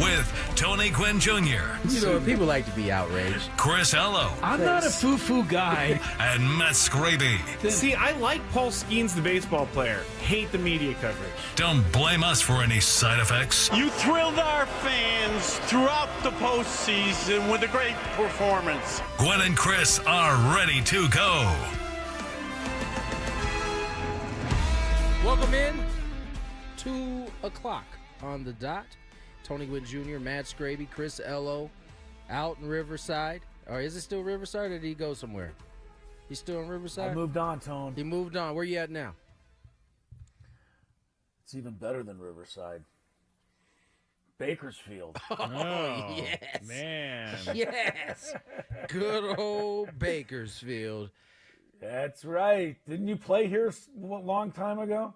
with Tony Gwynn Jr. You know, people like to be outraged. Chris Ello. I'm not a foo-foo guy. And Matt Skraby. See, I like Paul Skeens, the baseball player. Hate the media coverage. Don't blame us for any side effects. You thrilled our fans throughout the postseason with a great performance. Gwynn and Chris are ready to go. Welcome in. 2 o'clock on the dot. Tony Gwynn Jr., Matt Skraby, Chris Ello out in Riverside. Or is it still Riverside or did he go somewhere? He's still in Riverside? I moved on, Tone. He moved on. Where you at now? It's even better than Riverside. Bakersfield. Oh, yes. Man. Yes. Good old Bakersfield. That's right. Didn't you play here a long time ago?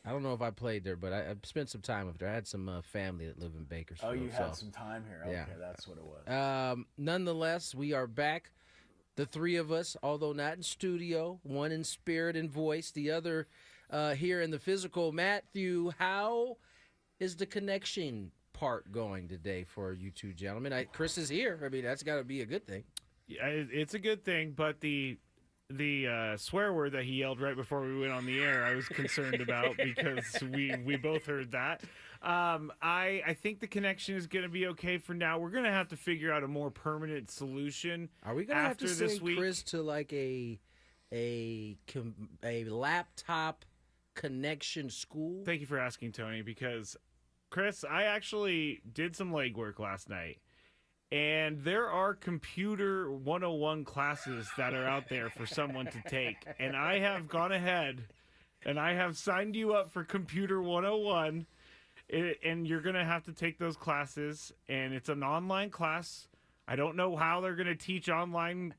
I don't know if I played there, but I spent some time up there. I had some family that live in Bakersfield. Oh, you had some time here. Okay, yeah. That's what it was. Nonetheless, we are back. The three of us, although not in studio, one in spirit and voice, the other here in the physical. Matthew, how is the connection part going today for you two gentlemen? Chris is here. I mean, that's got to be a good thing. Yeah, it's a good thing, but the swear word that he yelled right before we went on the air, I was concerned about because we both heard that. I think the connection is going to be okay for now. We're going to have to figure out a more permanent solution. Are we going to have to this send week. Chris to like a laptop connection school? Thank you for asking, Tony, because Chris, I actually did some legwork last night. And there are computer 101 classes that are out there for someone to take. And I have gone ahead and I have signed you up for computer 101. And you're going to have to take those classes. And it's an online class. I don't know how they're going to teach an online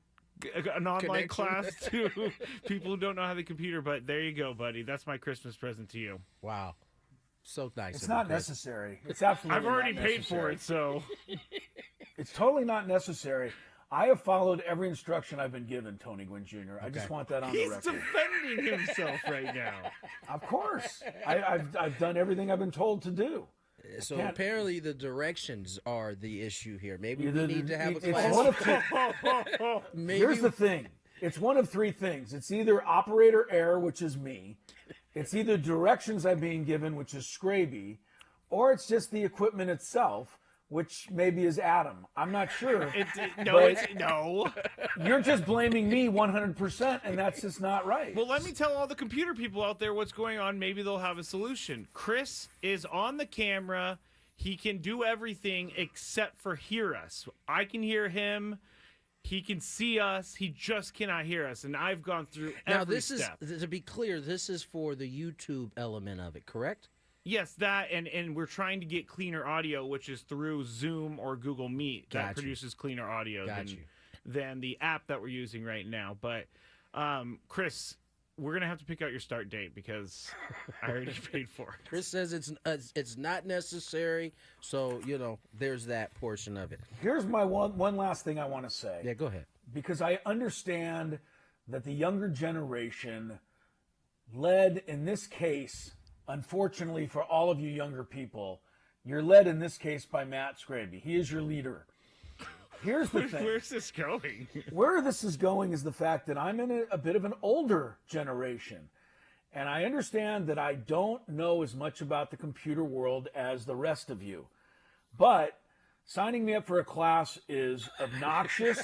class to people who don't know how the computer. But there you go, buddy. That's my Christmas present to you. Wow. So nice. It's not necessary. It's absolutely I've already not paid necessary. for it, so. It's totally not necessary. I have followed every instruction I've been given, Tony Gwynn Jr. I just want that on the He's record. defending himself right now. Of course. I've done everything I've been told to do. So apparently the directions are the issue here. Maybe we Either need to have a it's class. one of two. Maybe Here's the thing. It's one of three things. It's either operator error, which is me. It's either directions I'm being given, which is Skraby, or it's just the equipment itself, which maybe is Adam. I'm not sure. No. You're just blaming me 100%, and that's just not right. Well, let me tell all the computer people out there what's going on. Maybe they'll have a solution. Chris is on the camera. He can do everything except for hear us. I can hear him. He can see us. He just cannot hear us. And I've gone through every step. To be clear, this is for the YouTube element of it, correct? Yes, that, and we're trying to get cleaner audio, which is through Zoom or Google Meet that produces cleaner audio than the app that we're using right now. But, Chris, we're going to have to pick out your start date because I already paid for it. Chris says it's not necessary, so, there's that portion of it. Here's my one last thing I want to say. Yeah, go ahead. Because I understand that the younger generation led in this case, unfortunately for all of you younger people, you're led in this case by Matt Skraby. He is your leader. Here's the thing. Where's this going? Where this is going is the fact that I'm in a bit of an older generation. And I understand that I don't know as much about the computer world as the rest of you. But signing me up for a class is obnoxious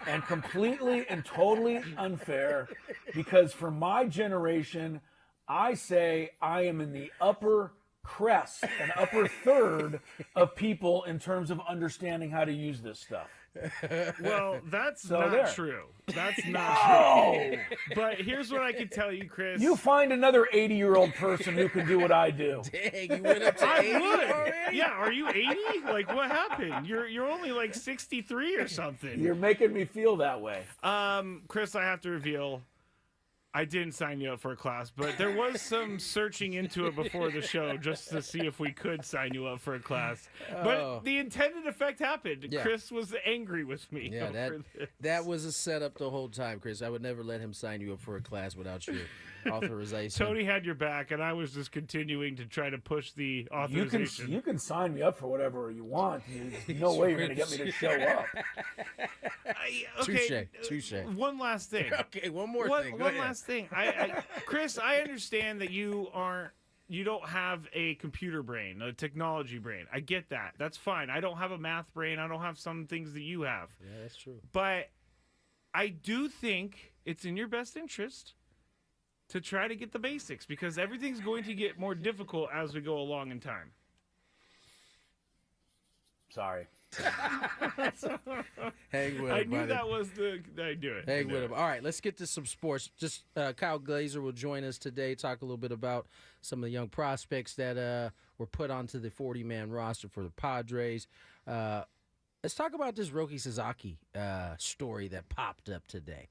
and completely and totally unfair because for my generation, I say I am in the upper crest and upper third of people in terms of understanding how to use this stuff. Well, that's So not there. true. That's not true. But here's what I can tell you, Chris. You find another 80-year-old person who can do what I do. Dang, you went up to I 80 would. already? Yeah, are you 80? Like, what happened? You're only like 63 or something. You're making me feel that way. Chris, I have to reveal, I didn't sign you up for a class, but there was some searching into it before the show just to see if we could sign you up for a class. But the intended effect happened. Yeah. Chris was angry with me. Yeah, over this. that was a setup the whole time, Chris. I would never let him sign you up for a class without your authorization. Tony had your back, and I was just continuing to try to push the You authorization. can sign me up for whatever you want. There's no way you're going to get me to show up. Touche. One last thing. Okay, one more thing. Go One ahead. last thing. Chris, I understand that you don't have a computer brain, a technology brain. I get that. That's fine. I don't have a math brain. I don't have some things that you have. Yeah, that's true. But I do think it's in your best interest to try to get the basics, because everything's going to get more difficult as we go along in time. Sorry. Hang with him, I knew buddy. that was I do it. Hang with him. All right, let's get to some sports. Just Kyle Glaser will join us today, talk a little bit about some of the young prospects that were put onto the 40-man roster for the Padres. Let's talk about this Roki Sasaki story that popped up today.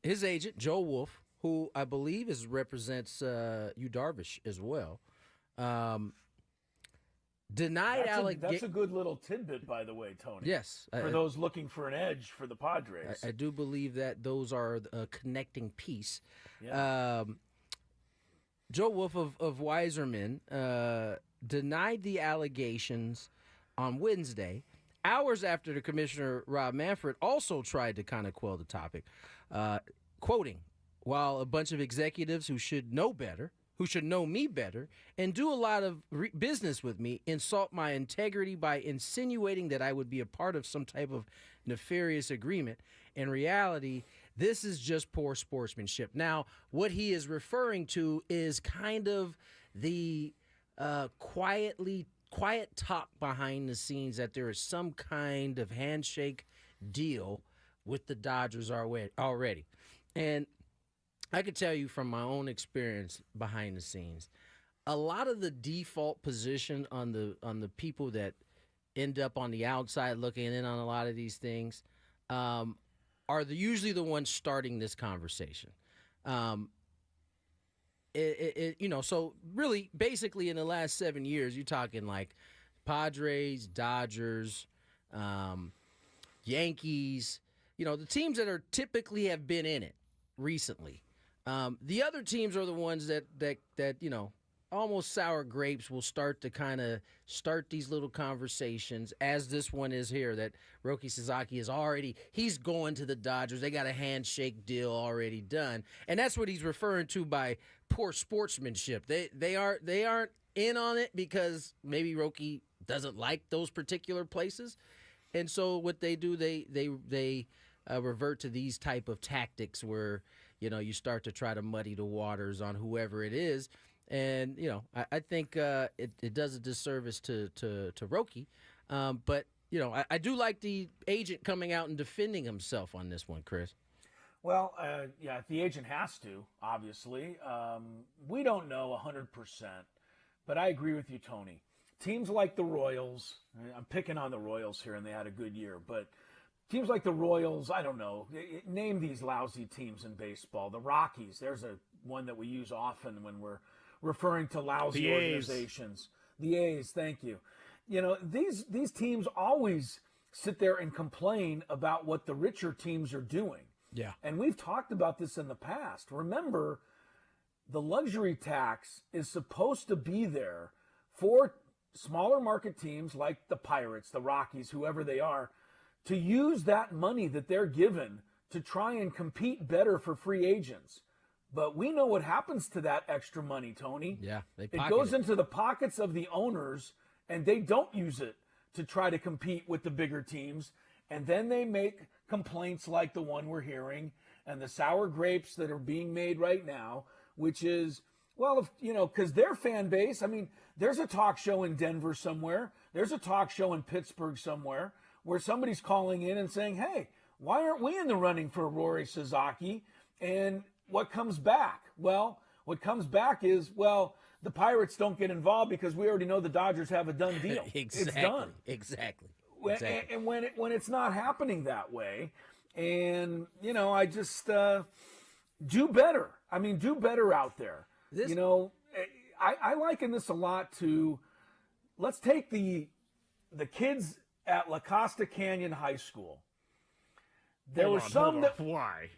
His agent, Joe Wolf, who I believe represents Yu Darvish as well, denied That's a good little tidbit, by the way, Tony. Yes. For those looking for an edge for the Padres. I do believe that those are a connecting piece. Yeah. Joe Wolf of Weiserman denied the allegations on Wednesday, hours after the commissioner, Rob Manfred, also tried to kind of quell the topic, quoting, "While a bunch of executives who should know better, who should know me better, and do a lot of business with me, insult my integrity by insinuating that I would be a part of some type of nefarious agreement. In reality, this is just poor sportsmanship." Now, what he is referring to is kind of the quiet talk behind the scenes that there is some kind of handshake deal with the Dodgers already. And I could tell you from my own experience behind the scenes, a lot of the default position on the people that end up on the outside looking in on a lot of these things are usually the ones starting this conversation. So really, basically, in the last 7 years, you're talking like Padres, Dodgers, Yankees. The teams that are typically have been in it recently. The other teams are the ones that almost sour grapes will start to kind of start these little conversations, as this one is here, that Roki Sasaki he's going to the Dodgers. They got a handshake deal already done. And that's what he's referring to by poor sportsmanship. They aren't in on it because maybe Roki doesn't like those particular places. And so what they do, they revert to these type of tactics where, you start to try to muddy the waters on whoever it is. And, I think it does a disservice to Roki. But, I do like the agent coming out and defending himself on this one, Chris. Well, the agent has to, obviously. We don't know 100%, but I agree with you, Tony. Teams like the Royals, I'm picking on the Royals here, and they had a good year, but teams like the Royals, I don't know, name these lousy teams in baseball. The Rockies, there's one that we use often when we're referring to lousy organizations. The A's, thank you. These teams always sit there and complain about what the richer teams are doing. Yeah. And we've talked about this in the past. Remember, the luxury tax is supposed to be there for smaller market teams like the Pirates, the Rockies, whoever they are, to use that money that they're given to try and compete better for free agents. But we know what happens to that extra money, Tony. Yeah, it goes into the pockets of the owners, and they don't use it to try to compete with the bigger teams. And then they make complaints like the one we're hearing and the sour grapes that are being made right now, which is, well, because their fan base, there's a talk show in Denver somewhere. There's a talk show in Pittsburgh somewhere where somebody's calling in and saying, hey, why aren't we in the running for Rory Sasaki? And what comes back? Well, what comes back is, the Pirates don't get involved because we already know the Dodgers have a done deal. Exactly. It's done. Exactly. And when it's not happening that way, and I just do better. I mean, do better out there. This- You know, I liken this a lot to, let's take the kids at La Costa Canyon High School. There were some that, Why?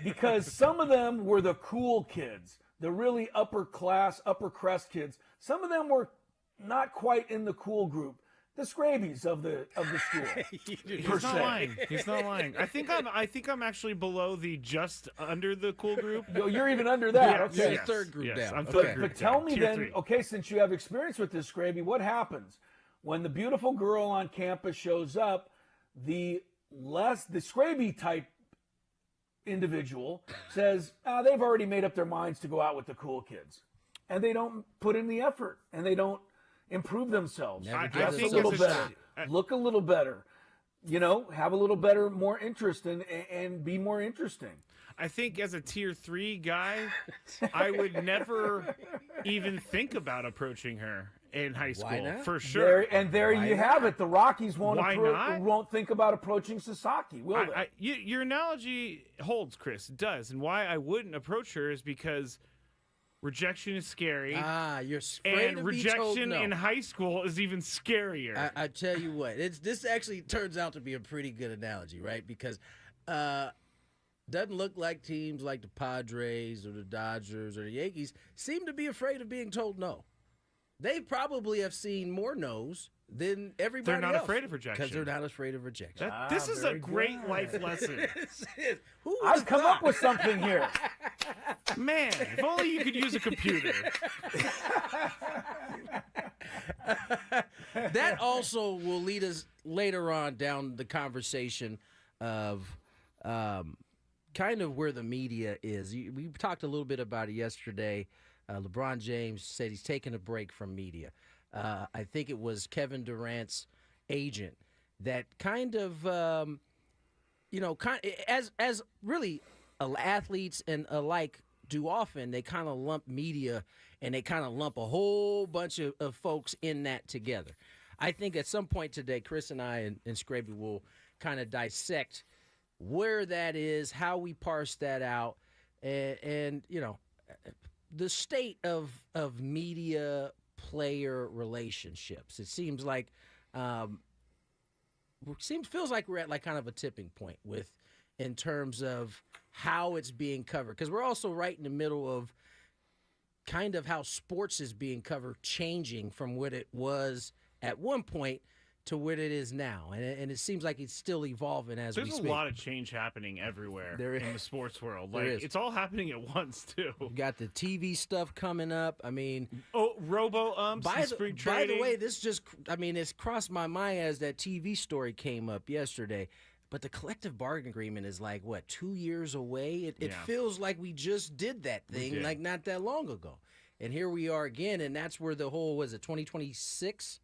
because some of them were the cool kids, the really upper class, upper crust kids. Some of them were not quite in the cool group, the Skrabies of the school. He's per not se. lying. He's not lying. I think I'm actually below the just under the cool group. You're even under that. Yes, Okay. You're third group down. I'm Okay. third group But tell down. me Tier then, 3. okay, since you have experience with this, Skraby, what happens when the beautiful girl on campus shows up? The Skraby type individual says, they've already made up their minds to go out with the cool kids, and they don't put in the effort, and they don't improve themselves. Never Dress does a it. little as a- better, look a little better, have a little better, more interest, and be more interesting. I think as a tier 3 guy, I would never even think about approaching her in high school. not? For sure. There Why you have it. The Rockies Why not? won't think about approaching Sasaki, will they? Your analogy holds, Chris. It does. And why I wouldn't approach her is because rejection is scary. You're afraid and to rejection be told no. in high school is even scarier. I tell you what, this actually turns out to be a pretty good analogy, right? Because doesn't look like teams like the Padres or the Dodgers or the Yankees seem to be afraid of being told no. They probably have seen more no's than everybody They're not else. afraid of rejection. Because they're not afraid of rejection. This is a very great good. life lesson. Who would've I've come thought? up with something here. Man, if only you could use a computer. That also will lead us later on down the conversation of kind of where the media is. We talked a little bit about it yesterday. LeBron James said he's taking a break from media. I think it was Kevin Durant's agent that kind of, as really athletes and alike do often, they kind of lump media and they kind of lump a whole bunch of folks in that together. I think at some point today, Chris and I and Skraby will kind of dissect where that is, how we parse that out, and the state of media player relationships. It seems like feels like we're at like kind of a tipping point in terms of how it's being covered, because we're also right in the middle of kind of how sports is being covered, changing from what it was at one point to what it is now, and it seems like it's still evolving as we There's speak. a lot of change happening everywhere There is. in the sports world. There Like is. it's all happening at once too. You got the TV stuff coming up. I mean, Oh, robo umps by and the, spring by the trading. way, it's crossed my mind as that TV story came up yesterday. But the collective bargaining agreement is like, what, 2 years away? It Yeah. feels like we just did that thing did. like not that long ago. And here we are again, and that's where the whole, was it 2026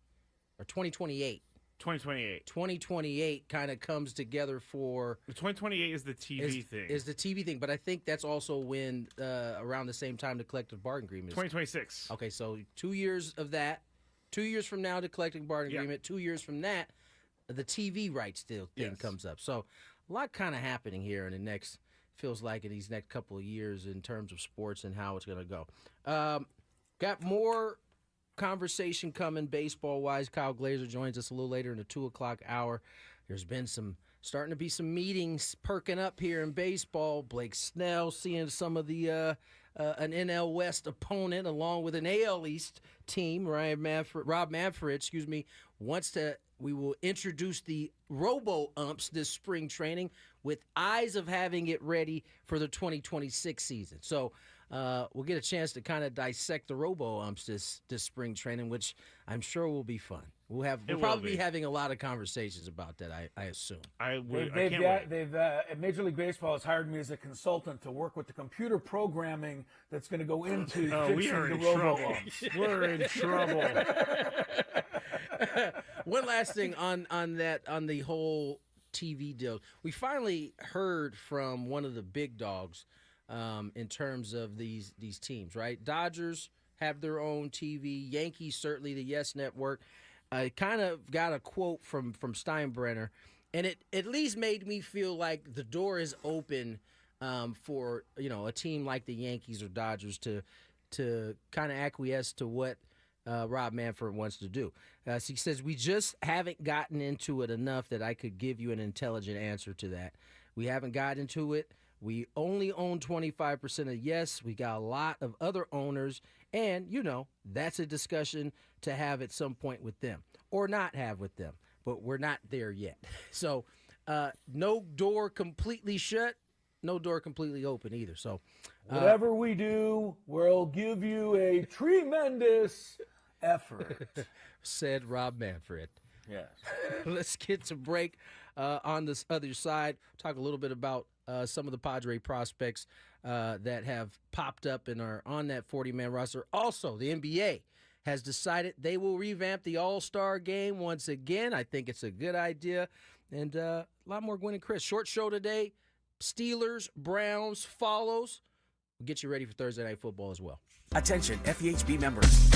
or 2028? 2028. 2028 kind of comes together for 2028 is the TV thing. Is the TV thing, but I think that's also when around the same time the collective bargaining agreement is. 2026. Okay, so 2 years of that. 2 years from now, the collective bargaining Yeah. agreement. 2 years from that, the TV rights deal thing Yes. comes up. So a lot kind of happening here in the next, feels like in these next couple of years in terms of sports and how it's going to go. Got more conversation coming baseball-wise. Kyle Glaser joins us a little later in the 2 o'clock hour. There's been starting to be some meetings perking up here in baseball. Blake Snell seeing some of the an NL West opponent along with an AL East team. Rob Manfred, we will introduce the robo-umps this spring training with eyes of having it ready for the 2026 season. So we'll get a chance to kind of dissect the robo-umps this spring training, which I'm sure will be fun. We'll probably be having a lot of conversations about that, I assume. I can't wait. Major League Baseball has hired me as a consultant to work with the computer programming that's going to go into We fixing are the in trouble. robo-umps. We're in trouble. One last thing on the whole TV deal. We finally heard from one of the big dogs in terms of these teams, right? Dodgers have their own TV. Yankees, certainly the Yes Network. I kind of got a quote from Steinbrenner, and it at least made me feel like the door is open for a team like the Yankees or Dodgers to kind of acquiesce to what Rob Manfred wants to do. So he says, we just haven't gotten into it enough that I could give you an intelligent answer to that. We haven't gotten into it. We only own 25% of yes. We got a lot of other owners, and, that's a discussion to have at some point with them or not have with them, but we're not there yet. So no door completely shut, no door completely open either. So whatever we do, we'll give you a tremendous effort, said Rob Manfred. Yes. Let's get to break. On this other side, talk a little bit about some of the Padre prospects that have popped up and are on that 40-man roster. Also, the NBA has decided they will revamp the All-Star game once again. I think it's a good idea. And a lot more Gwynn and Chris. Short show today. Steelers, Browns, follows. We'll get you ready for Thursday Night Football as well. Attention, FEHB members.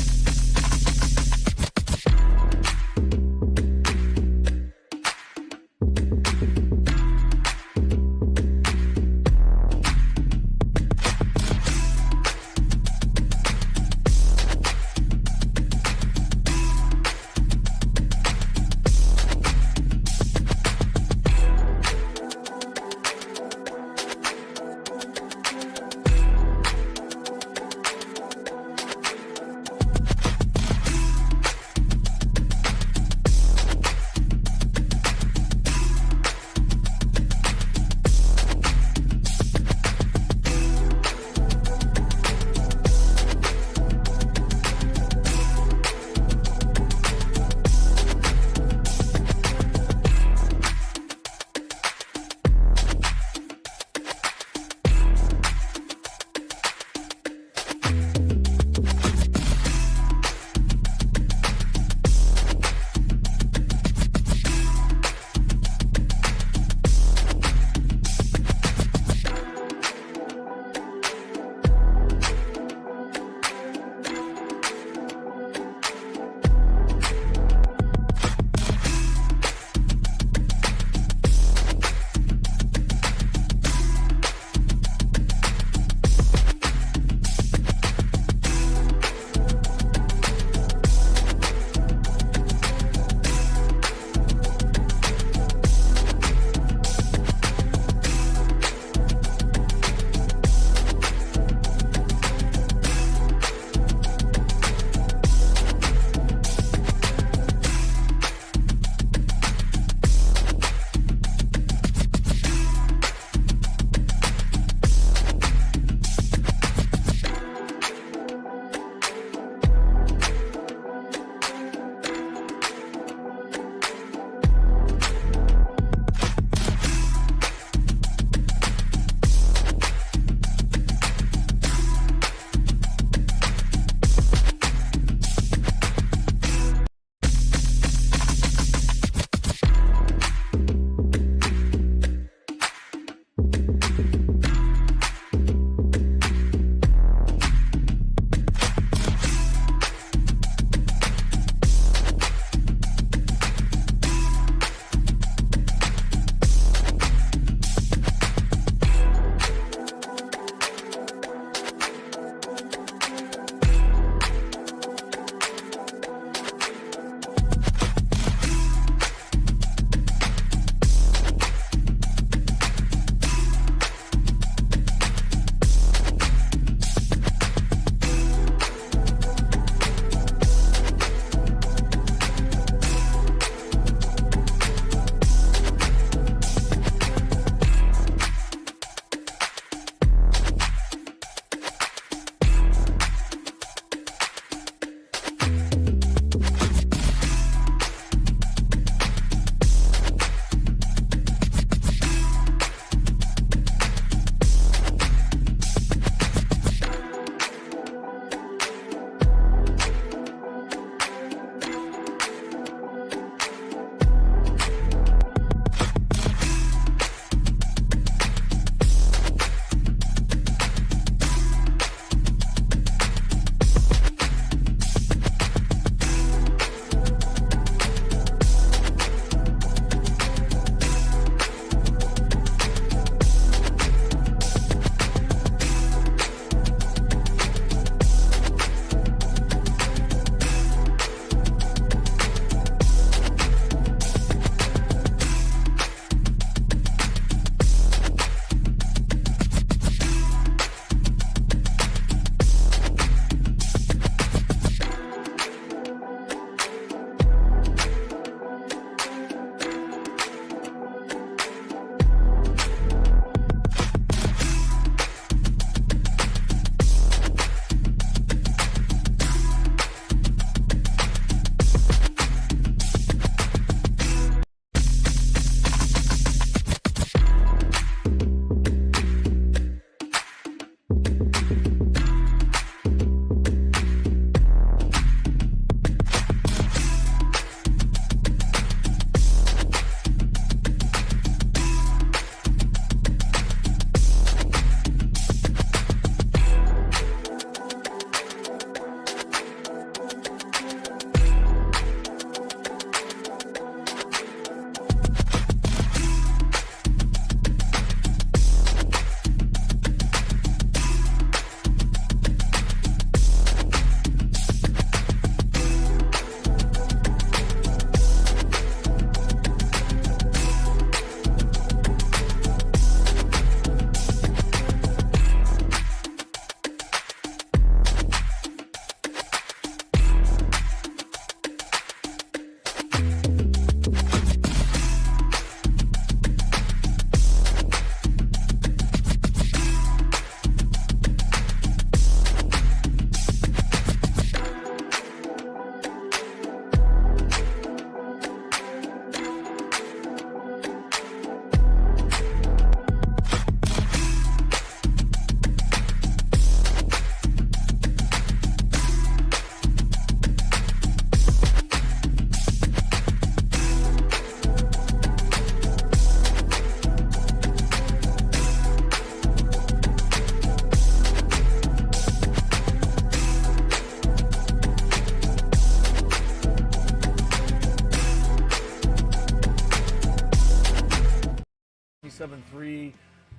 97.3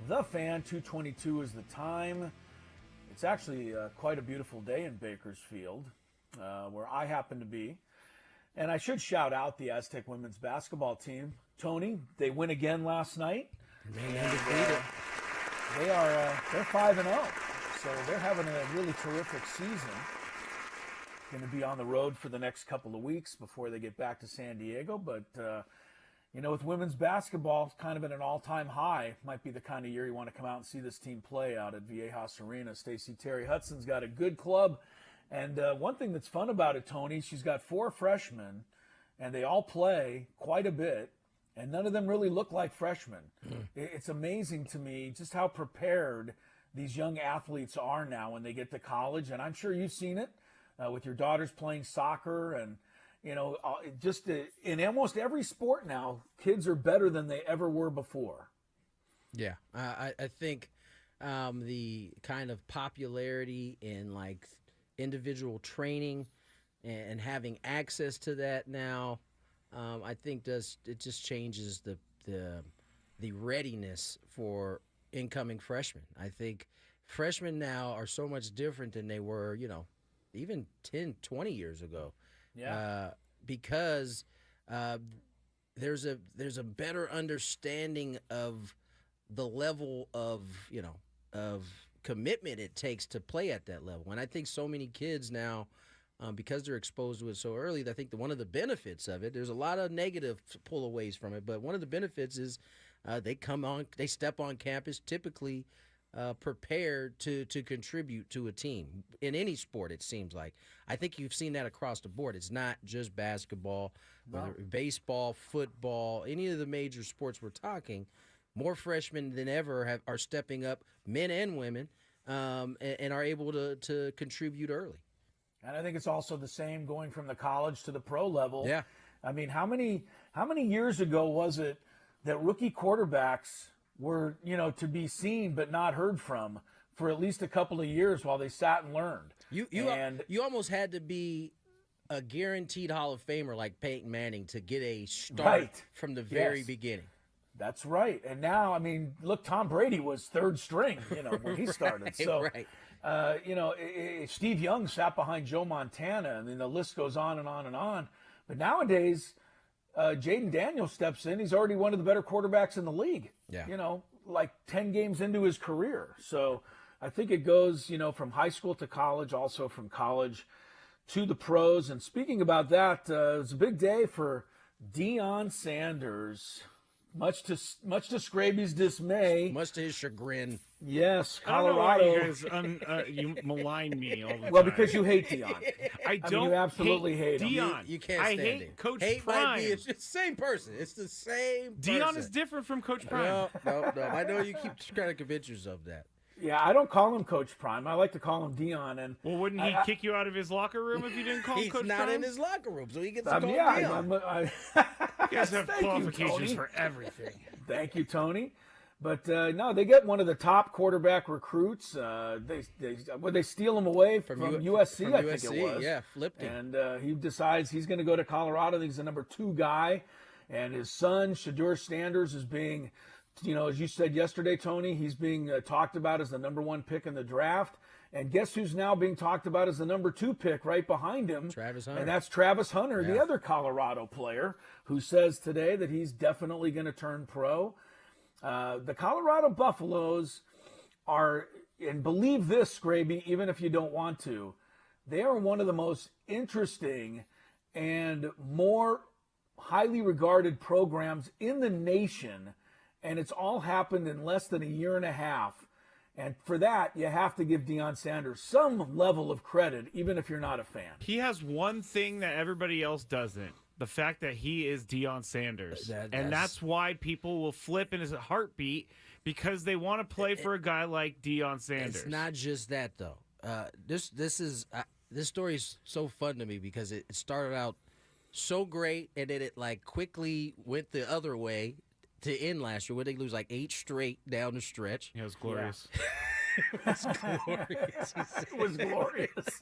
The Fan. 2:22 is the time. It's actually quite a beautiful day in Bakersfield, where I happen to be. And I should shout out the Aztec women's basketball team. Tony, they win again last night. Undefeated. They're 5-0, so they're having a really terrific season. Going to be on the road for the next couple of weeks before they get back to San Diego. But, with women's basketball, it's kind of at an all-time high. Might be the kind of year you want to come out and see this team play out at Viejas Arena. Stacey Terry Hudson's got a good club. And one thing that's fun about it, Tony, she's got 4 freshmen, and they all play quite a bit, and none of them really look like freshmen. It's amazing to me just how prepared these young athletes are now when they get to college. And I'm sure you've seen it. With your daughters playing soccer and, in almost every sport now, kids are better than they ever were before. Yeah, I think the kind of popularity in like individual training and having access to that now, I think it just changes the readiness for incoming freshmen. I think freshmen now are so much different than they were, even 10, 20 years ago. Yeah. Because there's a better understanding of the level of commitment it takes to play at that level. And I think so many kids now, because they're exposed to it so early, I think one of the benefits of it, there's a lot of negative pull-aways from it, but one of the benefits is they step on campus typically prepared to contribute to a team in any sport. It seems like I think you've seen that across the board. It's not just basketball, whether baseball, football, any of the major sports we're talking. More freshmen than ever are stepping up, men and women, and are able to contribute early. And I think it's also the same going from the college to the pro level. Yeah, I mean, how many years ago was it that rookie quarterbacks were, to be seen but not heard from for at least a couple of years while they sat and learned? You almost had to be a guaranteed Hall of Famer like Peyton Manning to get a start from the very beginning. That's right. And now, I mean, look, Tom Brady was third string, when he started. So, Steve Young sat behind Joe Montana, and then the list goes on and on and on. But nowadays, Jaden Daniels steps in. He's already one of the better quarterbacks in the league. Yeah. Like 10 games into his career. So I think it goes, from high school to college, also from college to the pros. And speaking about that, it's a big day for Deion Sanders. Much to Skraby's dismay. Much to his chagrin. Yes, Colorado. Colorado. I don't know why you malign me all the time. Well, because you hate Deion. I don't. You absolutely hate him. Deion. You can't I stand hate him. Coach Hate Prime. might be it's the same person. It's the same person. Deion is different from Coach Prime. No. I know you keep trying to convince yourself that. Yeah, I don't call him Coach Prime. I like to call him Deion. And Well, wouldn't he kick you out of his locker room if you didn't call him He's Coach not Prime? in his locker room, so he gets to call yeah, Deion. You guys have Thank you, qualifications Tony. for everything. Thank you, Tony. But no, they get one of the top quarterback recruits. They steal him away from USC, from I USC, think it was. yeah, flipped him. And he decides he's going to go to Colorado. He's the number 2 guy. And his son, Shedeur Sanders, is being, as you said yesterday, Tony, he's being talked about as the number 1 pick in the draft. And guess who's now being talked about as the number 2 pick right behind him? Travis Hunter. And that's Travis Hunter, Yeah. the other Colorado player, who says today that he's definitely going to turn pro. The Colorado Buffaloes are, and believe this, Skraby, even if you don't want to, they are one of the most interesting and more highly regarded programs in the nation, and it's all happened in less than a year and a half. And for that, you have to give Deion Sanders some level of credit, even if you're not a fan. He has one thing that everybody else doesn't. The fact that he is Deion Sanders. And that's why people will flip in his heartbeat, because they want to play for a guy like Deion Sanders. It's not just that, though. This story is so fun to me because it started out so great, and then it quickly went the other way to end last year, where they lose 8 straight down the stretch. It was glorious. It was glorious. It was glorious.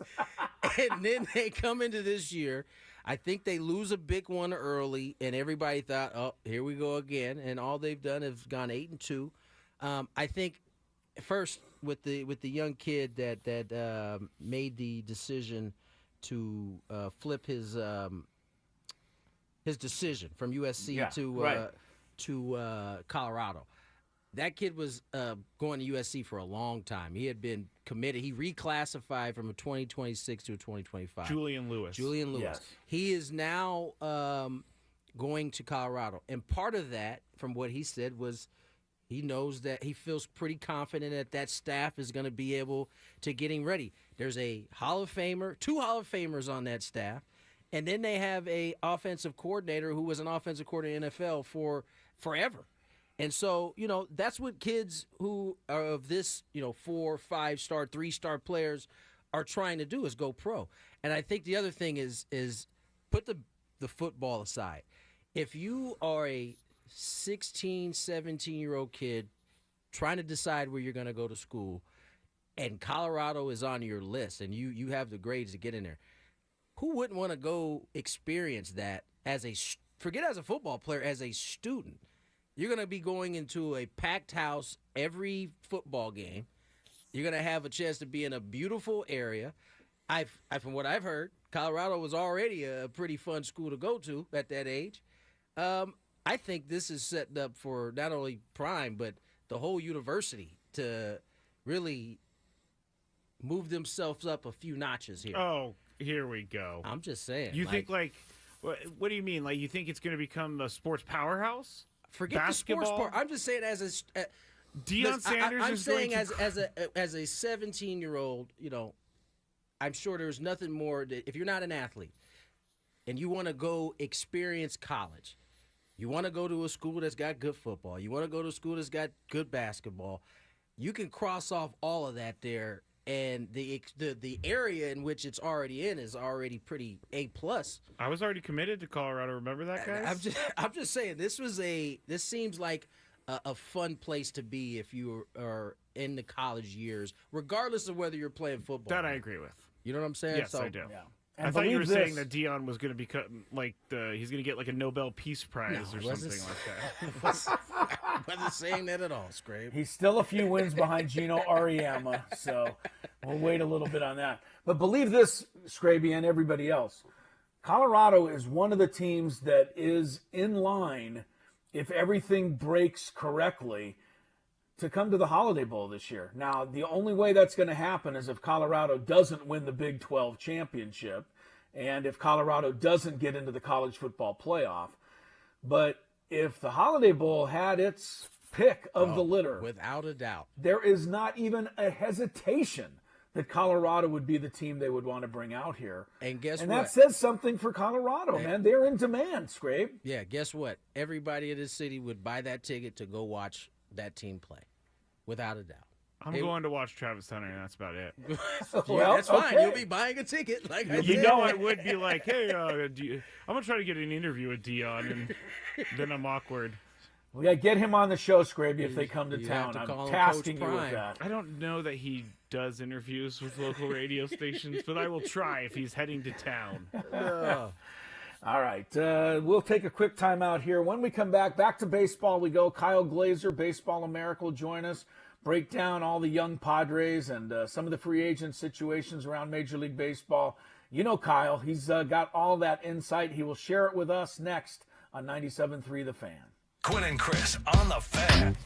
And then they come into this year. I think they lose a big one early, and everybody thought, oh, here we go again. And all they've done is gone 8-2. I think first with the young kid that made the decision to flip his decision from USC to Colorado. That kid was going to USC for a long time. He had been committed. He reclassified from a 2026 to a 2025. Julian Lewis. Yes. He is now going to Colorado. And part of that, from what he said, was he knows that he feels pretty confident that staff is going to be able to get him ready. There's a Hall of Famer, 2 Hall of Famers on that staff. And then they have a offensive coordinator who was an offensive coordinator in the NFL for forever. And so, that's what kids who are of this, 4, 5-star, 3-star players are trying to do is go pro. And I think the other thing is put the football aside. If you are a 16, 17-year-old kid trying to decide where you're going to go to school and Colorado is on your list and you have the grades to get in there, who wouldn't want to go experience that forget as a football player, as a student? You're going to be going into a packed house every football game. You're going to have a chance to be in a beautiful area. From what I've heard, Colorado was already a pretty fun school to go to at that age. I think this is setting up for not only Prime, but the whole university to really move themselves up a few notches here. Oh, here we go. I'm just saying. You think, what do you mean? Like, you think it's going to become a sports powerhouse? Forget basketball? the sports part. I'm just saying as a Deion Sanders I'm is saying going to... as a 17-year-old, I'm sure there's nothing more that if you're not an athlete and you want to go experience college, you want to go to a school that's got good football, you want to go to a school that's got good basketball, you can cross off all of that there. And the area in which it's already in is already pretty A+. I was already committed to Colorado. Remember that, guys? I'm just saying this seems like a fun place to be if you are in the college years, regardless of whether you're playing football. That I agree with. You know what I'm saying? Yes, I do. Yeah. I thought you were saying that Deion was going to be he's going to get like a Nobel Peace Prize or something like that. I wasn't saying that at all, Skraby. He's still a few wins behind Gino Auriemma, so we'll wait a little bit on that. But believe this, Skraby and everybody else, Colorado is one of the teams that is in line, if everything breaks correctly, to come to the Holiday Bowl this year. Now, the only way that's going to happen is if Colorado doesn't win the Big 12 championship and if Colorado doesn't get into the college football playoff. But if the Holiday Bowl had its pick of the litter, without a doubt, there is not even a hesitation that Colorado would be the team they would want to bring out here. And guess what? And that says something for Colorado, man. They're in demand, Scrape. Yeah, guess what? Everybody in this city would buy that ticket to go watch that team play, without a doubt. I'm going to watch Travis Hunter, and that's about it. Well, that's fine. Okay. You'll be buying a ticket, like I said. I would be like, hey, I'm going to try to get an interview with Deion, and then I'm awkward. We got to get him on the show, Scraby, if they come to town. I'm tasking you with that. I don't know that he does interviews with local radio stations, but I will try if he's heading to town. All right. We'll take a quick time out here. When we come back to baseball we go. Kyle Glaser, Baseball America, will join us, break down all the young Padres and some of the free agent situations around Major League Baseball. You know Kyle. He's got all that insight. He will share it with us next on 97.3 The Fan. Gwynn and Chris on The Fan.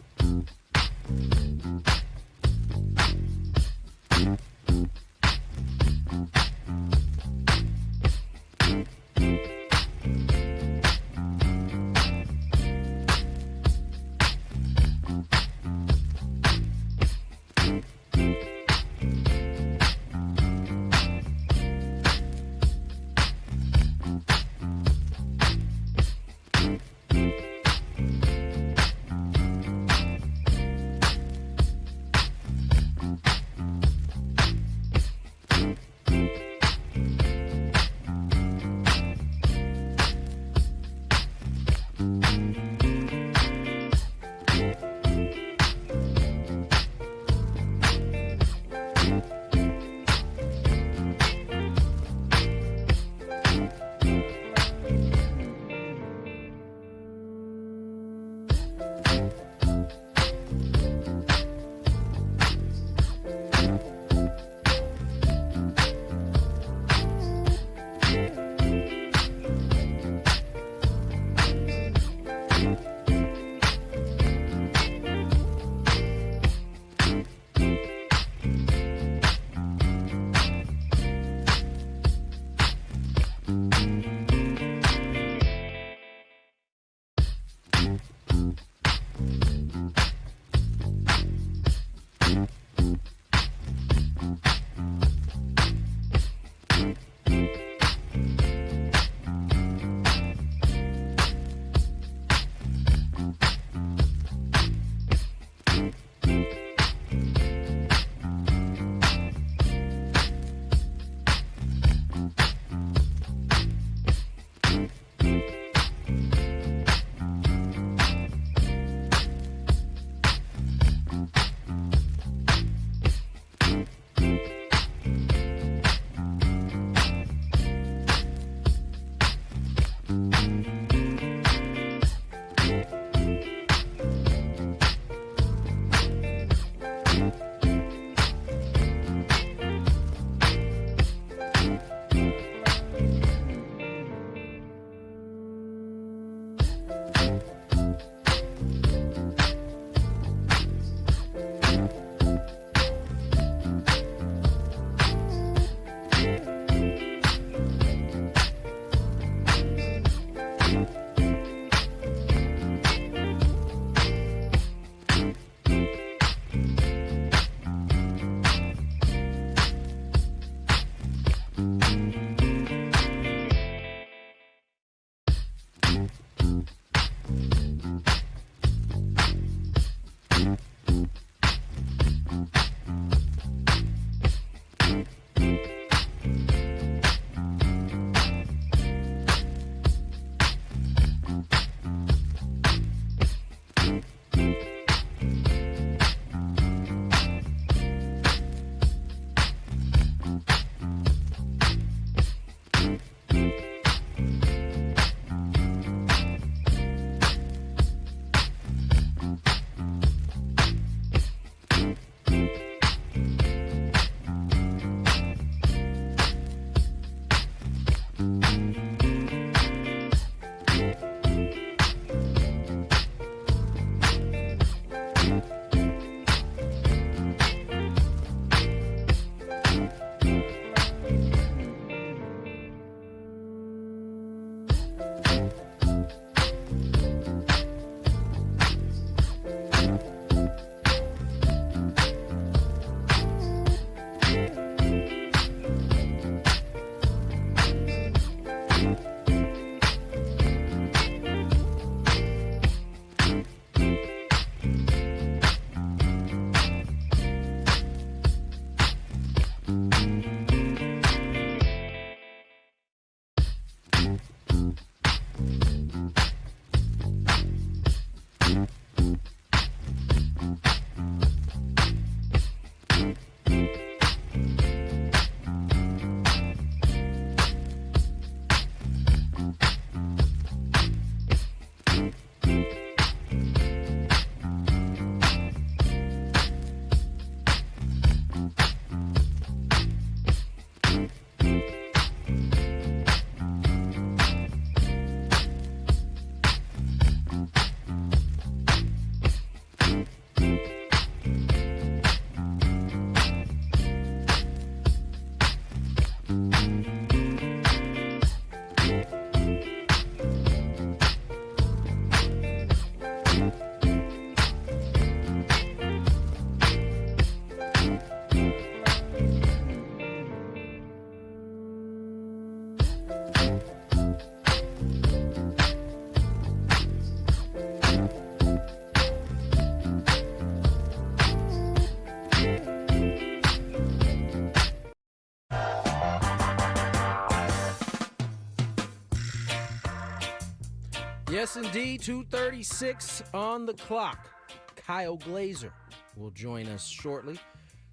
Yes, indeed. 2:36 on the clock. Kyle Glaser will join us shortly.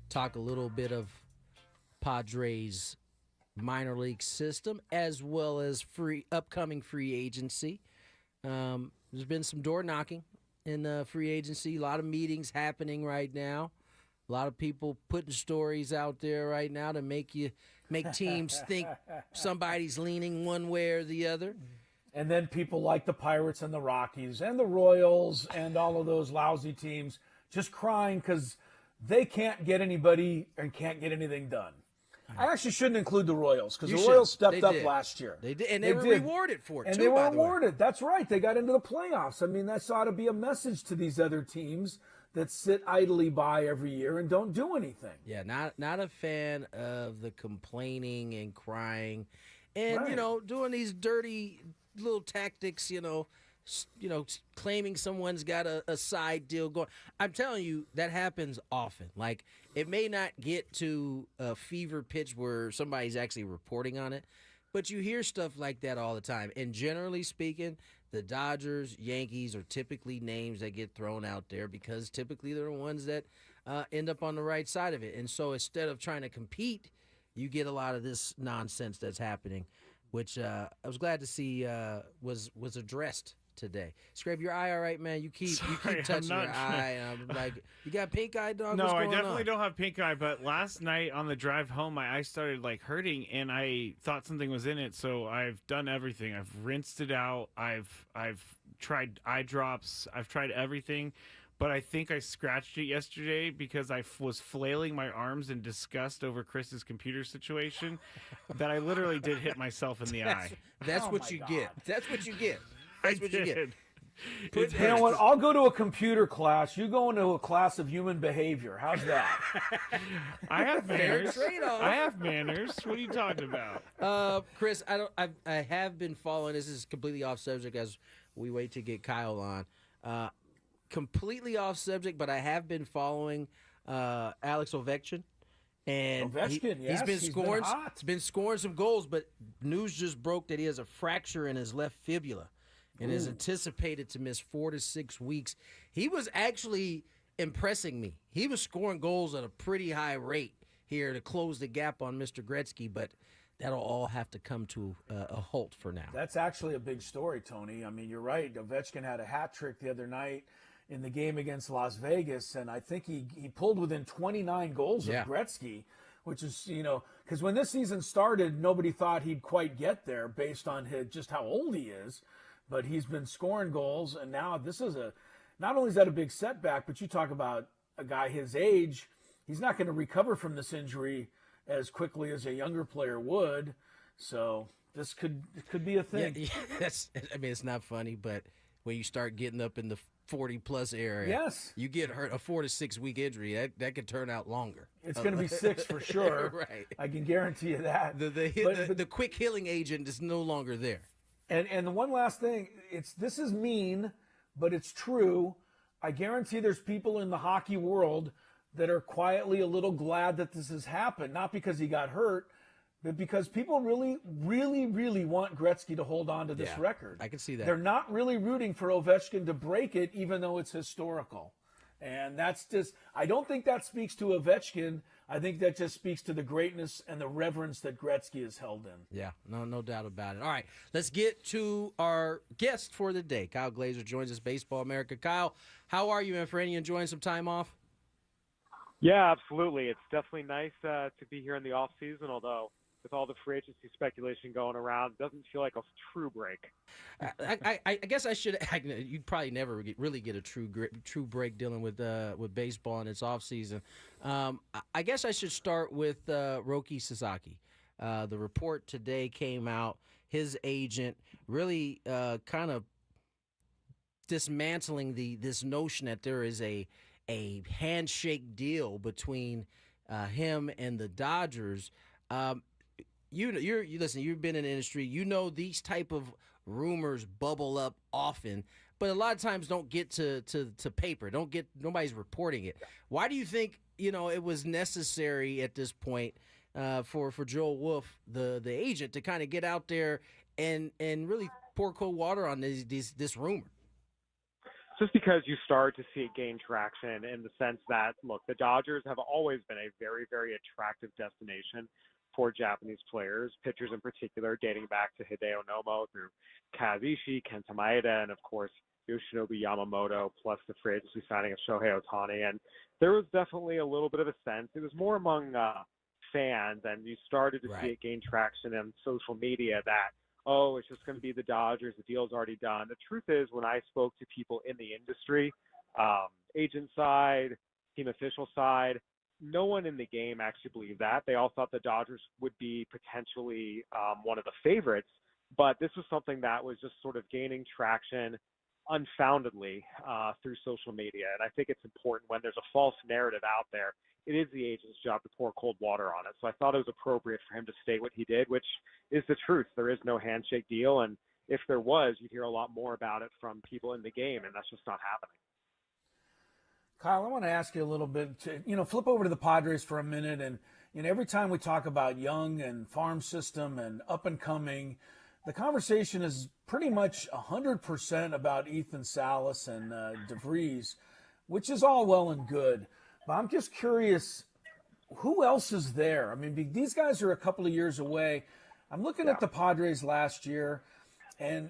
Talk a little bit of Padres minor league system as well as upcoming free agency. There's been some door knocking in free agency. A lot of meetings happening right now. A lot of people putting stories out there right now to make teams think somebody's leaning one way or the other. And then people like the Pirates and the Rockies and the Royals and all of those lousy teams just crying because they can't get anybody and can't get anything done. I actually shouldn't include the Royals because the Royals stepped up last year. They did, and they were rewarded for it, and too, they were by the way. rewarded. That's right. They got into the playoffs. I mean, that's ought to be a message to these other teams that sit idly by every year and don't do anything. Yeah, not a fan of the complaining and crying and, Right. doing these dirty little tactics, claiming someone's got a side deal going. I'm telling you, that happens often. Like, it may not get to a fever pitch where somebody's actually reporting on it, but you hear stuff like that all the time. And generally speaking, the Dodgers, Yankees are typically names that get thrown out there because typically they're the ones that end up on the right side of it. And so instead of trying to compete, you get a lot of this nonsense that's happening, which I was glad to see was addressed today. Skraby, your eye all right, man? You keep touching your eye. I'm like, you got pink eye, dog? No, What's I going definitely on? don't have pink eye, but last night on the drive home, my eye started hurting, and I thought something was in it. So I've done everything. I've rinsed it out. I've tried eye drops. I've tried everything, but I think I scratched it yesterday because I was flailing my arms in disgust over Chris's computer situation. That I literally did hit myself in the eye. That's Oh what my you God. get. That's what you get. I That's what you get. did. You know what? I'll go to a computer class. You go into a class of human behavior. How's that? I have manners. trade-off. I have manners. What are you talking about? Chris, I have been following. This is completely off subject as we wait to get Kyle on. Completely off subject, but I have been following Alex Ovechkin. And Ovechkin, yes, he's been scoring. hot. He's been scoring some goals, but news just broke that he has a fracture in his left fibula, and is anticipated to miss 4 to 6 weeks. He was actually impressing me. He was scoring goals at a pretty high rate here to close the gap on Mr. Gretzky, but that'll all have to come to a halt for now. That's actually a big story, Tony. I mean, you're right. Ovechkin had a hat trick the other night in the game against Las Vegas, and I think he pulled within 29 goals of Gretzky, which is, because when this season started, nobody thought he'd quite get there based on just how old he is, but he's been scoring goals, and now this is not only is that a big setback, but you talk about a guy his age, he's not going to recover from this injury as quickly as a younger player would, so this could be a thing. Yeah, it's not funny, but when you start getting up in the 40-plus area, Yes. you get hurt. A 4 to 6 week injury that could turn out longer. It's going to be 6 for sure. Right. I can guarantee you that. The quick healing agent is no longer there. And the one last thing, this is mean, but it's true. I guarantee there's people in the hockey world that are quietly a little glad that this has happened, not because he got hurt, but because people really, really, really want Gretzky to hold on to this record. I can see that. They're not really rooting for Ovechkin to break it, even though it's historical. And that's just, I don't think that speaks to Ovechkin. I think that just speaks to the greatness and the reverence that Gretzky is held in. Yeah, no doubt about it. All right, let's get to our guest for the day. Kyle Glaser joins us, Baseball America. Kyle, how are you, man? For any enjoying some time off? Yeah, absolutely. It's definitely nice to be here in the off season, although with all the free agency speculation going around, it doesn't feel like a true break. I guess I should. You'd probably never really get a true break dealing with baseball in its off season. I guess I should start with Roki Sasaki. The report today came out. His agent really kind of dismantling this notion that there is a handshake deal between him and the Dodgers. Listen, you've been in the industry. You know these type of rumors bubble up often, but a lot of times don't get to paper. Nobody's reporting it. Why do you think it was necessary at this point for Joel Wolf, the agent, to kind of get out there and really pour cold water on this rumor? Just because you start to see it gain traction in the sense that, look, the Dodgers have always been a very, very attractive destination for Japanese players, pitchers in particular, dating back to Hideo Nomo through Kazushi, Kenta Maeda, and of course Yoshinobu Yamamoto, plus the free agency signing of Shohei Ohtani. And there was definitely a little bit of a sense. It was more among fans, and you started to see it gain traction in social media that, oh, it's just going to be the Dodgers. The deal's already done. The truth is, when I spoke to people in the industry, agent side, team official side, no one in the game actually believed that. They all thought the Dodgers would be potentially one of the favorites, but this was something that was just sort of gaining traction unfoundedly through social media. And I think it's important when there's a false narrative out there, it is the agent's job to pour cold water on it. So I thought it was appropriate for him to state what he did, which is the truth. There is no handshake deal. And if there was, you'd hear a lot more about it from people in the game, and that's just not happening. Kyle, I want to ask you a little bit to, flip over to the Padres for a minute. And, every time we talk about young and farm system and up and coming, the conversation is pretty much 100% about Ethan Salas and DeVries, which is all well and good. But I'm just curious, who else is there? I mean, these guys are a couple of years away. I'm looking at the Padres last year, and,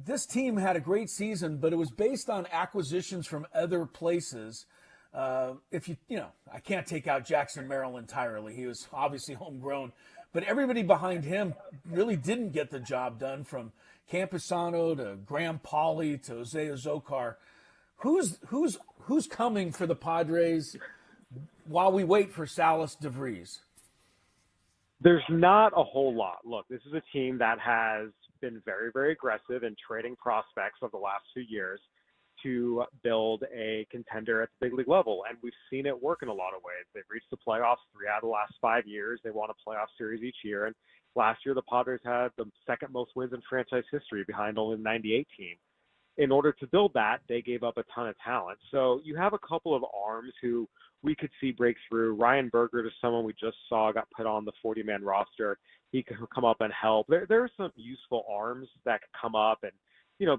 this team had a great season, but it was based on acquisitions from other places. I can't take out Jackson Merrill entirely. He was obviously homegrown, but everybody behind him really didn't get the job done, from Campusano to Graham Pauley to Jose Azocar. Who's coming for the Padres while we wait for Salas DeVries? There's not a whole lot. Look, this is a team that has been very, very aggressive in trading prospects over the last 2 years to build a contender at the big league level. And we've seen it work in a lot of ways. They've reached the playoffs 3 out of the last 5 years. They won a playoff series each year. And last year, the Padres had the second most wins in franchise history, behind only the 98 team. In order to build that, they gave up a ton of talent. So you have a couple of arms who we could see break through. Ryan Berger is someone we just saw got put on the 40-man roster. He could come up and help. There are some useful arms that could come up and,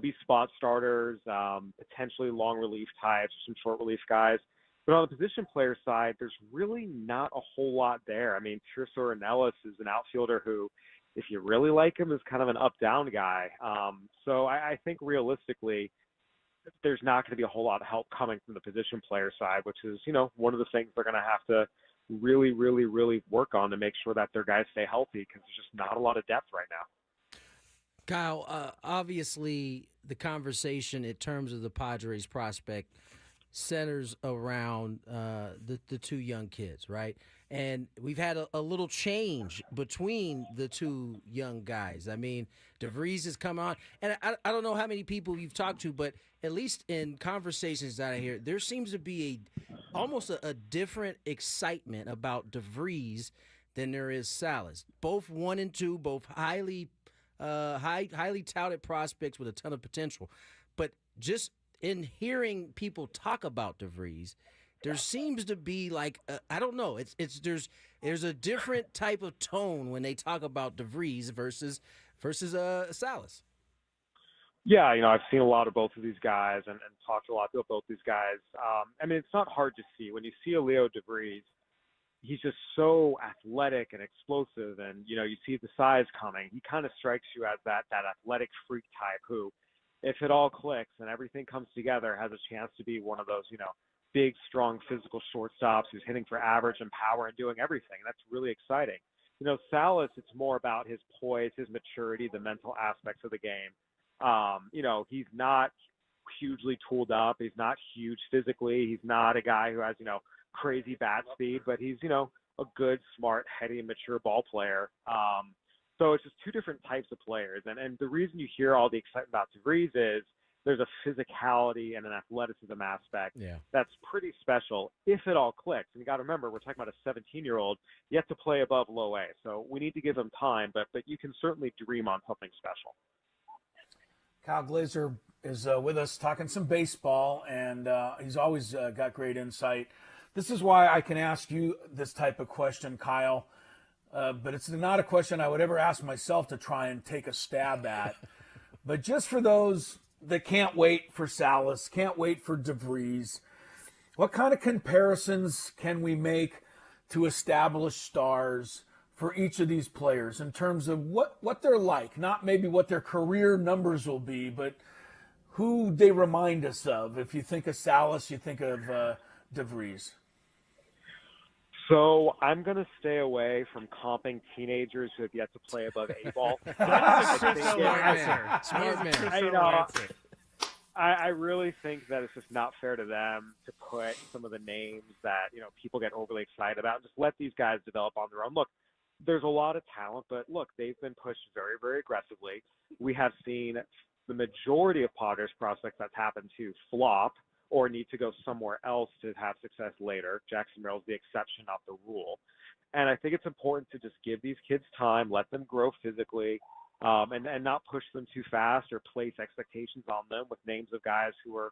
be spot starters, potentially long relief types, some short relief guys. But on the position player side, there's really not a whole lot there. I mean, Tirso Ornelas is an outfielder who, if you really like him, is kind of an up-down guy. So I think realistically, there's not going to be a whole lot of help coming from the position player side, which is, one of the things they're going to have to really, really, really work on to make sure that their guys stay healthy, because there's just not a lot of depth right now. Kyle, obviously the conversation in terms of the Padres prospect centers around the two young kids, right? And we've had a little change between the two young guys. I mean, DeVries has come on, and I don't know how many people you've talked to, but at least in conversations that I hear, there seems to be almost a different excitement about DeVries than there is Salas. Both 1 and 2, both highly touted prospects with a ton of potential. But just in hearing people talk about DeVries, there seems to be I don't know. There's a different type of tone when they talk about DeVries versus Salas. Yeah, I've seen a lot of both of these guys and talked to a lot about both these guys. It's not hard to see. When you see a Leo DeVries, he's just so athletic and explosive, and, you see the size coming. He kind of strikes you as that athletic freak type who, if it all clicks and everything comes together, has a chance to be one of those, big, strong, physical shortstops who's hitting for average and power and doing everything. That's really exciting. Salas, it's more about his poise, his maturity, the mental aspects of the game. He's not hugely tooled up. He's not huge physically. He's not a guy who has, crazy bat speed, but he's, a good, smart, heady, mature ball player. So it's just two different types of players. And the reason you hear all the excitement about DeVries is there's a physicality and an athleticism aspect that's pretty special if it all clicks. And you got to remember, we're talking about a 17-year-old yet to play above low A. So we need to give him time, but you can certainly dream on something special. Kyle Glaser is with us talking some baseball, and he's always got great insight. This is why I can ask you this type of question, Kyle, but it's not a question I would ever ask myself to try and take a stab at. But just for those that can't wait for Salas, can't wait for DeVries, what kind of comparisons can we make to established stars for each of these players in terms of what they're like? Not maybe what their career numbers will be, but who they remind us of. If you think of Salas, you think of DeVries. So I'm going to stay away from comping teenagers who have yet to play above A-ball. That is a I Chris think O it- answer. Smart man. Chris I O know. answer. I really think that it's just not fair to them to put some of the names that, people get overly excited about. Just let these guys develop on their own. Look, there's a lot of talent, but look, they've been pushed very, very aggressively. We have seen the majority of Padres prospects that's happened to flop or need to go somewhere else to have success later. Jackson Merrill's the exception, not the rule. And I think it's important to just give these kids time, let them grow physically, and not push them too fast or place expectations on them with names of guys who are,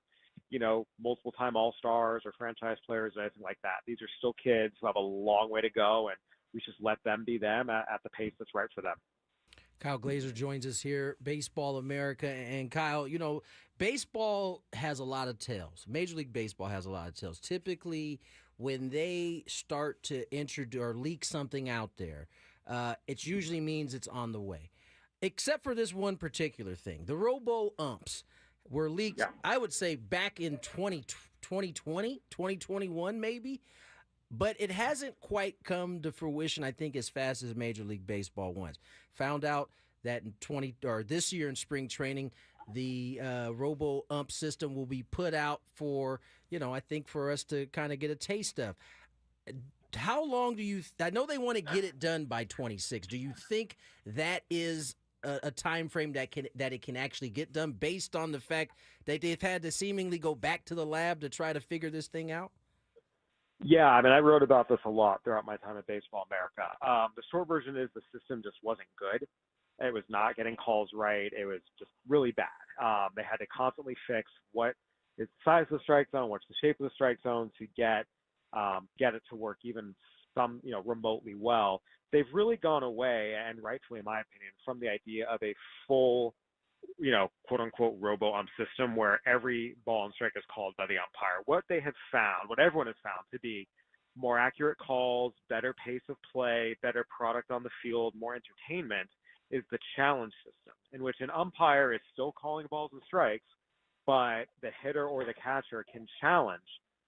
multiple-time All-Stars or franchise players or anything like that. These are still kids who have a long way to go, and we just let them be them at the pace that's right for them. Kyle Glaser joins us here, Baseball America. And Kyle, baseball has a lot of tails. Major League Baseball has a lot of tails. Typically, when they start to introduce or leak something out there, it usually means it's on the way. Except for this one particular thing. The robo-umps were leaked, I would say, back in 2020, 2021 maybe. But it hasn't quite come to fruition, I think, as fast as Major League Baseball wants. Found out that this year in spring training, the robo-ump system will be put out for, I think for us to kind of get a taste of. How long I know they want to get it done by 26. Do you think that is a time frame that it can actually get done based on the fact that they've had to seemingly go back to the lab to try to figure this thing out? Yeah, I wrote about this a lot throughout my time at Baseball America. The short version is the system just wasn't good. It was not getting calls right. It was just really bad. They had to constantly fix what is the size of the strike zone, what's the shape of the strike zone to get it to work even some, remotely well. They've really gone away, and rightfully, in my opinion, from the idea of a full, quote unquote robo-ump system where every ball and strike is called by the umpire. What they have found, what everyone has found to be more accurate calls, better pace of play, better product on the field, more entertainment is the challenge system, in which an umpire is still calling balls and strikes, but the hitter or the catcher can challenge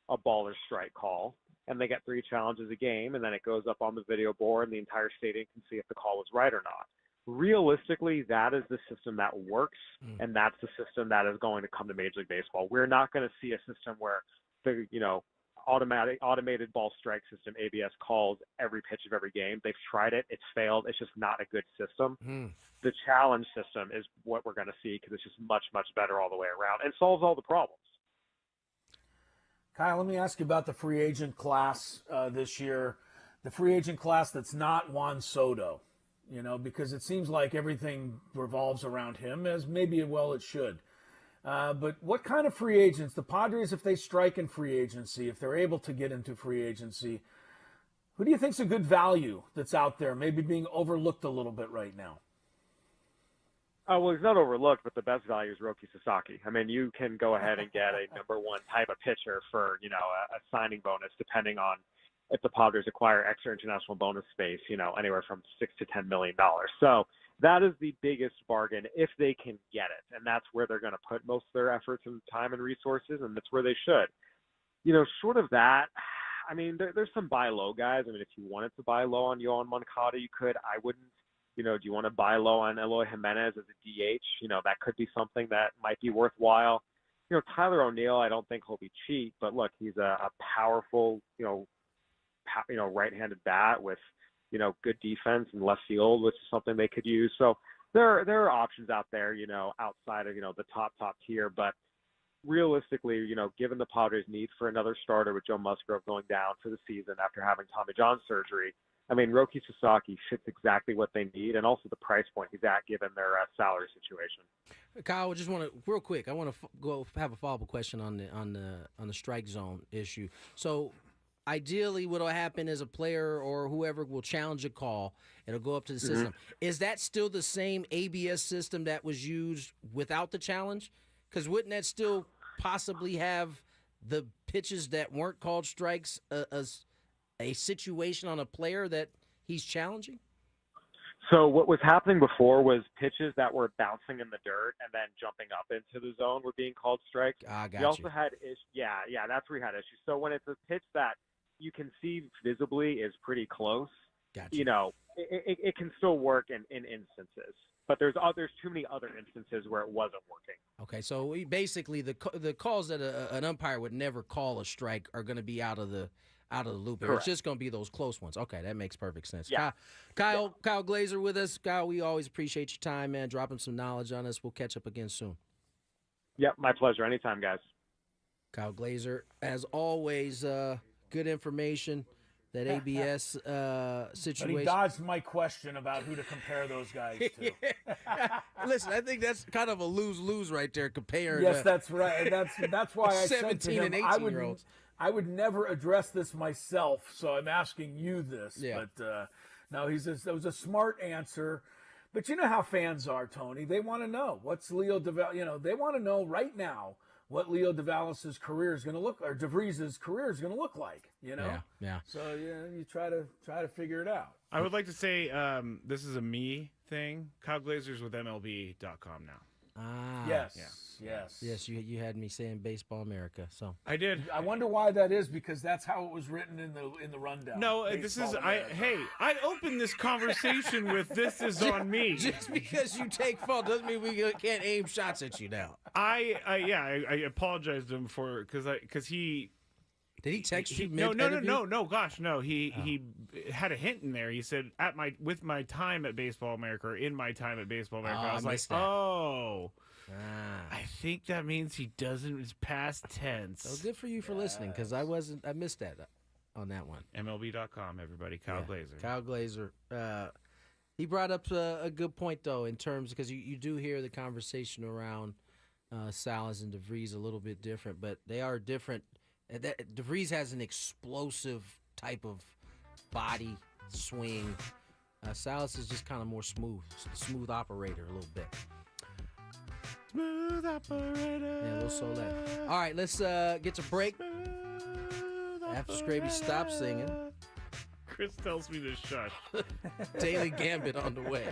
a ball or strike call, and they get 3 challenges a game, and then it goes up on the video board, and the entire stadium can see if the call was right or not. Realistically, that is the system that works, and that's the system that is going to come to Major League Baseball. We're not going to see a system where the automated ball strike system, ABS, calls every pitch of every game. They've tried it. It's failed. It's just not a good system. The challenge system is what we're going to see because it's just much, much better all the way around and solves all the problems. Kyle, let me ask you about the free agent class this year. The free agent class that's not Juan Soto, because it seems like everything revolves around him, as maybe it should. But what kind of free agents, the Padres, if they strike in free agency, if they're able to get into free agency, who do you think's a good value that's out there, maybe being overlooked a little bit right now? Well, he's not overlooked, but the best value is Roki Sasaki. You can go ahead and get a number 1 type of pitcher for, a signing bonus, depending on if the Padres acquire extra international bonus space, anywhere from $6 to $10 million. So that is the biggest bargain if they can get it. And that's where they're going to put most of their efforts and time and resources, and that's where they should. Short of that, there's some buy low guys. If you wanted to buy low on Yohan Moncada, you could. I wouldn't. Do you want to buy low on Eloy Jimenez as a DH? That could be something that might be worthwhile. Tyler O'Neill, I don't think he'll be cheap, but look, he's a powerful, right-handed bat with, good defense and left field, which is something they could use. So there are options out there, outside of, the top tier. But realistically, given the Padres' need for another starter with Joe Musgrove going down for the season after having Tommy John surgery, Roki Sasaki fits exactly what they need, and also the price point he's at given their salary situation. Kyle, I just want to real quick. I want to go have a follow-up question on the strike zone issue. So, ideally what'll happen is a player or whoever will challenge a call. It'll go up to the system. Is that still the same ABS system that was used without the challenge? Because wouldn't that still possibly have the pitches that weren't called strikes as a situation on a player that he's challenging? So what was happening before was pitches that were bouncing in the dirt and then jumping up into the zone were being called strikes. Got We also had that's where we had issues. So when it's a pitch that you can see visibly is pretty close, Gotcha. you know, it can still work in instances. But there's too many other instances where it wasn't working. Okay, so basically the calls that an umpire would never call a strike are going to be out of the loop. Correct. It's just going to be those close ones. Okay, that makes perfect sense. Yeah. Kyle Glaser with us. Kyle, we always appreciate your time, man, dropping some knowledge on us. We'll catch up again soon. Yep, my pleasure. Anytime, guys. Kyle Glaser, as always, good information. That ABS But situation. he dodged my question about who to compare those guys to. Listen, I think that's kind of a lose-lose right there comparing. Yes, that's right. That's why I said to 17 him, and 18-year-olds. I would never address this myself, so I'm asking you this. Yeah. But no, that was a smart answer. But you know how fans are, Tony. They want to know what's Leo DeVal. You know, they want to know right now what Leo DeVallis' career is going to look, or DeVries' career is going to look like. You know. Yeah. So you try to figure it out. I would like to say this is a me thing. Kyle Glaser's with MLB.com now. Ah. Yes. Yeah. Yes, you had me saying Baseball America. So I did. I wonder why that is, because that's how it was written in the rundown. No, this is Baseball America. I opened this conversation with "This is on me." just because you take fault doesn't mean we can't aim shots at you now. I apologized to him for because he. Did he text you? No. Gosh, no. He had a hint in there. He said with my time at Baseball America, or in my time at Baseball America. I was like, missed that. oh. I think that means he doesn't. It's past tense. So good for you for listening, because I missed that on that one. MLB.com, everybody. Kyle Glaser. Kyle Glaser. He brought up a good point though, in terms, because you do hear the conversation around Salas and DeVries a little bit different, but they are different. DeVries has an explosive type of body swing. Salas is just kind of more smooth operator a little bit. Smooth operator. Yeah, we'll sold that. All right, let's get to break. After Skraby stops singing, Chris tells me to shush. Daily Gambit on the way.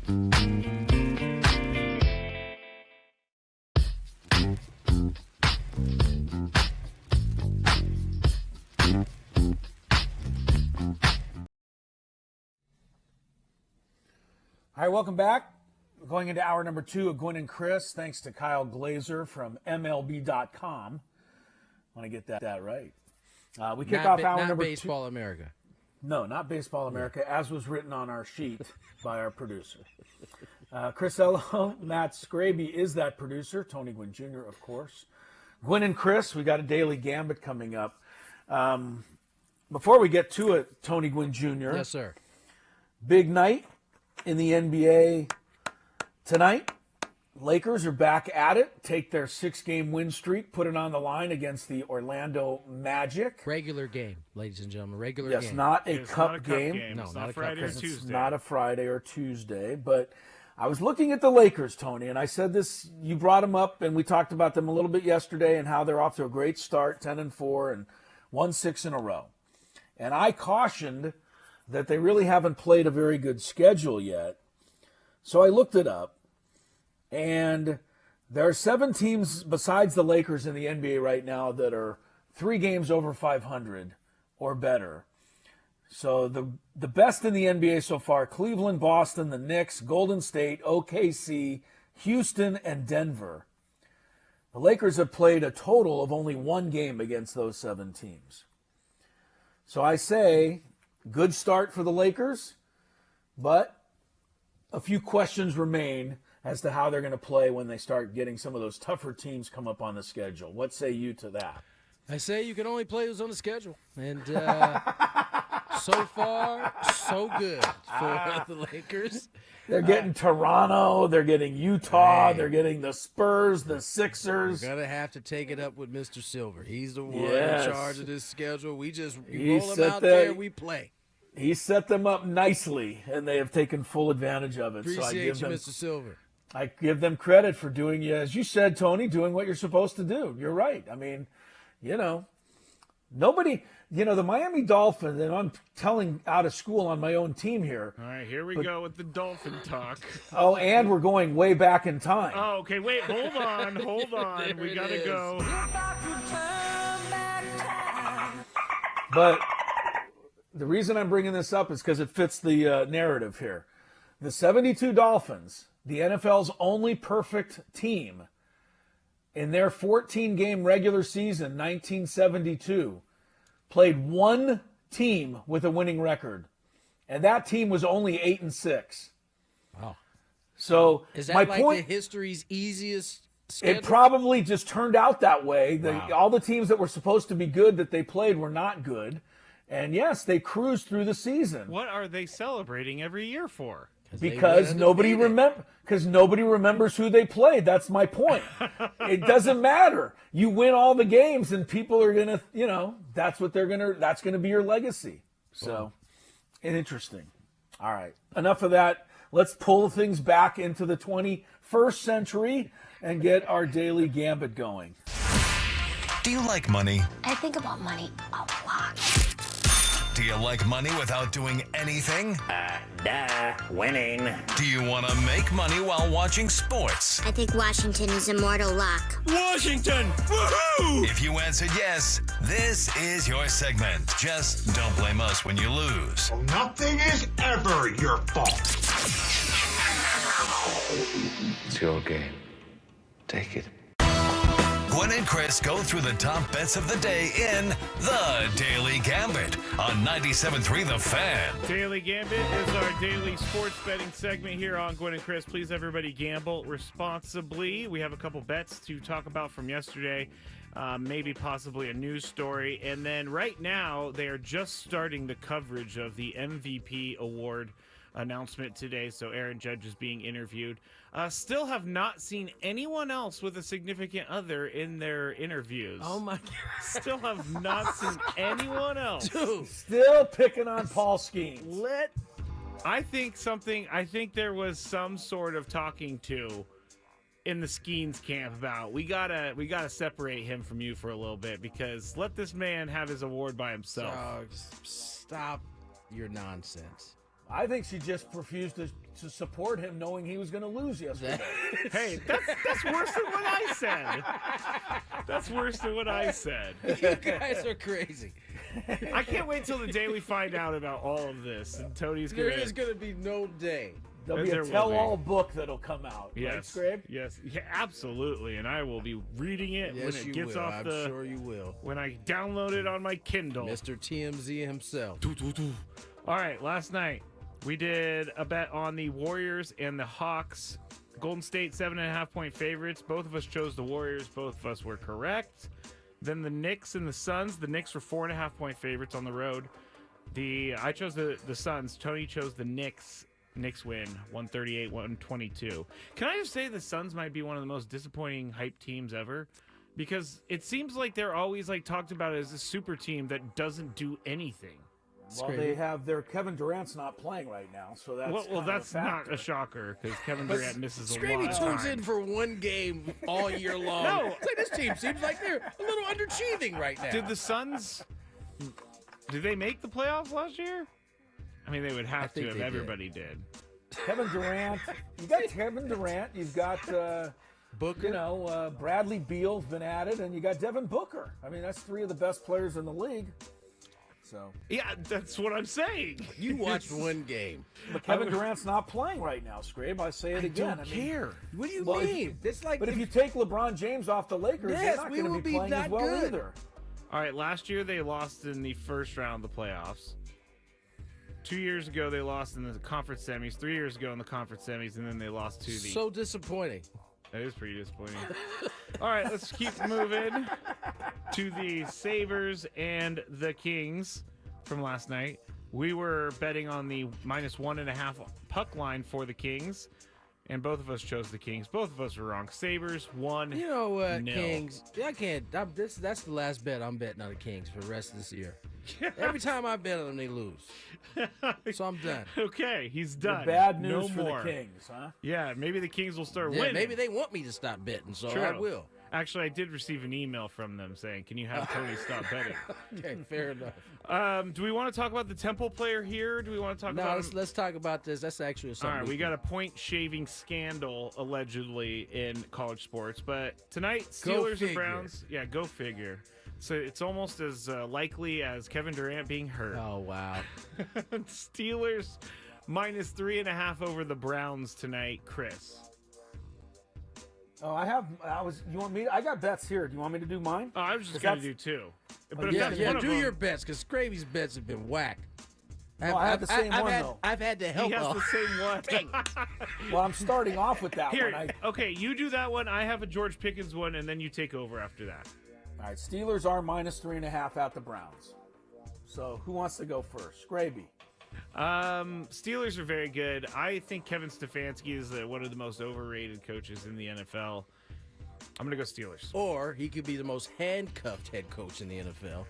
All right, welcome back. We're going into hour number 2 of Gwynn and Chris, thanks to Kyle Glaser from MLB.com. I want to get that right. We kick off hour number 2. Baseball America. No, not Baseball America, as was written on our sheet by our producer. Chris Ello, Matt Skraby is that producer. Tony Gwynn Jr., of course. Gwynn and Chris, we got a daily gambit coming up. Before we get to it, Tony Gwynn Jr. Yes, sir. Big night in the NBA tonight. Lakers are back at it. Take their 6-game win streak, put it on the line against the Orlando Magic. Regular game, ladies and gentlemen. Regular game. Yes, not a It's cup not a game. No, It's not not a Friday cup or game. Tuesday. It's not a Friday or Tuesday, but I was looking at the Lakers, Tony, and I said this, you brought them up, and we talked about them a little bit yesterday and how they're off to a great start, 10-4, and won 6 in a row. And I cautioned that they really haven't played a very good schedule yet. So I looked it up, and there are 7 teams besides the Lakers in the NBA right now that are 3 games over 500 or better. So the best in the NBA so far, Cleveland, Boston, the Knicks, Golden State, OKC, Houston, and Denver. The Lakers have played a total of only 1 game against those 7 teams. So I say, good start for the Lakers, but a few questions remain as to how they're going to play when they start getting some of those tougher teams come up on the schedule. What say you to that? I say you can only play who's on the schedule. And so far, so good for the Lakers. They're getting Toronto, they're getting Utah, Hey. they're getting the Spurs, the Sixers. We're going to have to take it up with Mr. Silver. He's the one Yes. in charge of this schedule. We just He roll him set out that- there, we play. He set them up nicely, and they have taken full advantage of it. Appreciate you, Mr. Silver. I give them credit for doing, as you said, Tony, doing what you're supposed to do. You're right. I mean, nobody, the Miami Dolphins, and I'm telling out of school on my own team here. All right, here we go with the Dolphin talk. Oh, and we're going way back in time. Oh, okay, wait, hold on. There We it gotta is. go. But the reason I'm bringing this up is because it fits the narrative here. The 72 Dolphins, the NFL's only perfect team, in their 14-game regular season, 1972, played 1 team with a winning record, and that team was only 8-6. Wow. So Is that my like point, the history's easiest schedule? it probably just turned out that way. Wow. All the teams that were supposed to be good that they played were not good. And yes, they cruised through the season What are they celebrating every year for? because nobody remembers who they played. That's my point. It doesn't matter. You win all the games, and people are gonna, that's gonna be your legacy. So, interesting. All right, enough of that. Let's pull things back into the 21st century and get our daily gambit going. Do you like money? I think about money a lot. Do you like money without doing anything? Winning. Do you want to make money while watching sports? I think Washington is a mortal lock. Washington! Woohoo! If you answered yes, this is your segment. Just don't blame us when you lose. Nothing is ever your fault. It's your game. Take it. Gwynn and Chris go through the top bets of the day in The Daily Gambit on 97.3 The Fan. Daily Gambit is our daily sports betting segment here on Gwynn and Chris. Please, everybody, gamble responsibly. We have a couple bets to talk about from yesterday, maybe possibly a news story. And then right now, they are just starting the coverage of the MVP award announcement today. So Aaron Judge is being interviewed. Still have not seen anyone else with a significant other in their interviews. Oh, my God. Still have not seen anyone else. Dude. Still picking on Paul Skeens. I think there was some sort of talking to in the Skeens camp about we gotta separate him from you for a little bit, because let this man have his award by himself. Oh, just stop your nonsense. I think she just refused to support him knowing he was going to lose yesterday. Hey, that's worse than what I said. That's worse than what I said. You guys are crazy. I can't wait till the day we find out about all of this. And Tony's There going is going to be no day. There'll be There a will tell-all book that'll come out. Yes, Right, Skrabe? yes, yeah, absolutely, and I will be reading it Yes, when you it gets will. off I'm the. sure you will. When I download it on my Kindle. Mr. TMZ himself. All right, last night we did a bet on the Warriors and the Hawks. Golden State 7.5-point favorites. Both of us chose the Warriors. Both of us were correct. Then the Knicks and the Suns. The Knicks were 4.5-point favorites on the road. I chose the Suns. Tony chose the Knicks. Knicks win 138-122. Can I just say the Suns might be one of the most disappointing hype teams ever? Because it seems like they're always like talked about as a super team that doesn't do anything. Well, they have their Kevin Durant's not playing right now, so that's Well, that's not a shocker because Kevin Durant misses a lot Skraby of tunes time. in for one game all year long. No. It's like, this team seems like they're a little underachieving right now. Did the Suns? Did they make the playoffs last year? I mean, they would have to if everybody did. Kevin Durant. You got Kevin Durant. You've got Booker. Bradley Beal's been added, and you got Devin Booker. I mean, that's three of the best players in the league. So yeah, that's what I'm saying. You watched one game, but Kevin Durant's not playing right now, Skrabe. I say it again. I don't care. What do you well, mean? It's like, but if you take LeBron James off the Lakers, Yes, they're not we going will to be be playing not as well good. either. All right, last year they lost in the first round of the playoffs. 2 years ago they lost in the conference semis. 3 years ago in the conference semis, and then they lost to the. So disappointing. That is pretty disappointing. All right, let's keep moving to the Sabres and the Kings from last night. We were betting on the -1.5 puck line for the Kings, and both of us chose the Kings. Both of us were wrong. Sabres won. You know what, 0. Kings? I can't. That's the last bet I'm betting on the Kings for the rest of this year. Every time I bet on them, they lose. So I'm done. Okay, he's done. Bad news no for more. the Kings, huh? Yeah, maybe the Kings will start Yeah, winning. maybe they want me to stop betting, so True. I will. Actually, I did receive an email from them saying, "Can you have Tony stop betting?" Okay, fair enough. Do we want to talk about the Temple player here? Do we want to talk No, about? let's talk about this. That's actually All something. right, we got a point shaving scandal allegedly in college sports, but tonight Steelers and figure. Browns. Yeah, go figure. So it's almost as likely as Kevin Durant being hurt. Oh wow. Steelers -3.5 over the Browns tonight, Chris. Oh, you want me? I got bets here. Do you want me to do mine? Oh, I was just going to do two. But if Yeah, that's yeah. one of Do them, your bets, because Skraby's bets have been whacked. I have the same one, though. I've had to help. he has the same one. Well, I'm starting off with that Here, one. okay, you do that one. I have a George Pickens one, and then you take over after that. All right, Steelers are -3.5 at the Browns. So who wants to go first? Skraby. Steelers are very good. I think Kevin Stefanski is one of the most overrated coaches in the NFL. I'm going to go Steelers. Or he could be the most handcuffed head coach in the NFL.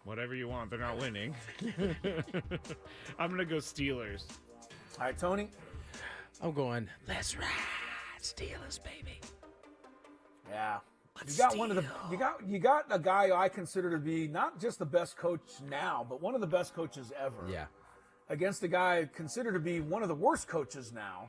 Whatever you want. They're not winning. I'm going to go Steelers. All right, Tony. I'm going, let's ride, Steelers, baby. Yeah. You got a guy I consider to be not just the best coach now, but one of the best coaches ever. Yeah. Against a guy considered to be one of the worst coaches now.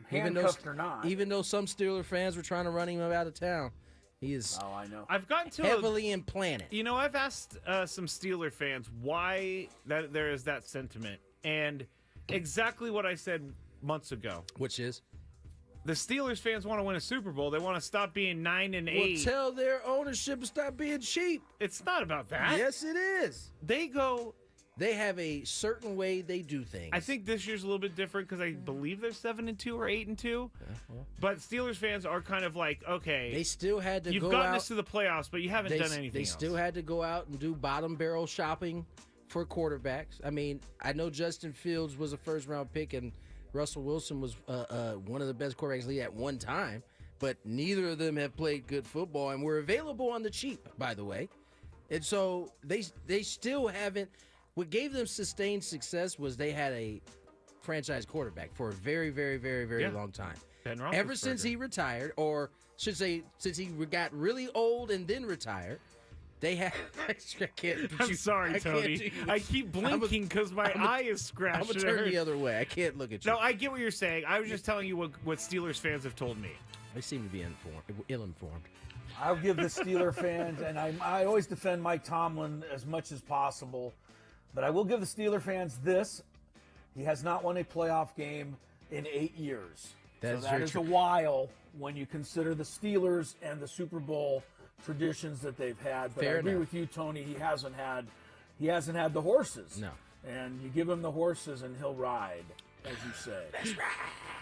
Handcuffed or not. Even though some Steeler fans were trying to run him out of town, he is Oh, I know. I've gotten to heavily implanted. You know, I've asked some Steeler fans why there is that sentiment, and exactly what I said months ago. Which is? The Steelers fans want to win a Super Bowl. They want to stop being 9-8. Well, tell their ownership to stop being cheap. It's not about that. Yes, it is. They have a certain way they do things. I think this year's a little bit different because I believe they're 7-2 or 8-2. But Steelers fans are kind of like, okay, they still had to you've go gotten out. us to the playoffs, but you haven't done anything They else. still had to go out and do bottom barrel shopping for quarterbacks. I mean, I know Justin Fields was a first round pick and Russell Wilson was one of the best quarterbacks in the league at one time, but neither of them have played good football and were available on the cheap, by the way. And so they still haven't. What gave them sustained success was they had a franchise quarterback for a very, very, very, very long time. Ben Ever since he retired, or should say, since he got really old and then retired, They have. I can't. I'm sorry, Tony. I keep blinking because my eye is scratched. I'm gonna turn the other way. I can't look at you. No, I get what you're saying. I was just telling you what Steelers fans have told me. They seem to be ill-informed. I'll give the Steeler fans, and I always defend Mike Tomlin as much as possible, but I will give the Steeler fans this. He has not won a playoff game in 8 years. That is a while when you consider the Steelers and the Super Bowl traditions that they've had. But I agree with you, Tony. He hasn't had the horses. No. And you give him the horses, and he'll ride, as you say. That's right.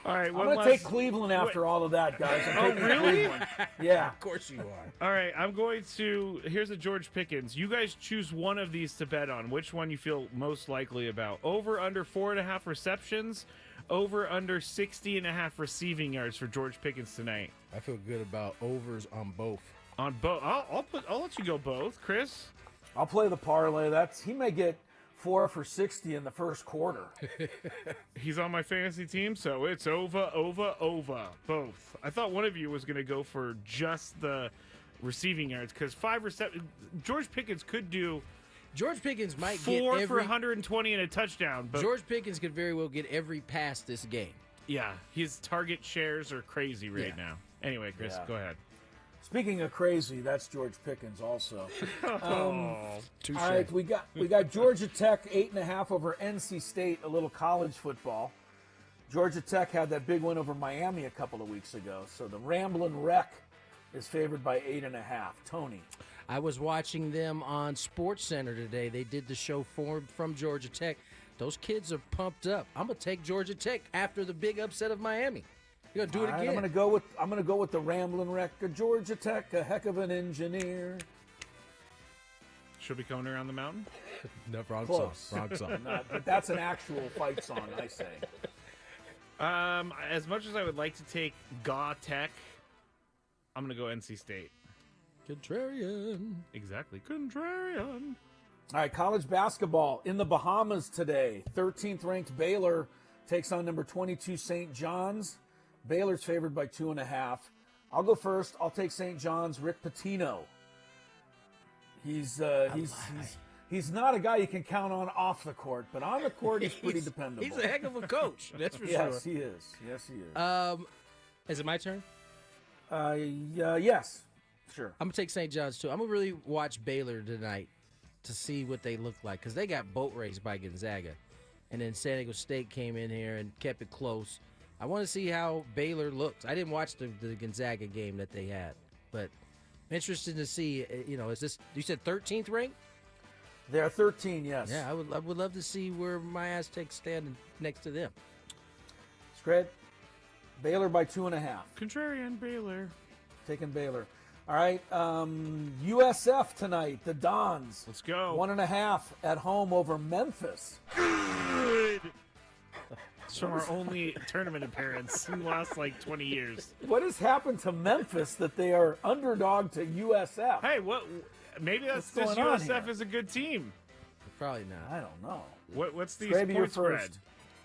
All right, I'm going to take Cleveland after all of that, guys. I'm taking really? Cleveland. Yeah. Of course you are. All right, I'm going to. Here's a George Pickens. You guys choose one of these to bet on. Which one you feel most likely about? Over under 4.5 receptions. Over under 60.5 receiving yards for George Pickens tonight. I feel good about overs on both. On both. I'll let you go both, Chris. I'll play the parlay. He may get 4 for 60 in the first quarter. He's on my fantasy team, so it's over, both. I thought one of you was going to go for just the receiving yards because 5 receptions. George Pickens could do. George Pickens might 4 get for 120 and a touchdown. But George Pickens could very well get every pass this game. Yeah, his target shares are crazy right now. Anyway, Chris, go ahead. Speaking of crazy, that's George Pickens also. All Touché. right, we got Georgia Tech 8.5 over NC State, a little college football. Georgia Tech had that big win over Miami a couple of weeks ago, so the Ramblin' Wreck is favored by 8.5. Tony. I was watching them on Sports Center today. They did the show from Georgia Tech. Those kids are pumped up. I'm gonna take Georgia Tech after the big upset of Miami. You're gonna do it again. I'm gonna go with the Ramblin' Wreck of Georgia Tech, a heck of an engineer. Should be coming around the mountain. No, wrong Close. song. Wrong song. But that's an actual fight song, I say. As much as I would like to take Gaw Tech, I'm gonna go NC State. Contrarian. Exactly, contrarian. All right, college basketball in the Bahamas today. 13th ranked Baylor takes on number 22 St. John's. Baylor's favored by 2.5. I'll go first. I'll take St. John's. Rick Pitino. He's not a guy you can count on off the court, but on the court he's pretty dependable. He's a heck of a coach. That's for yes, sure. he is. Yes, he is. Is it my turn? Yes. Sure. I'm gonna take St. John's too. I'm gonna really watch Baylor tonight to see what they look like because they got boat raced by Gonzaga, and then San Diego State came in here and kept it close. I want to see how Baylor looks. I didn't watch the Gonzaga game that they had, but I'm interested to see. Is this you said 13th ranked? They're 13, yes. Yeah, I would love to see where my Aztecs stand next to them. Scred, Baylor by 2.5. Contrarian Baylor. Taking Baylor. All right, USF tonight, the Dons. Let's go. 1.5 at home over Memphis. Good. It's from our only tournament appearance in the last 20 years. What has happened to Memphis that they are underdog to USF? Hey, what? Maybe that's just USF is a good team. Probably not. I don't know. What's the Maybe point you're spread? first.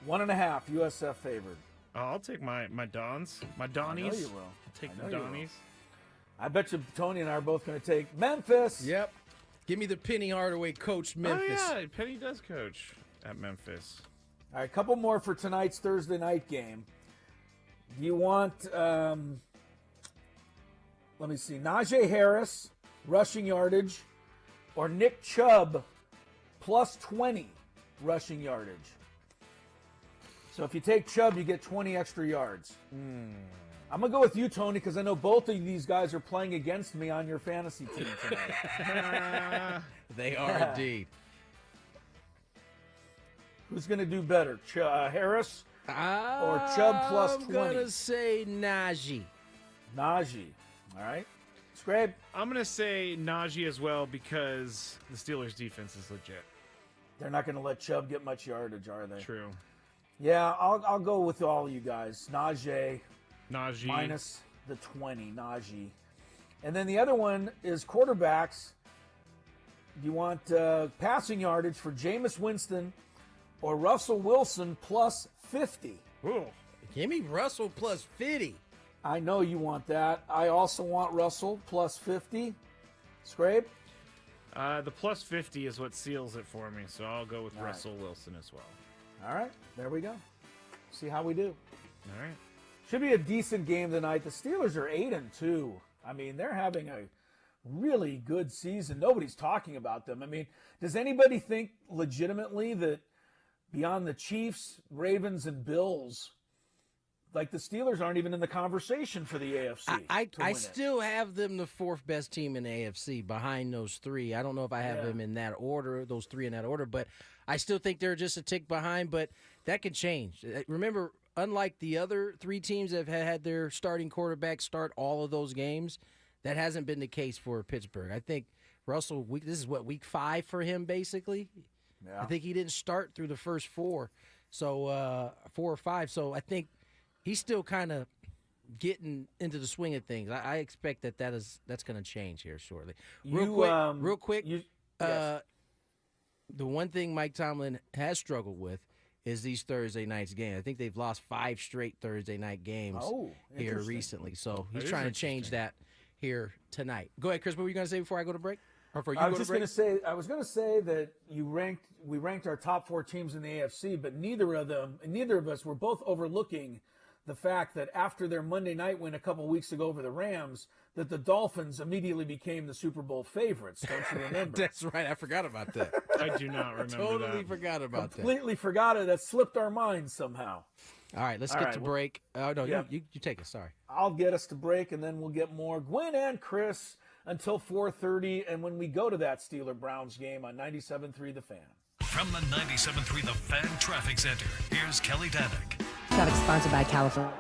1.5 USF favored. Oh, I'll take my Dons, my Donnies. I know you will. I'll take I the know you will. Donnies. I bet you Tony and I are both going to take Memphis. Yep. Give me the Penny Hardaway coach Memphis. Oh yeah, Penny does coach at Memphis. All right, a couple more for tonight's Thursday night game. Do you want, let me see, Najee Harris, rushing yardage, or Nick Chubb, plus 20 rushing yardage? So if you take Chubb, you get 20 extra yards. I'm going to go with you, Tony, because I know both of these guys are playing against me on your fantasy team tonight. They are indeed. Who's going to do better, Harris or Chubb plus 20? I'm going to say Najee. Najee. All right. Scrape. I'm going to say Najee as well because the Steelers' defense is legit. They're not going to let Chubb get much yardage, are they? True. Yeah, I'll go with all you guys. Najee minus the 20. Najee. And then the other one is quarterbacks. You want passing yardage for Jameis Winston or Russell Wilson plus 50. Ooh. Give me Russell plus 50. I know you want that. I also want Russell plus 50. Scrape? The plus 50 is what seals it for me, so I'll go with All right. Russell Wilson as well. All right, there we go. See how we do. All right. Should be a decent game tonight. The Steelers are 8-2. I mean, they're having a really good season. Nobody's talking about them. I mean, does anybody think legitimately that beyond the Chiefs, Ravens, and Bills, like the Steelers aren't even in the conversation for the AFC? I still have them the fourth best team in the AFC behind those three. I don't know if I have them in that order, those three in that order, but I still think they're just a tick behind, but that could change. Remember, unlike the other three teams that have had their starting quarterback start all of those games, that hasn't been the case for Pittsburgh. I think Russell, this is week 5 for him, basically. Yeah. I think he didn't start through the first 4, so 4 or 5. So I think he's still kind of getting into the swing of things. I expect that's going to change here shortly. Real quick. Yes. The one thing Mike Tomlin has struggled with is these Thursday nights games. I think they've lost 5 straight Thursday night games here recently. So he's trying to change that here tonight. Go ahead, Chris. What were you going to say before I go to break? Or before you I go was to break? just going to say that we ranked our top 4 teams in the AFC, but neither of us were both overlooking the fact that after their Monday night win a couple weeks ago over the Rams, that the Dolphins immediately became the Super Bowl favorites. Don't you remember? That's right. I forgot about that. I do not remember Totally that. forgot about that. Completely forgot it. That slipped our minds somehow. All right, let's get to break. Oh, no, yeah. you take it. Sorry. I'll get us to break, and then we'll get more Gwynn and Chris until 4:30, and when we go to that Steeler-Browns game on 97.3 The Fan. From the 97.3 The Fan Traffic Center, here's Kelly Danick. Traffic sponsored by California.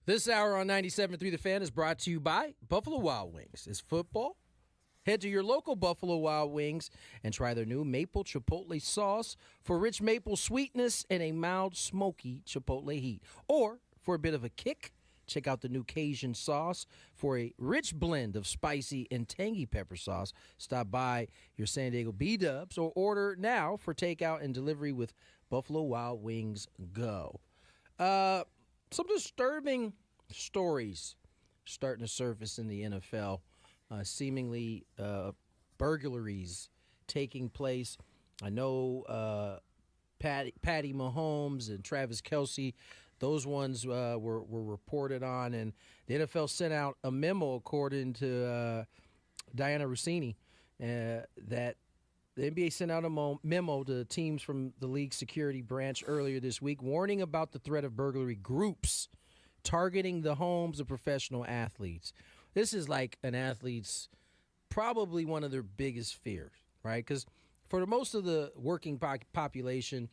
This hour on 97.3 The Fan is brought to you by Buffalo Wild Wings. It's football. Head to your local Buffalo Wild Wings and try their new maple chipotle sauce for rich maple sweetness and a mild, smoky chipotle heat. Or for a bit of a kick, check out the new Cajun sauce for a rich blend of spicy and tangy pepper sauce. Stop by your San Diego B-Dubs or order now for takeout and delivery with Buffalo Wild Wings Go. Some disturbing stories starting to surface in the NFL. Seemingly burglaries taking place. I know Patty Mahomes and Travis Kelce, those ones were reported on, and the NFL sent out a memo, according to Diana Rossini, that the NBA sent out a memo to teams from the league's security branch earlier this week, warning about the threat of burglary groups targeting the homes of professional athletes. This is like an athlete's probably one of their biggest fears, right? Because for most of the working population,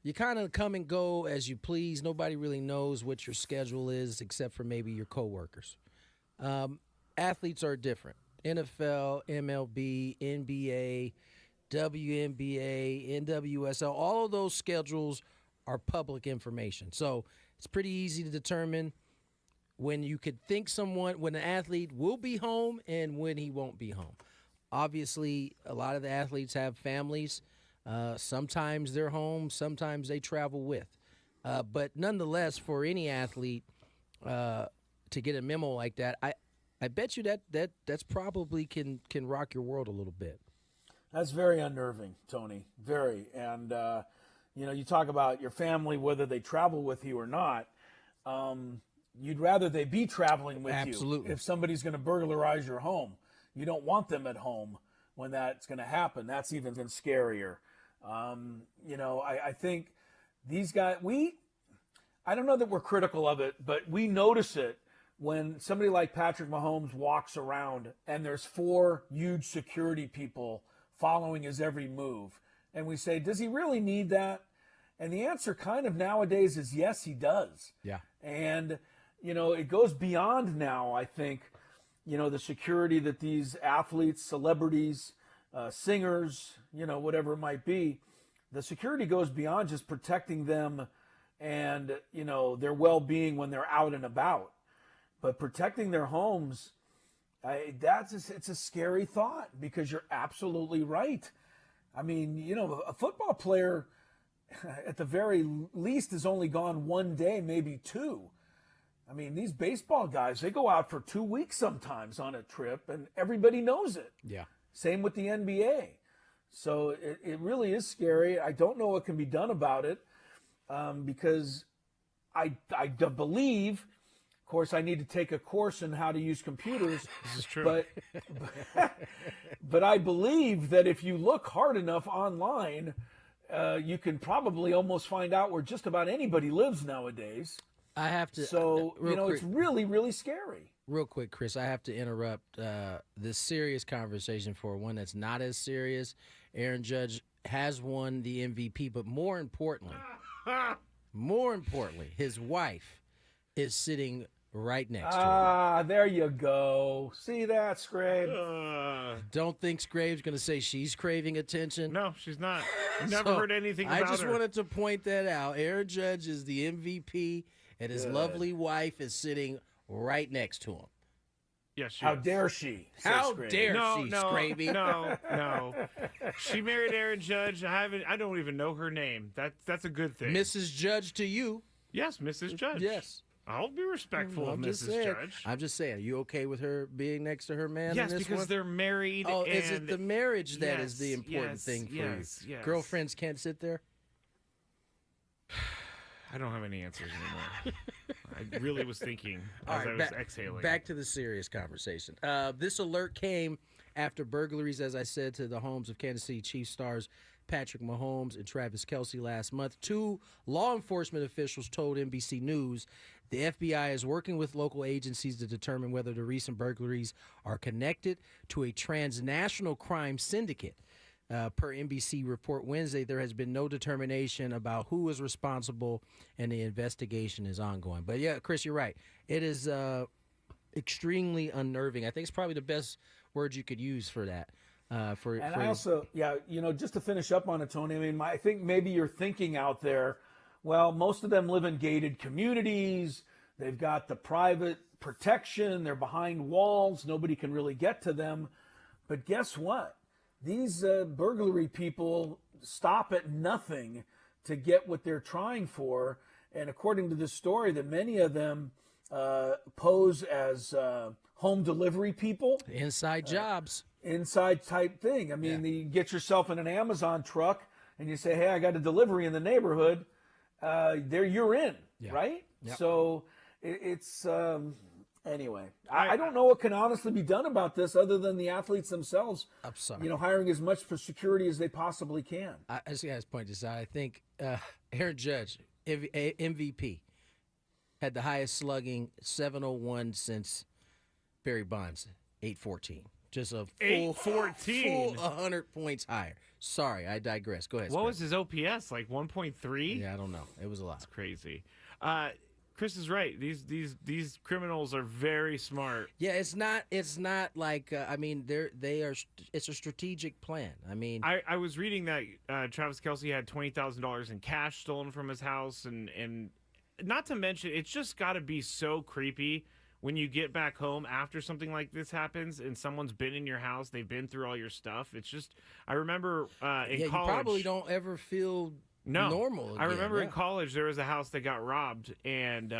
you kind of come and go as you please. Nobody really knows what your schedule is except for maybe your coworkers. Athletes are different. NFL, MLB, NBA, WNBA, NWSL, all of those schedules are public information. So it's pretty easy to determine when you could think when an athlete will be home and when he won't be home. Obviously, a lot of the athletes have families. Sometimes they're home, sometimes they travel with. But nonetheless, for any athlete to get a memo like that, I bet you that's probably can rock your world a little bit. That's very unnerving, Tony. Very. And, you talk about your family, whether they travel with you or not. You'd rather they be traveling with Absolutely. you. If somebody's going to burglarize your home, you don't want them at home when that's going to happen. That's even scarier. I think these guys, I don't know that we're critical of it, but we notice it when somebody like Patrick Mahomes walks around and there's 4 huge security people following his every move. And we say, does he really need that? And the answer kind of nowadays is yes, he does. Yeah. And, it goes beyond now, I think, the security that these athletes, celebrities, singers, whatever it might be. The security goes beyond just protecting them and, their well-being when they're out and about. But protecting their homes, it's a scary thought because you're absolutely right. I mean, a football player at the very least has only gone one day, maybe 2. I mean, these baseball guys, they go out for 2 weeks sometimes on a trip, and everybody knows it. Yeah. Same with the NBA. So it really is scary. I don't know what can be done about it because I believe, of course, I need to take a course in how to use computers. This is true. But I believe that if you look hard enough online, you can probably almost find out where just about anybody lives nowadays. I have to. So, it's really, really scary. Real quick, Chris, I have to interrupt this serious conversation for one that's not as serious. Aaron Judge has won the MVP, but more importantly, his wife is sitting right next to him. There you go. See that, Skrabe? Don't think Skrabe's going to say she's craving attention. No, she's not. Never heard anything about her. I just wanted to point that out. Aaron Judge is the MVP, and his lovely wife is sitting right next to him. Yes, How dare she? How dare she, Skraby? No. She married Aaron Judge. I don't even know her name. That's a good thing. Mrs. Judge to you. Yes, Mrs. Judge. Yes. I'll be respectful of Mrs. Judge. I'm just saying, are you okay with her being next to her man? Yes, in this because one? they're married. Oh, and is it the marriage that is yes, the important thing for you? Yes. Girlfriends can't sit there? I don't have any answers anymore. I really was thinking as I was exhaling. Back to the serious conversation. This alert came after burglaries, as I said, to the homes of Kansas City Chiefs stars Patrick Mahomes and Travis Kelce last month. 2 law enforcement officials told NBC News the FBI is working with local agencies to determine whether the recent burglaries are connected to a transnational crime syndicate. Per NBC report Wednesday, there has been no determination about who is responsible, and the investigation is ongoing. But yeah, Chris, you're right. It is extremely unnerving. I think it's probably the best word you could use for that. I also, just to finish up on it, Tony, I mean, I think maybe you're thinking out there, well, most of them live in gated communities. They've got the private protection. They're behind walls. Nobody can really get to them. But guess what? These burglary people stop at nothing to get what they're trying for. And according to this story, that many of them pose as home delivery people. Inside jobs. Inside type thing. I mean, you get yourself in an Amazon truck and you say, hey, I got a delivery in the neighborhood. There you're in, right? Yep. So it's... Anyway, I don't know what can honestly be done about this other than the athletes themselves, hiring as much for security as they possibly can. I just got to point this out. I think Aaron Judge, MVP, had the highest slugging, 701, since Barry Bonds, 814. Just a full 100 points higher. Sorry, I digress. Go ahead. What was his OPS? Like 1.3? Yeah, I don't know. It was a lot. That's crazy. Chris is right. These criminals are very smart. Yeah, it's not like they are. It's a strategic plan. I mean, I was reading that Travis Kelce had $20,000 in cash stolen from his house, and not to mention, it's just got to be so creepy when you get back home after something like this happens and someone's been in your house, they've been through all your stuff. It's just, I remember in college, you probably don't ever feel. Normal again. I remember in college there was a house that got robbed, and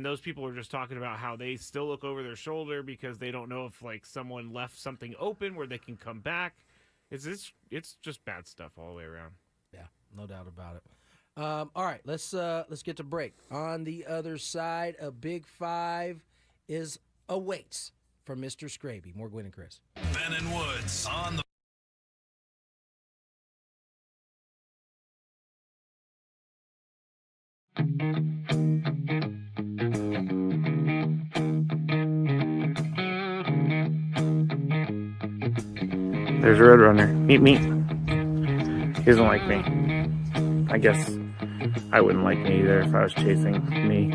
those people were just talking about how they still look over their shoulder because they don't know if like someone left something open where they can come back. It's just bad stuff all the way around. Yeah, no doubt about it. All right, let's get to break. On the other side, a big five awaits for Mr. Skraby. More Gwynn and Chris. Ben and Woods on the. There's Roadrunner. Meet me. He doesn't like me. I guess I wouldn't like me either if I was chasing me.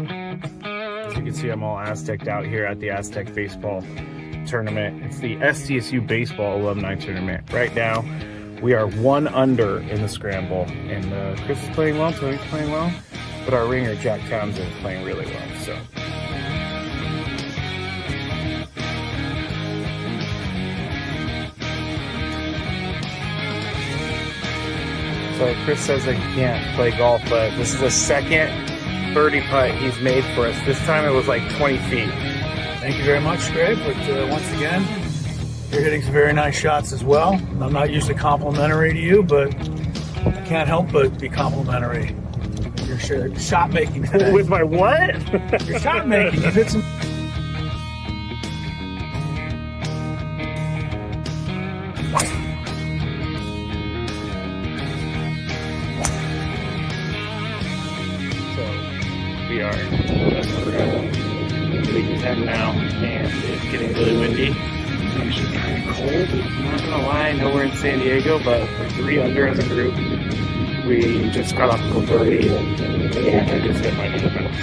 As you can see, I'm all Aztec'd out here at the Aztec Baseball Tournament. It's the SDSU Baseball Alumni Tournament. Right now, we are 1 under in the scramble. And Chris is playing well, Tony's playing well. But our ringer, Jack Townsend, is playing really well. So Chris says that he can't play golf, but this is the second birdie putt he's made for us. This time it was like 20 feet. Thank you very much, Scrape. But once again, you're hitting some very nice shots as well. I'm not usually complimentary to you, but I can't help but be complimentary. Your shot making today. With my what? Your shot making. You've hit some. We are league 10 now, and it's getting really windy. It's actually kind of cold. I'm not gonna lie, I know we're in San Diego, but we're 3 under as a group. We just got off the birdie, and I just hit my defense.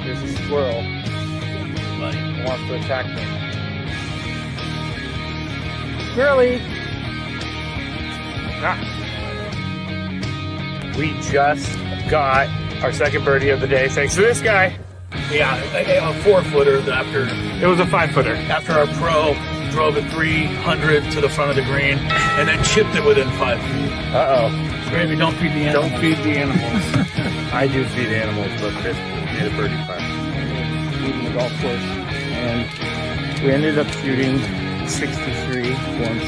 There's a squirrel. He wants to attack me. Squirrely! We just got our second birdie of the day thanks to this guy. Yeah, a 4-footer after. It was a 5-footer. After our pro drove it 300 to the front of the green and then chipped it within 5 feet. Uh-oh. Maybe don't feed the animals. Don't feed the animals. I do feed animals, but Chris made a birdie putt. Leaving the golf course. And we ended up shooting 63 once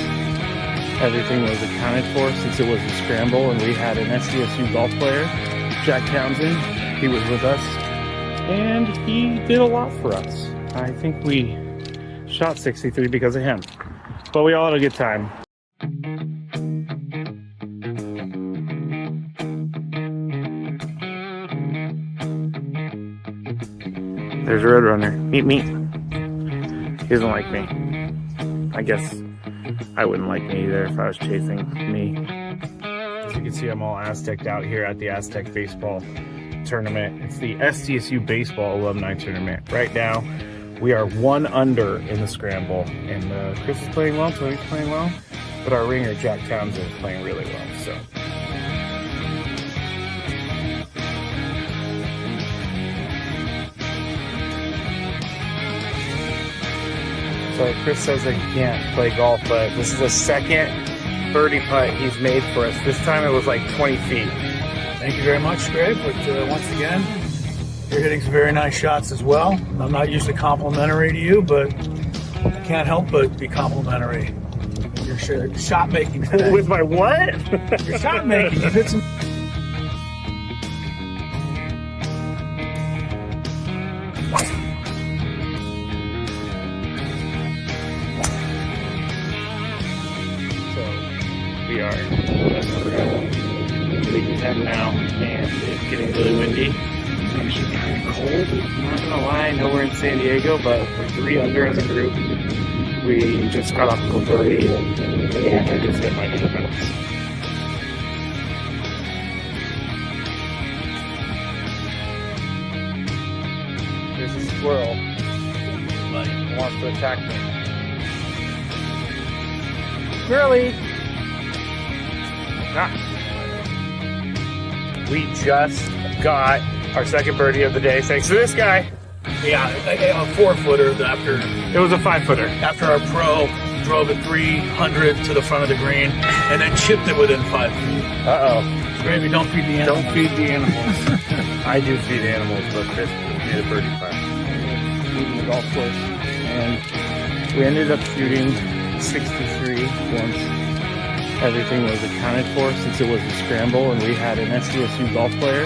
everything was accounted for, since it was a scramble and we had an SDSU golf player, Jack Townsend. He was with us and he did a lot for us. I think we shot 63 because of him, but we all had a good time. There's a Roadrunner. Meet me. He doesn't like me. I guess I wouldn't like me either if I was chasing me. As you can see, I'm all Aztec'd out here at the Aztec Baseball Tournament. It's the SDSU Baseball Alumni Tournament. Right now, we are 1 under in the scramble, and Chris is playing well, Tony's playing well, but our ringer, Jack Townsend, is playing really well, so. So Chris says that he can't play golf, but this is the second birdie putt he's made for us. This time it was like 20 feet. Thank you very much, Skraby. But once again, you're hitting some very nice shots as well. I'm not usually complimentary to you, but I can't help but be complimentary. Your shot making today. With my what? Your shot making. You hit some. We are league 10 now, and it's getting really windy. It's actually kind of cold. I'm not gonna lie, I know we're in San Diego, but we're 3 under as a group. We just got off the birdie, and I just hit my defense. There's a squirrel, but he wants to attack me. Squirrely! We just got our second birdie of the day thanks to this guy. Yeah, a 4-footer after. It was a 5-footer. After our pro drove it 300 to the front of the green and then chipped it within 5 feet. Uh-oh. Skraby, don't feed the animals. Don't feed the animals. I do feed animals, but Chris made a birdie putt. Leaving the golf course. And we ended up shooting 63 once everything was accounted for, since it was a scramble and we had an SDSU golf player,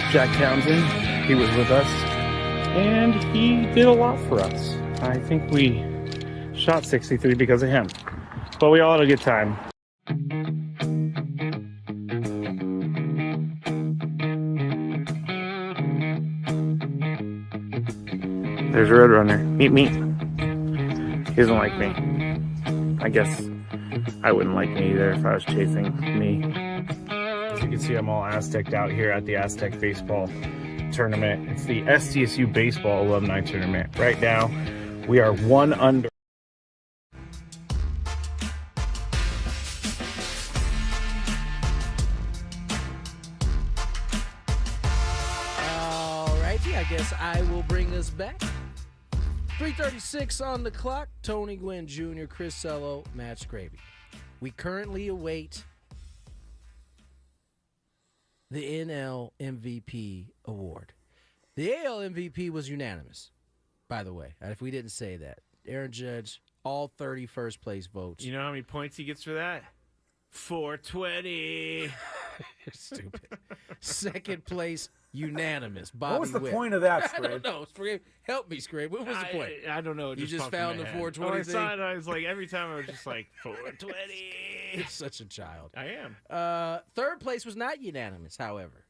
Jack Townsend. He was with us and he did a lot for us. I think we shot 63 because of him, but we all had a good time. There's a Roadrunner. Meet me. He doesn't like me. I guess I wouldn't like me either if I was chasing me. As you can see, I'm all Aztec'd out here at the Aztec Baseball Tournament. It's the SDSU Baseball Alumni Tournament. Right now, we are 1 under. All righty, I guess I will bring us back. 3:36 on the clock. Tony Gwynn Jr., Chris Cello, Matt Skraby. We currently await the NL MVP award. The AL MVP was unanimous, by the way. If we didn't say that, Aaron Judge, all 30 first place votes. You know how many points he gets for that? 420. You're stupid. Second place, unanimous. Bobby What was the Witt. point of that, I don't Scrape? know. Scrape, help me, Scrape. What was the point? I don't know. It You just popped in found my the head. 420 When I saw thing? it, I was like, every time I was just like, 420. You're such a child. I am. Third place was not unanimous, however.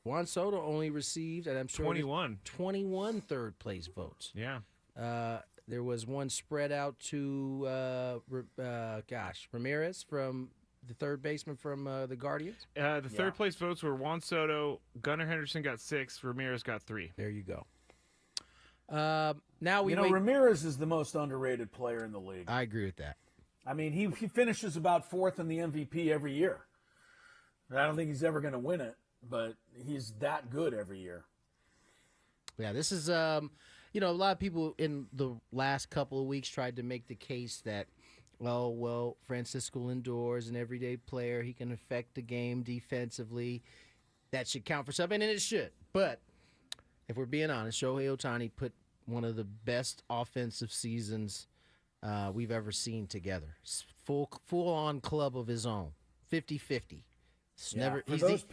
Juan Soto only received, and I'm sure 21 third place votes. Yeah. There was one spread out to Ramirez from the third baseman from the Guardians. The third place votes were Juan Soto, Gunnar Henderson got 6, Ramirez got 3. There you go. Now we Ramirez is the most underrated player in the league. I agree with that. I mean, he finishes about 4th in the MVP every year. I don't think he's ever going to win it, but he's that good every year. Yeah, this is a lot of people in the last couple of weeks tried to make the case that, well, Francisco Lindor is an everyday player. He can affect the game defensively. That should count for something, and it should. But if we're being honest, Shohei Ohtani put one of the best offensive seasons we've ever seen together. Full-on club of his own, 50-50.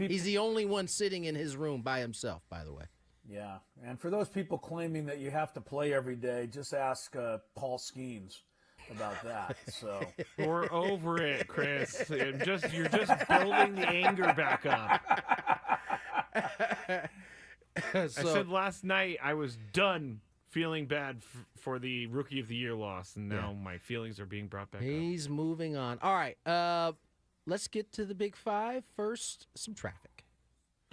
He's the only one sitting in his room by himself, by the way. Yeah, and for those people claiming that you have to play every day, just ask Paul Skeens about that. So We're over it, Chris. You're just building the anger back up. I said last night I was done feeling bad for the Rookie of the Year loss, and now my feelings are being brought back up. He's moving on. All right, let's get to the Big Five. First, some traffic.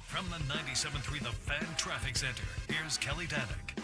From the 97.3 The Fan Traffic Center, here's Kelly Danick.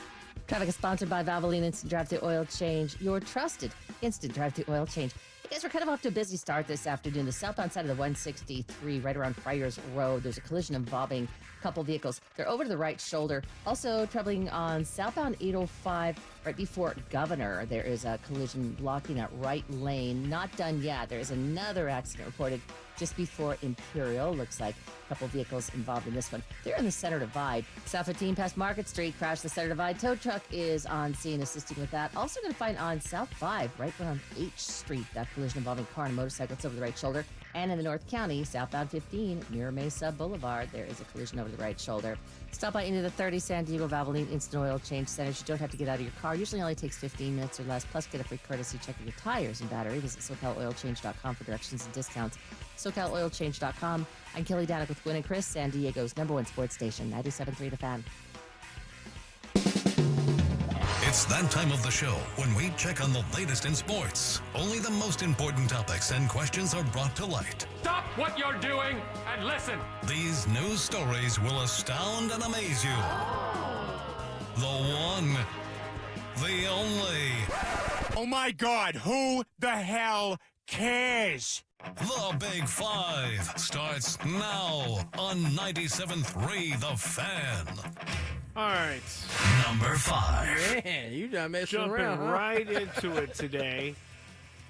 Traffic is sponsored by Valvoline Instant Drive-Thru Oil Change, your trusted instant drive-thru oil change. Hey guys, we're kind of off to a busy start this afternoon. The southbound side of the 163, right around Friars Road, there's a collision involving a couple vehicles. They're over to the right shoulder. Also traveling on southbound 805, right before Governor. There is a collision blocking that right lane. Not done yet. There is another accident reported just before Imperial. Looks like a couple vehicles involved in this one. They're in the center divide. South 15 past Market Street, crashed the center divide. Tow truck is on scene assisting with that. Also going to find on South 5, right around H Street, that collision involving car and motorcycle. It's over the right shoulder. And in the North County, southbound 15, near Mesa Boulevard, there is a collision over the right shoulder. Stop by into the 30 San Diego Valvoline Instant Oil Change Centers. You don't have to get out of your car. Usually only takes 15 minutes or less. Plus, get a free courtesy check of your tires and battery. Visit SoCalOilChange.com for directions and discounts. SoCalOilChange.com. I'm Kelly Danick with Gwynn and Chris, San Diego's #1 sports station, 97.3 The Fan. It's that time of the show when we check on the latest in sports. Only the most important topics and questions are brought to light. Stop what you're doing and listen. These news stories will astound and amaze you. The one, the only. Oh my God, who the hell cares? The Big Five starts now on 97.3 The Fan. All right. Number 5. Man, you done messing Jumping around, huh? right into it today.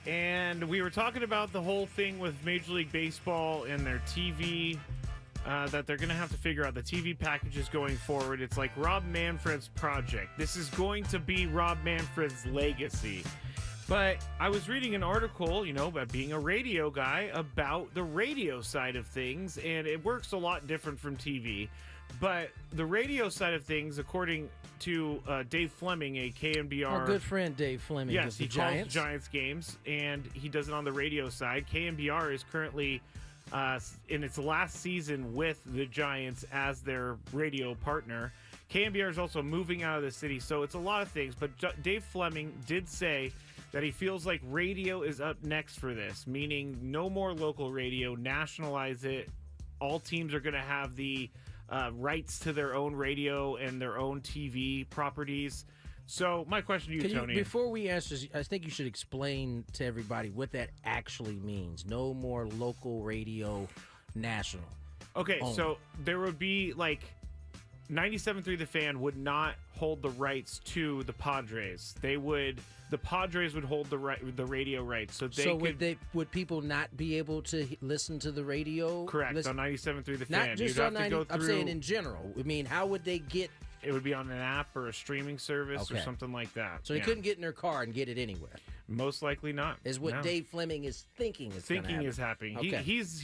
And we were talking about the whole thing with Major League Baseball and their TV, that they're going to have to figure out the TV packages going forward. It's like Rob Manfred's project. This is going to be Rob Manfred's legacy. But I was reading an article, about being a radio guy, about the radio side of things, and it works a lot different from TV. But the radio side of things, according to Dave Fleming, a KNBR... Our good friend Dave Fleming. Yes, he Giants. calls Giants games, and he does it on the radio side. KNBR is currently in its last season with the Giants as their radio partner. KNBR is also moving out of the city, so it's a lot of things. But Dave Fleming did say that he feels like radio is up next for this, meaning no more local radio, nationalize it. All teams are going to have the rights to their own radio and their own TV properties. So my question to you, Tony. Before we answer, I think you should explain to everybody what that actually means. No more local radio, national. Okay, only. So there would be 97.3 The Fan would not hold the rights to the Padres. The Padres would hold the radio rights. Would people not be able to listen to the radio? Correct, on 97.3 The Fan. Not just on 90, I'm saying in general. I mean, how would they get... It would be on an app or a streaming service or something like that. So they couldn't get in their car and get it anywhere? Most likely not. Is what Dave Fleming is thinking is happening. Okay. He's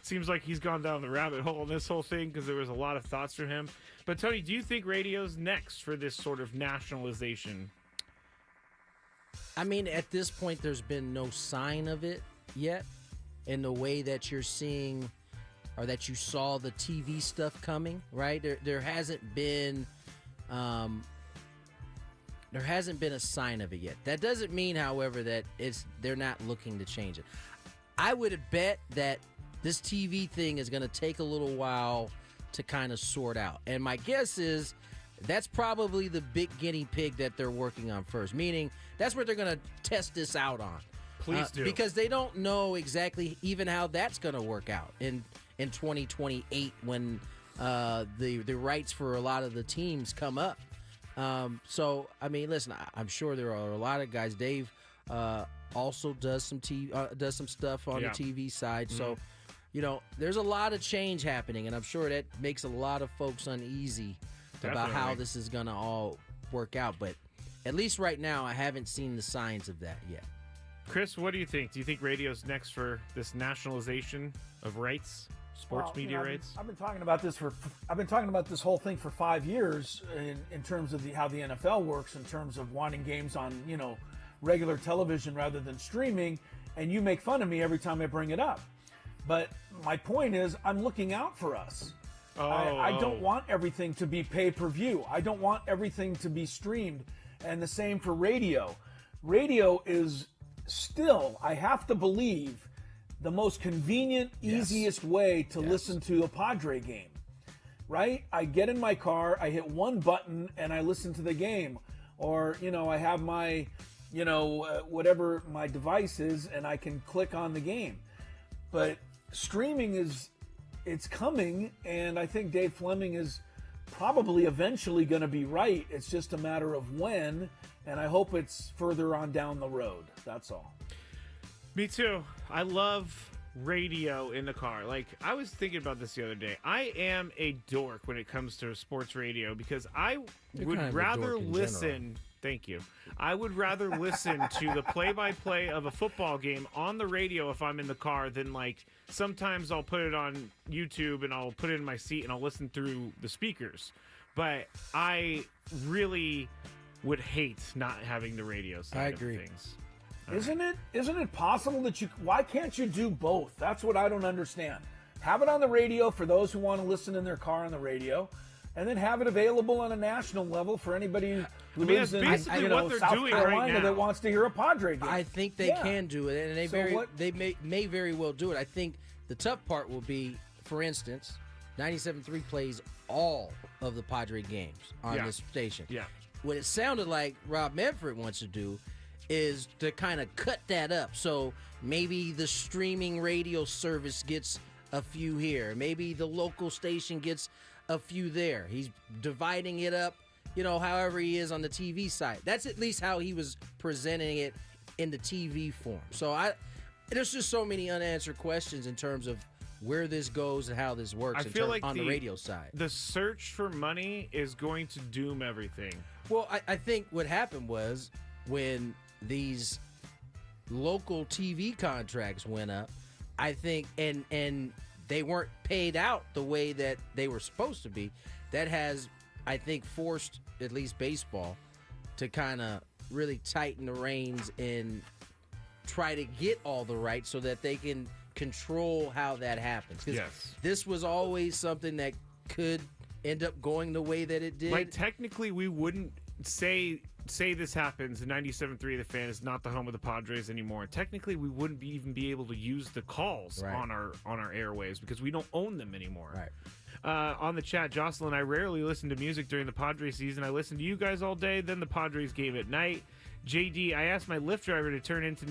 seems like he's gone down the rabbit hole on this whole thing because there was a lot of thoughts from him. But Tony, do you think radio's next for this sort of nationalization? I mean, at this point, there's been no sign of it yet in the way that you're seeing or that you saw the TV stuff coming, right? There hasn't been a sign of it yet. That doesn't mean, however, that they're not looking to change it. I would bet that this TV thing is going to take a little while to kind of sort out. And my guess is that's probably the big guinea pig that they're working on first, meaning that's what they're going to test this out on. Please do. Because they don't know exactly even how that's going to work out in 2028 when the rights for a lot of the teams come up. So, I mean, listen, I'm sure there are a lot of guys. Dave also does some stuff on the TV side. Mm-hmm. So, there's a lot of change happening, and I'm sure that makes a lot of folks uneasy about how this is going to all work out. But at least right now, I haven't seen the signs of that yet. Chris, what do you think? Do you think radio's next for this nationalization of rights, sports media rights? I've been talking about this whole thing for 5 years in terms of how the NFL works, in terms of wanting games on regular television rather than streaming, and you make fun of me every time I bring it up. But my point is, I'm looking out for us. I don't want everything to be pay-per-view. I don't want everything to be streamed. And the same for radio. Radio is still, I have to believe, the most convenient, easiest way to listen to a Padre game. Right? I get in my car, I hit one button, and I listen to the game. Or, I have my, whatever my device is, and I can click on the game. But streaming it's coming, and I think Dave Fleming is probably eventually going to be right. It's just a matter of when, and I hope it's further on down the road. That's all. Me too. I love radio in the car. Like, I was thinking about this the other day. I am a dork when it comes to sports radio because I would rather listen. Thank you. I would rather listen to the play-by-play of a football game on the radio if I'm in the car than, like, sometimes I'll put it on YouTube and I'll put it in my seat and I'll listen through the speakers. But I really would hate not having the radio side of things. Isn't it possible that why can't you do both? That's what I don't understand. Have it on the radio for those who want to listen in their car on the radio, and then have it available on a national level for anybody who lives in South Carolina that wants to hear a Padre game. I think they can do it, and they may very well do it. I think the tough part will be, for instance, 97.3 plays all of the Padre games on this station. Yeah. What it sounded like Rob Manfred wants to do is to kind of cut that up. So maybe the streaming radio service gets a few here. Maybe the local station gets a few there. He's dividing it up, however he is on the TV side. That's at least how he was presenting it in the TV form. So there's just so many unanswered questions in terms of where this goes and how this works on the radio side. The search for money is going to doom everything. Well, I think what happened was when these local TV contracts went up, I think, and they weren't paid out the way that they were supposed to be. That has, I think, forced at least baseball to kind of really tighten the reins and try to get all the rights so that they can control how that happens. Yes. This was always something that could end up going the way that it did. Like, technically, we wouldn't say this happens and 97.3 The Fan is not the home of the Padres anymore. Technically, we wouldn't even be able to use the calls on our airwaves because we don't own them anymore. Right. On the chat, Jocelyn, I rarely listen to music during the Padres season. I listen to you guys all day, then the Padres game at night. JD, I asked my Lyft driver to tune into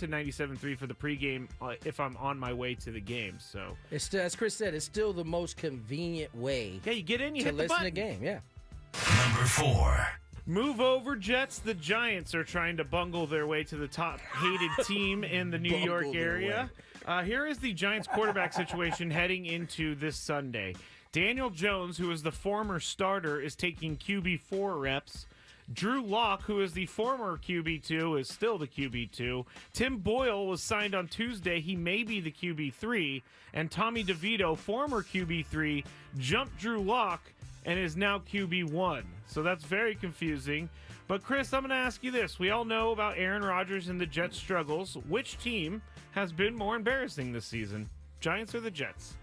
97.3 for the pregame if I'm on my way to the game. So it's still, as Chris said, it's still the most convenient way. Yeah, you get in, you to hit the listen button. to the game. Yeah. Number 4. Move over, Jets. The Giants are trying to bungle their way to the top hated team in the New York area. Here is the Giants quarterback situation heading into this Sunday. Daniel Jones, who is the former starter, is taking QB4 reps. Drew Lock, who is the former QB2, is still the QB2. Tim Boyle was signed on Tuesday. He may be the QB3. And Tommy DeVito, former QB3, jumped Drew Lock and is now QB1. So that's very confusing. But, Chris, I'm going to ask you this. We all know about Aaron Rodgers and the Jets' struggles. Which team has been more embarrassing this season, Giants or the Jets?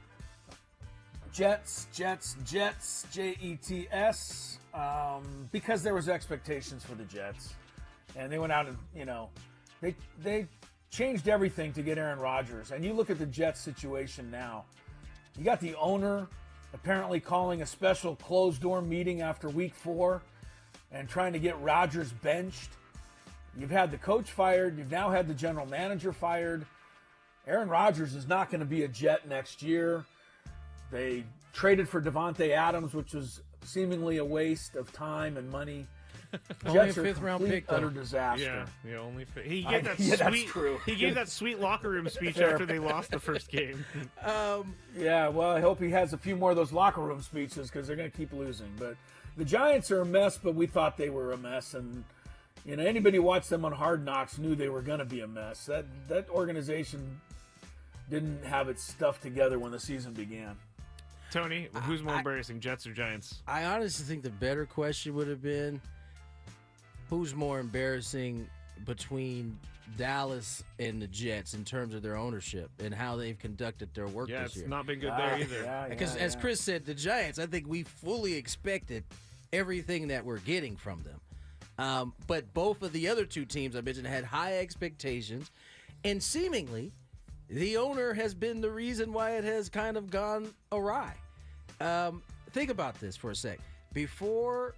Jets, Jets, Jets. Because there was expectations for the Jets. And they went out and, they changed everything to get Aaron Rodgers. And you look at the Jets situation now. You got the owner apparently calling a special closed-door meeting after week 4 and trying to get Rodgers benched. You've had the coach fired. You've now had the general manager fired. Aaron Rodgers is not going to be a Jet next year. They traded for Devontae Adams, which was seemingly a waste of time and money. Only Jets a fifth-round pick, utter disaster. Yeah, only he gave that that's sweet. true. He gave that sweet locker room speech after they lost the first game. Yeah, well, I hope he has a few more of those locker room speeches because they're going to keep losing. But the Giants are a mess, but we thought they were a mess, and anybody who watched them on Hard Knocks knew they were going to be a mess. That organization didn't have its stuff together when the season began. Tony, who's more embarrassing, Jets or Giants? I honestly think the better question would have been, who's more embarrassing between Dallas and the Jets in terms of their ownership and how they've conducted their work this year. It's not been good there either. Because as Chris said, the Giants, I think we fully expected everything that we're getting from them. But both of the other two teams I mentioned had high expectations, and seemingly the owner has been the reason why it has kind of gone awry. Think about this for a sec. Before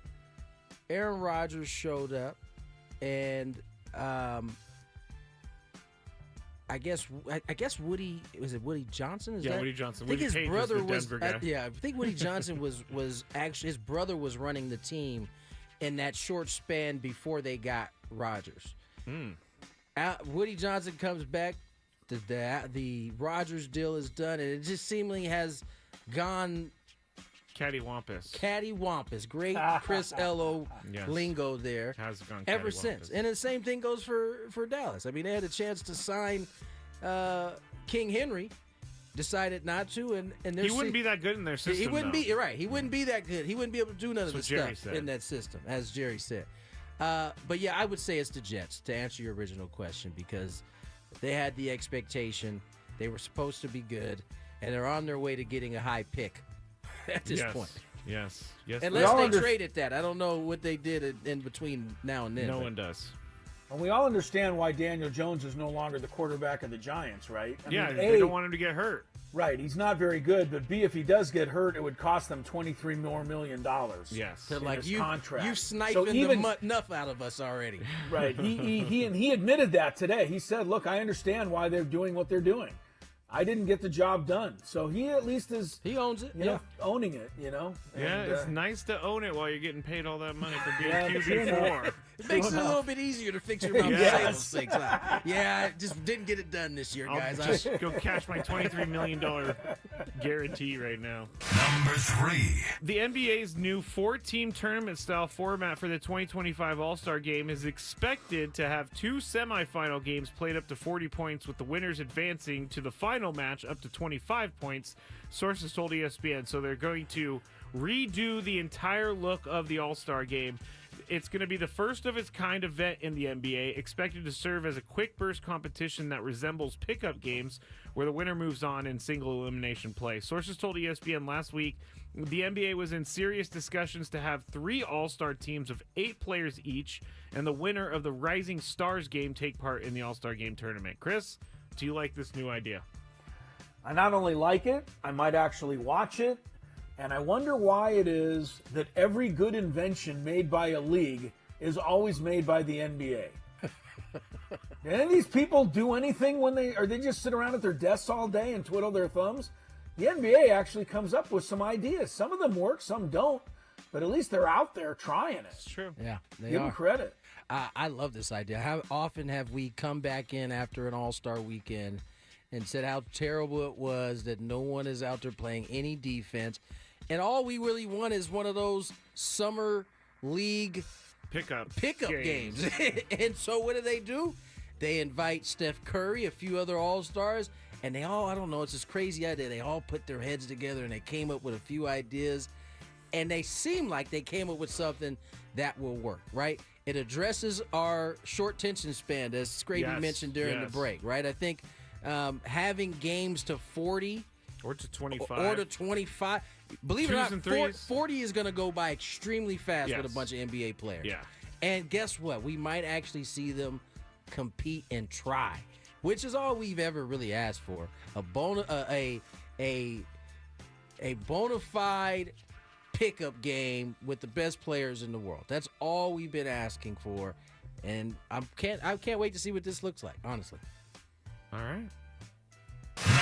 Aaron Rodgers showed up, and I guess Woody, was it Woody Johnson? Woody Johnson. I think Woody his Page brother was the Denver guy. I think Woody Johnson was actually, his brother was running the team in that short span before they got Rodgers. Woody Johnson comes back. The Rodgers deal is done, and it just seemingly has gone cattywampus. Great Chris Ello lingo there. Has gone ever since. And the same thing goes for Dallas. I mean, they had a chance to sign King Henry, decided not to, and he wouldn't be that good in their system. He wouldn't be. You're right. He wouldn't be that good. He wouldn't be able to do none of the stuff in that system, as Jerry said. But yeah, I would say it's the Jets, to answer your original question, because they had the expectation. They were supposed to be good, and they're on their way to getting a high pick at this point. Yes. Unless they traded that. I don't know what they did in between now and then. No one does. And we all understand why Daniel Jones is no longer the quarterback of the Giants, right? I mean, they don't want him to get hurt. Right, he's not very good, but B, if he does get hurt, it would cost them $23 million. Yes, in his contract. You sniping the enough out of us already. Right, he admitted that today. He said, "Look, I understand why they're doing what they're doing. I didn't get the job done." So he at least is owns it. Owning it. And, it's nice to own it while you're getting paid all that money for being QB4. It makes it a little bit easier to fix your mouth sales things out. Yeah, I just didn't get it done this year, guys. I'll just go cash my $23 million guarantee right now. Number 3. The NBA's new 4-team tournament-style format for the 2025 All-Star Game is expected to have 2 semifinal games played up to 40 points, with the winners advancing to the final match up to 25 points, sources told ESPN. So they're going to redo the entire look of the All-Star Game. It's going to be the first of its kind event in the NBA, expected to serve as a quick burst competition that resembles pickup games where the winner moves on in single elimination play. Sources told ESPN last week the NBA was in serious discussions to have 3 All-Star teams of 8 players each, and the winner of the Rising Stars game take part in the All-Star Game tournament. Chris, do you like this new idea? I not only like it, I might actually watch it. And I wonder why it is that every good invention made by a league is always made by the NBA. Do any of these people do anything or they just sit around at their desks all day and twiddle their thumbs? The NBA actually comes up with some ideas. Some of them work, some don't, but at least they're out there trying it. It's true. Yeah, they Give them credit. I love this idea. How often have we come back in after an All-Star weekend and said how terrible it was that no one is out there playing any defense? And all we really want is one of those summer league pickup games. And so what do? They invite Steph Curry, a few other All-Stars, and they all, I don't know, it's this crazy idea. They all put their heads together and they came up with a few ideas, and they seem like they came up with something that will work, right? It addresses our short tension span, as Skraby mentioned during the break, right? I think having games to 40 or to 25. Believe it or not, 40 is going to go by extremely fast with a bunch of NBA players. Yeah. And guess what? We might actually see them compete and try, which is all we've ever really asked for. A bona fide pickup game with the best players in the world. That's all we've been asking for. And I can't wait to see what this looks like, honestly. All right.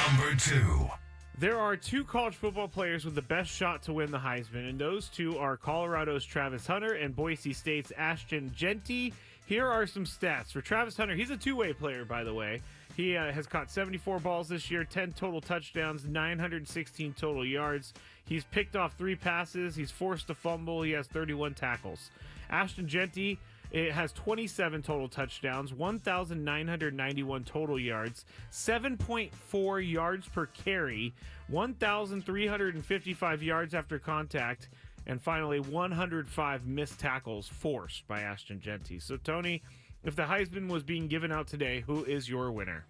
Number 2. There are 2 college football players with the best shot to win the Heisman, and those 2 are Colorado's Travis Hunter and Boise State's Ashton Jeanty. Here are some stats. For Travis Hunter, he's a two-way player, by the way. He has caught 74 balls this year, 10 total touchdowns, 916 total yards. He's picked off 3 passes. He's forced a fumble. He has 31 tackles. Ashton Jeanty, it has 27 total touchdowns, 1,991 total yards, 7.4 yards per carry, 1,355 yards after contact, and finally 105 missed tackles forced by Ashton Jeanty. So, Tony, If the Heisman was being given out today, who is your winner?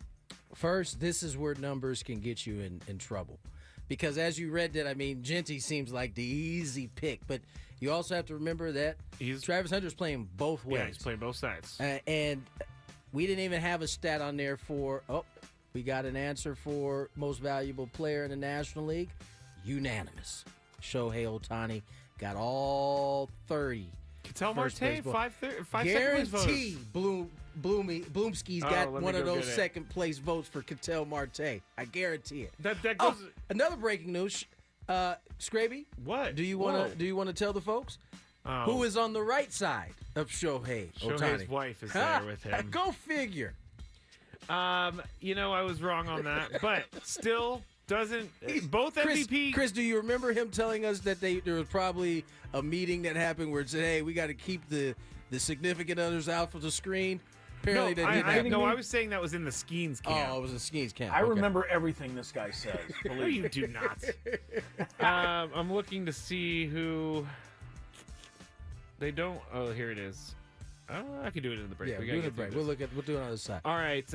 First, this is where numbers can get you in trouble. Because as you read that, I mean, Genty seems like the easy pick. But you also have to remember that Travis Hunter's playing both ways. Yeah, he's playing both sides. And we didn't even have a stat on there for, we got an answer for most valuable player in the National League. Unanimous. Shohei Ohtani got all 30. Ketel Marte, 5 Guarantee Bloomski's got one of those second-place votes for Ketel Marte. I guarantee it. That goes. Another breaking news, Skraby. What? Do you want to tell the folks who is on the right side of Shohei Ohtani? Shohei's wife is there with him. Go figure. I was wrong on that, but still doesn't. Both MVP. Chris, do you remember him telling us that there was probably a meeting that happened where it said, "Hey, we got to keep the significant others out for the screen"? Apparently, I was saying that was in the Skeens camp. Oh, it was in Skeens camp. I remember everything this guy says. No, you do not. I'm looking to see who. They don't. Oh, here it is. I can do it in the break. Yeah, we'll do the break. We'll do it on the side. All right.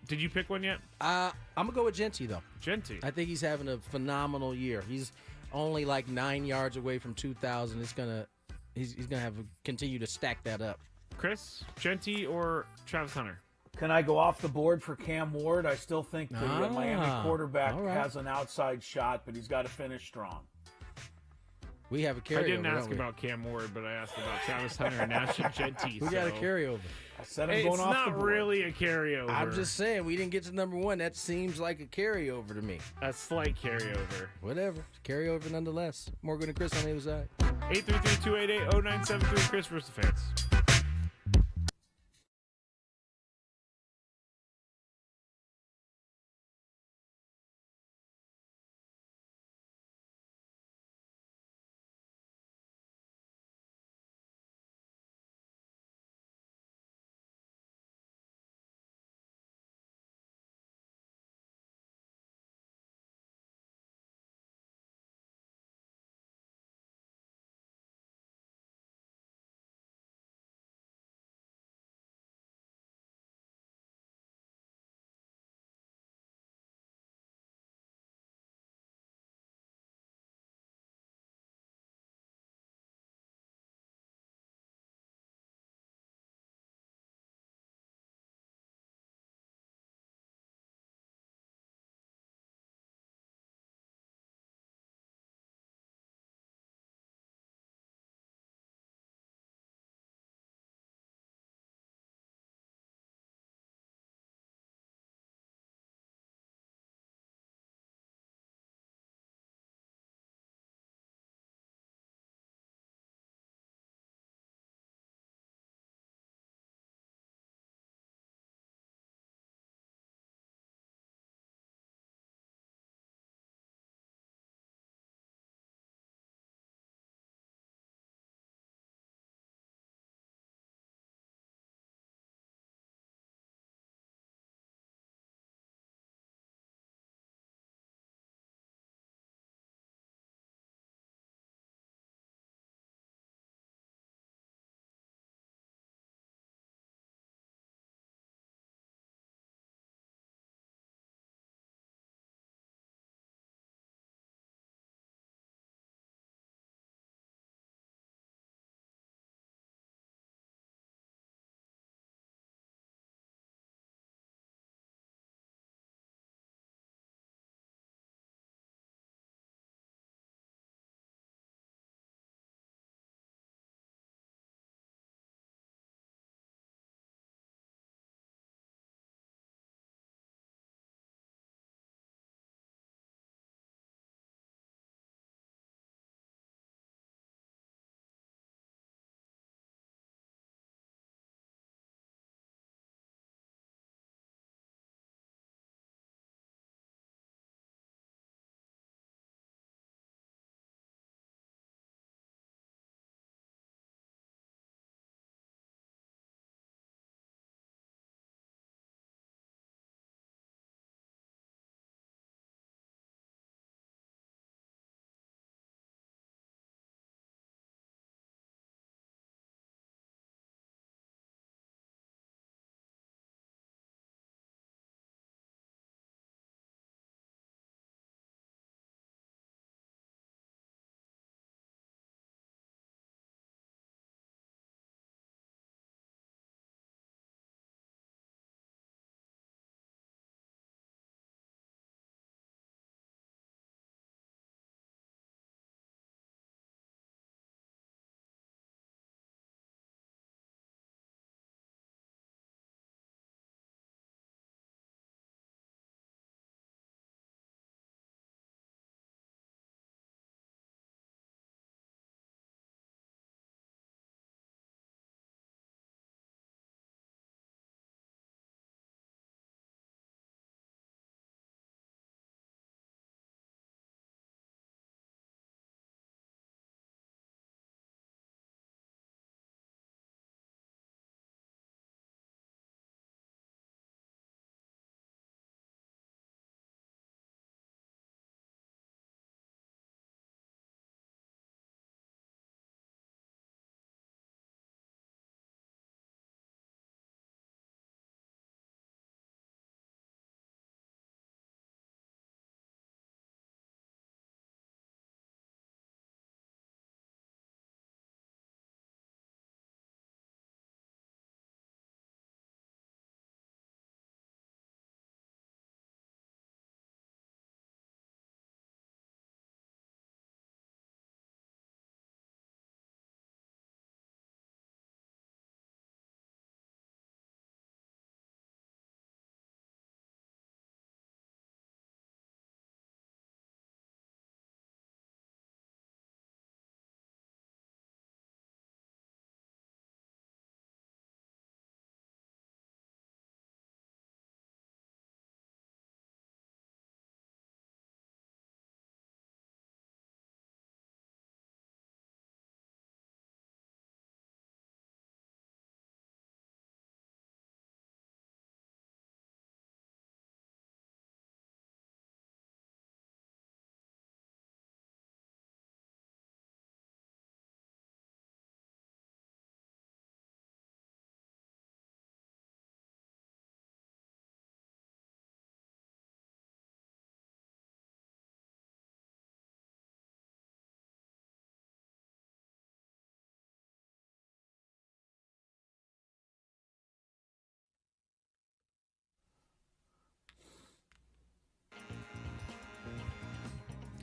Did you pick one yet? I'm gonna go with Genty though. Genty. I think he's having a phenomenal year. He's only like 9 yards away from 2,000. He's gonna continue to stack that up. Chris, Genty, or Travis Hunter? Can I go off the board for Cam Ward? I still think the Miami quarterback has an outside shot, but he's got to finish strong. We have a carryover. I didn't ask about Cam Ward, but I asked about Travis Hunter and Nash and Genty. We got a carryover. I said I'm going off the board. It's not really a carryover. I'm just saying, we didn't get to number one. That seems like a carryover to me. A slight carryover. Whatever. Carryover nonetheless. Morgan and Chris on the other side. 833-288-0973. Chris versus the fans.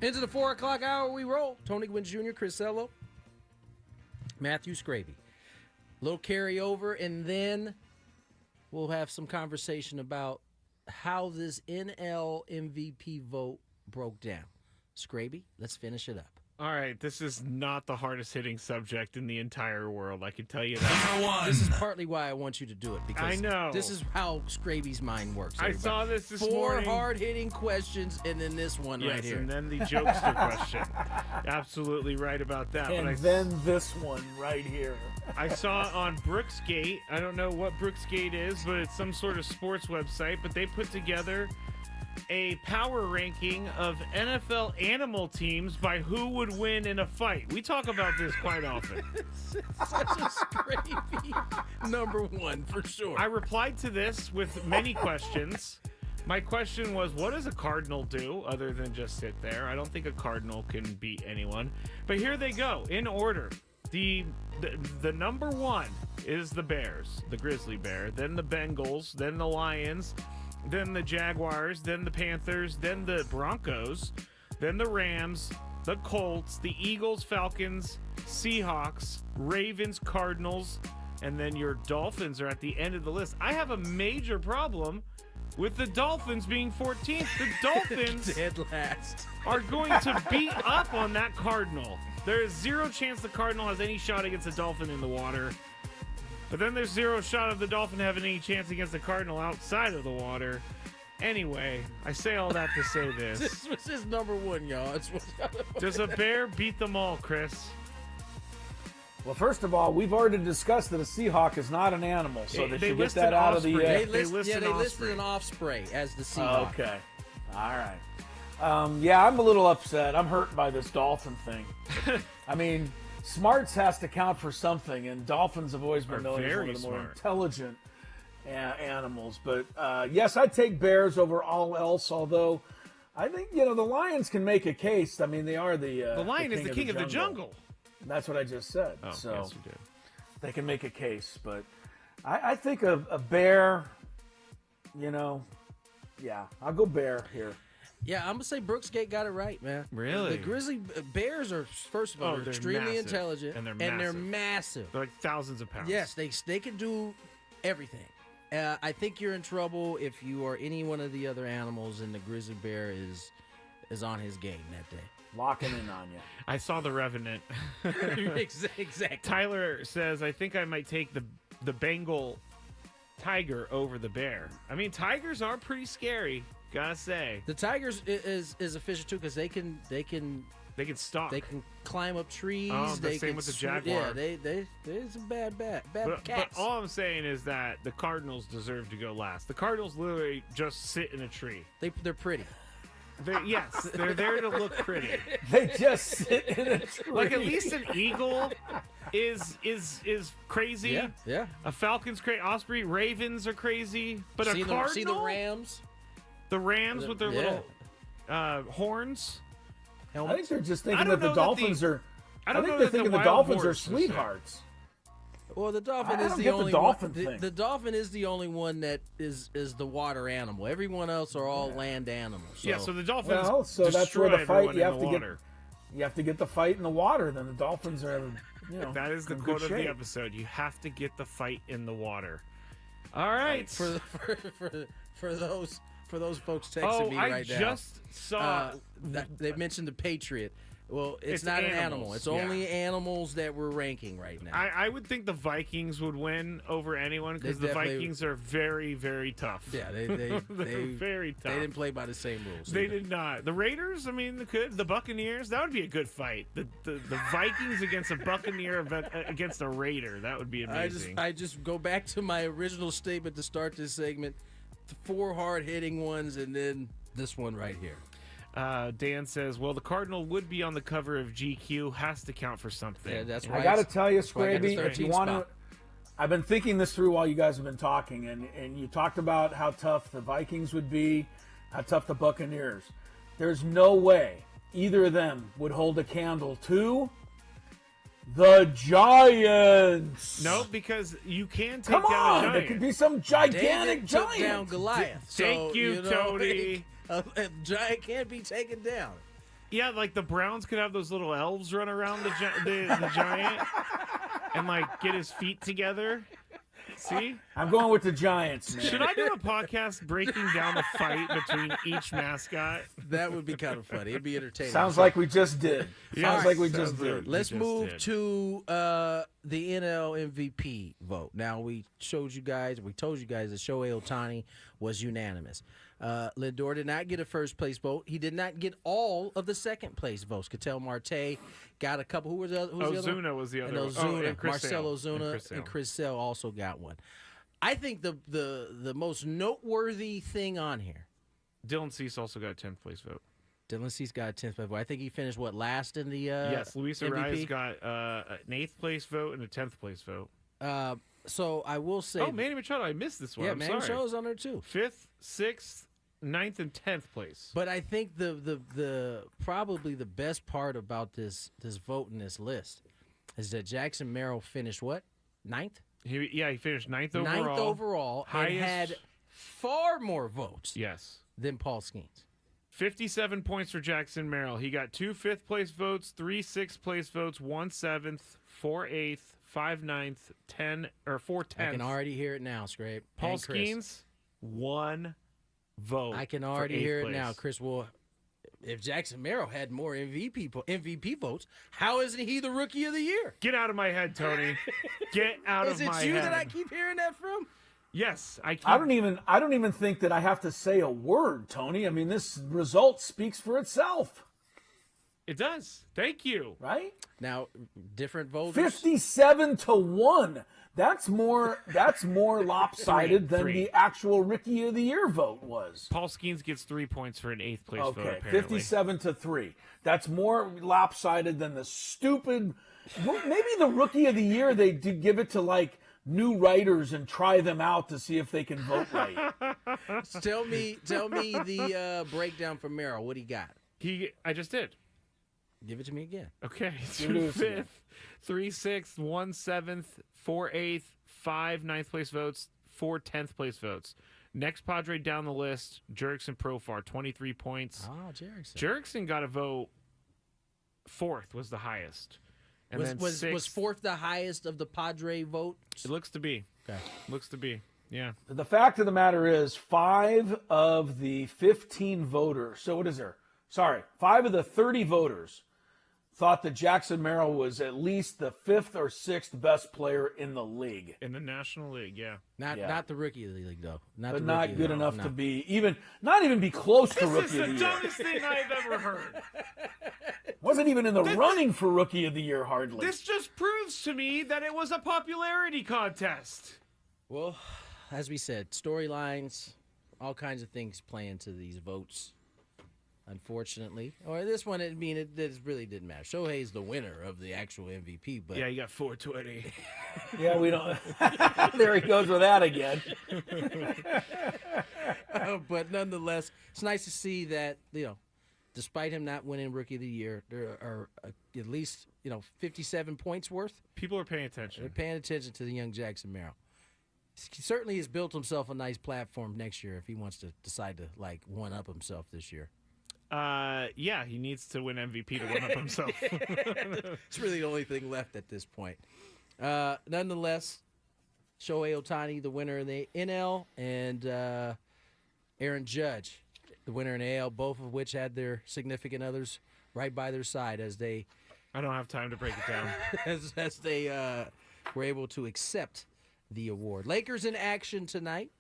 Into the 4 o'clock hour we roll. Tony Gwynn Jr., Chris Ello, Matthew Skraby. Little carryover, and then we'll have some conversation about how this NL MVP vote broke down. Skraby, let's finish it up. All right, this is not the hardest hitting subject in the entire world. I can tell you that. This is partly why I want you to do it, because I know. This is how Skraby's mind works. I saw this Four morning. hard-hitting questions, and then this one right here. Yes, and then the jokester question. Absolutely right about that. And then this one right here. I saw on Brooksgate. I don't know what Brooksgate is, but it's some sort of sports website. But they put together a power ranking of NFL animal teams by who would win in a fight. We talk about this quite often. Such a Skraby number one for sure. I replied to this with many questions. My question was, what does a cardinal do other than just sit there? I don't think a cardinal can beat anyone. But here they go, in order. The number one is the Bears, the grizzly bear, then the Bengals, then the Lions, then the Jaguars, then the Panthers, then the Broncos, then the Rams, the Colts, the Eagles, Falcons, Seahawks, Ravens, Cardinals, and then your Dolphins are at the end of the list. I have a major problem with the Dolphins being 14th. The Dolphins dead last are going to beat up on that Cardinal. There is zero chance the Cardinal has any shot against the Dolphin in the water. But then there's zero shot of the Dolphin having any chance against the Cardinal outside of the water. Anyway, I say all that to say this. This was his number one, y'all. Does a bear beat them all, Chris? Well, first of all, we've already discussed that a Seahawk is not an animal, so they should get that out of the... They listed an osprey as the Seahawk. Okay. All right. Yeah, I'm a little upset. I'm hurt by this dolphin thing. I mean, smarts has to count for something, and dolphins have always been known as one of the more intelligent animals. But yes, I'd take bears over all else, although I think, the lions can make a case. I mean, they are the lion is the king of the jungle. That's what I just said. Oh, so yes, you did. They can make a case, but I think a bear, yeah, I'll go bear here. Yeah, I'm going to say Brooksgate got it right, man. Really? The grizzly bears are, first of all, they're extremely massive. intelligent. And they're massive. They're like thousands of pounds. Yes, they can do everything. I think you're in trouble if you are any one of the other animals and the grizzly bear is on his game that day. Locking in on you. I saw The Revenant. Exactly. Tyler says, I think I might take the Bengal tiger over the bear. I mean, tigers are pretty scary, gotta say. The tigers is efficient too because they can stalk. They can climb up trees. Oh, they same can with the jaguar. Yeah, they're some bad But cats. all I'm saying is that the Cardinals deserve to go last. The Cardinals literally just sit in a tree. They're pretty. They're there to look pretty. They just sit in a tree. Like at least an eagle is crazy. Yeah. A falcon's crazy. Osprey, ravens are crazy. But a cardinal. See the Rams. The Rams with their little horns. I think they're just thinking that the Dolphins are. I don't know they're that thinking the the Dolphins are wild sweethearts. Well, the dolphin I is don't the get only the dolphin one. thing. The dolphin is the only one that is the water animal. Everyone else are all land animals. So. So the dolphins. Well, so that's where the fight you have to get. You have to get the fight in the water. Then the Dolphins are. That is the in quote good of the shape. episode. You have to get the fight in the water. All right. For those folks texting me right now. I just saw they mentioned the Patriot. Well, it's not an animal. It's only animals that we're ranking right now. I would think the Vikings would win over anyone because the Vikings are very, very tough. Yeah, they're very tough. They didn't play by the same rules. They did not. The Raiders, I mean, they could. The Buccaneers, that would be a good fight. The Vikings against a Buccaneer against a Raider, that would be amazing. I just go back to my original statement to start this segment. The 4 hard-hitting ones and then this one right here. Dan says, well, the Cardinal would be on the cover of GQ. Has to count for something. Yeah, that's right. I got to tell you, Skraby, if you want to... I've been thinking this through while you guys have been talking, and you talked about how tough the Vikings would be, how tough the Buccaneers. There's no way either of them would hold a candle to the Giants. No, because you can take Come down on, a giant. there could be some gigantic David took giant. down Goliath. Thank you, Tony. A giant can't be taken down. Yeah, like the Browns could have those little elves run around the Giant and like get his feet together. See? I'm going with the Giants, man. Should I do a podcast breaking down the fight between each mascot? That would be kind of funny. It'd be entertaining. Sounds like we just did. Sounds like we just did. Let's move to the NL MVP vote. Now, we told you guys that Shohei Ohtani was unanimous. Lindor did not get a first-place vote. He did not get all of the second-place votes. Ketel Marte got a couple. Who was the other? Ozuna was the other one. And Marcell Ozuna and Chris Sale also got one. I think the most noteworthy thing on here. Dylan Cease also got a 10th place vote. Dylan Cease got a 10th place vote. I think he finished, last in the yes, Luis Arias MVP? got an 8th place vote and a 10th place vote. So I will say... Oh, Manny Machado, I missed this one. Yeah, I'm Manny sorry. Machado's on there too. 5th, 6th, 9th, and 10th place. But I think the probably the best part about this vote in this list is that Jackson Merrill finished what? 9th? He finished 9th overall. 9th overall and had far more votes than Paul Skeens. 57 points for Jackson Merrill. He got 2 5th-place votes, 3 6th-place votes, 1 7th, 4 8th, 5 9th, 4 10th. I can already hear it now, Scrape. Paul Skeens, 1 vote. I can already hear it now, Chris. Well, if Jackson Merrill had more MVP votes, how isn't he the Rookie of the Year? Get out of my head, Tony. Get out of my head. Is it you that I keep hearing that from? Yes, I don't even think that I have to say a word, Tony. I mean, this result speaks for itself. It does. Thank you. Right? Now, different voters. 57-1. That's more lopsided than the actual Rookie of the Year vote was. Paul Skeens gets 3 points for an 8th place vote, apparently. 57-3. That's more lopsided than the stupid. Maybe the Rookie of the Year, they do give it to like new writers and try them out to see if they can vote right. Tell me the breakdown for Merrill. What he got? I just did. Give it to me again. Okay. 2 5th, 3 6th, 1 7th, 4 8th, 5 9th place votes, 4 10th place votes. Next Padre down the list, Jerickson Profar, 23 points. Oh, Jerickson. Jerickson got a vote. 4th was the highest. And was 4th the highest of the Padre votes? It looks to be. Okay. Looks to be. Yeah. The fact of the matter is 5 of the 15 voters, so what is there? Sorry, 5 of the 30 voters thought that Jackson Merrill was at least the 5th or 6th best player in the league. In the National League, yeah. Not the Rookie of the League, though. Not good enough to be not even be close to Rookie of the Year. This is the dumbest thing I've ever heard. Wasn't even in the running for Rookie of the Year, hardly. This just proves to me that it was a popularity contest. Well, as we said, storylines, all kinds of things play into these votes. Unfortunately, or this one, it really didn't matter. Shohei's the winner of the actual MVP, but yeah, you got 420. Yeah, we don't. There he goes with that again. But nonetheless, it's nice to see that despite him not winning Rookie of the Year, there are at least 57 points worth. People are paying attention. They're paying attention to the young Jackson Merrill. He certainly has built himself a nice platform next year if he wants to decide to one up himself this year. Yeah, he needs to win MVP to one up himself. It's really the only thing left at this point. Nonetheless, Shohei Ohtani, the winner in the NL, and Aaron Judge, the winner in the AL, both of which had their significant others right by their side as they. I don't have time to break it down. as they were able to accept the award. Lakers in action tonight.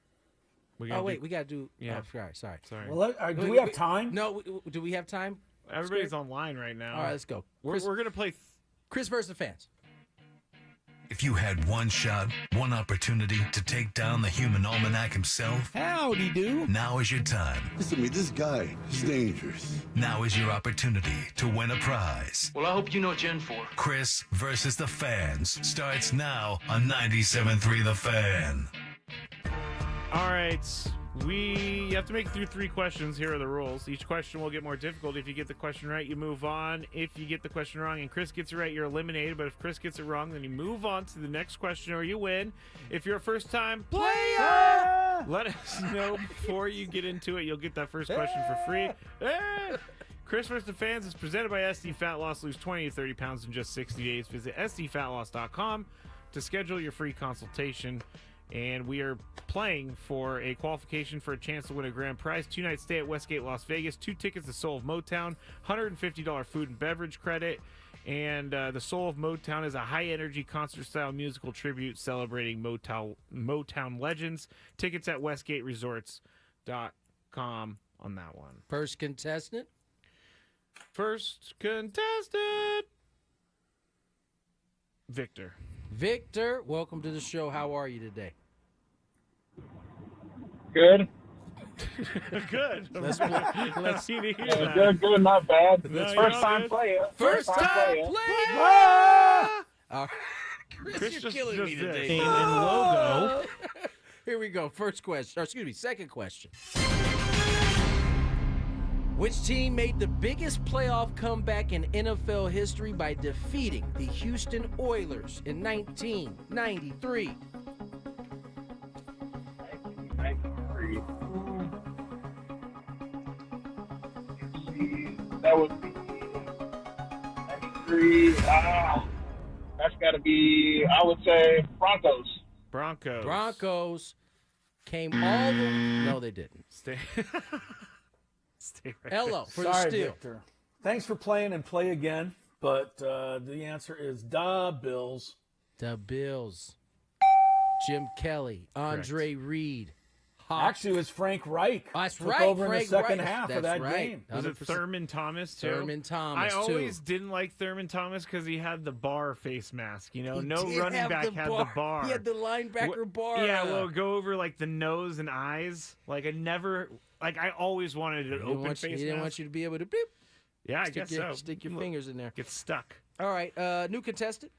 We got to do. Yeah. Oh, sorry. Well, do we have time? No. Do we have time? Everybody's online right now. All right, let's go. We're going to play Chris versus the fans. If you had one shot, one opportunity to take down the human almanac himself, howdy do. Now is your time. Listen to me, this guy is dangerous. Now is your opportunity to win a prize. Well, I hope you know what you're in for. Chris versus the fans starts now on 97.3 The Fan. All right, you have to make it through 3 questions. Here are the rules. Each question will get more difficult. If you get the question right, you move on. If you get the question wrong and Chris gets it right, you're eliminated. But if Chris gets it wrong, then you move on to the next question or you win. If you're a first-time player, let us know before you get into it. You'll get that first question for free. Chris vs. the Fans is presented by SD Fat Loss. Lose 20 to 30 pounds in just 60 days. Visit sdfatloss.com to schedule your free consultation. And we are playing for a qualification for a chance to win a grand prize. 2-night stay at Westgate, Las Vegas. 2 tickets to Soul of Motown. $150 food and beverage credit. And the Soul of Motown is a high-energy concert-style musical tribute celebrating Motown legends. Tickets at westgateresorts.com on that one. First contestant. Victor. Victor, welcome to the show. How are you today? Good. Good. Let's see to hear that. Good, not bad. First time player. First time player. Chris, you're killing me today. Name and logo. Here we go. First question. Or excuse me, second question. Which team made the biggest playoff comeback in NFL history by defeating the Houston Oilers in 1993? 1993. Let's see. That would be 93. That's got to be, I would say, Broncos. Broncos came all the way. No, they didn't. Stay right Hello for Sorry, the steal. Victor. Thanks for playing and play again, but the answer is da Bills. The Bills. Jim Kelly, Andre Reed. Actually, it was Frank Reich. That's Took right. over Frank in the second Reich. half That's of that right. game. Was it 100%. Thurman Thomas, too? Thurman Thomas, I always didn't like Thurman Thomas because he had the bar face mask. You know, He no did running have back the had bar. the bar. He had the linebacker bar. Yeah, well, go over like the nose and eyes. Like I always wanted an open face mask. He didn't want you to be able to beep. Yeah, I guess so. Stick your fingers in there. Get stuck. All right, new contestant.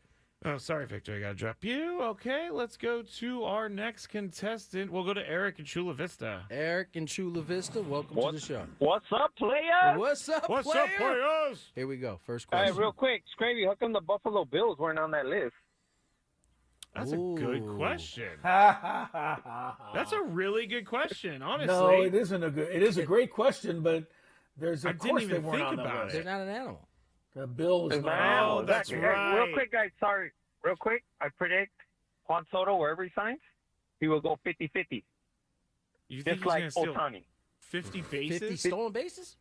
Oh, sorry, Victor. I got to drop you. Okay, let's go to our next contestant. We'll go to Eric in Chula Vista. Eric in Chula Vista, welcome to the show. What's up, player? What's up, What's player? up, players? Here we go. First All question. right, real quick, Skraby, how come the Buffalo Bills weren't on that list? That's a good question. Ha That's a really good question, honestly. No, it isn't a good. It is a great question, but there's I of didn't course even they weren't think on the about list. it. They're not an animal. The Bills. It's not not on the animal, list. that's Hey, right. real quick, guys, sorry. Real quick, I predict Juan Soto, wherever he signs, he will go 50-50. You think Just he's like going to steal Ohtani. 50 bases? 50 stolen bases?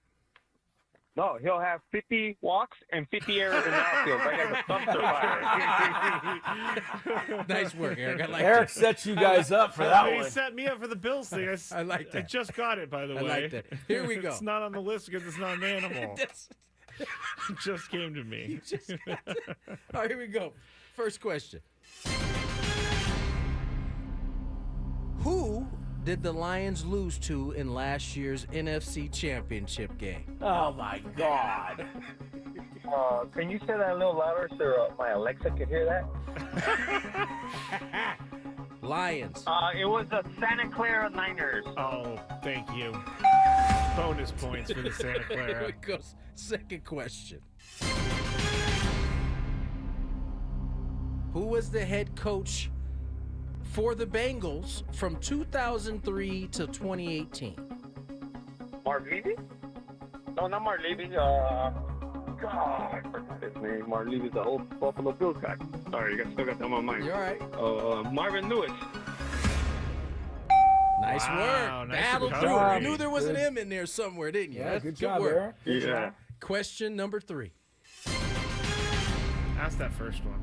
No, he'll have 50 walks and 50 errors in the outfield. Right as a dumpster fire. Nice work, Eric. I like Eric that. set you guys up for that He one. set me up for the Bills thing. I like that. I just got it, by the I way. like that. Here we go. It's not on the list because it's not an animal. It just came to me. All right, here we go. First question. Who did the Lions lose to in last year's NFC Championship game? Oh my God! Can you say that a little louder so my Alexa could hear that? Lions. It was the Santa Clara Niners. Oh, thank you. Bonus points for the Santa Here Clara. we go. Second question. Who was the head coach for the Bengals from 2003 to 2018? Mark Levy? No, not Mark Levy. God, I forgot his name. Mark Levy's the old Buffalo Bills guy. Sorry, I still got that on my mind. You're all right. Marvin Lewis. Nice Wow, work. nice Battled recovery. through it. You knew there was an Good. M in there somewhere, didn't you? Yeah, That's good job, work. Eric. Good Yeah. job. Question number 3. Ask that first one.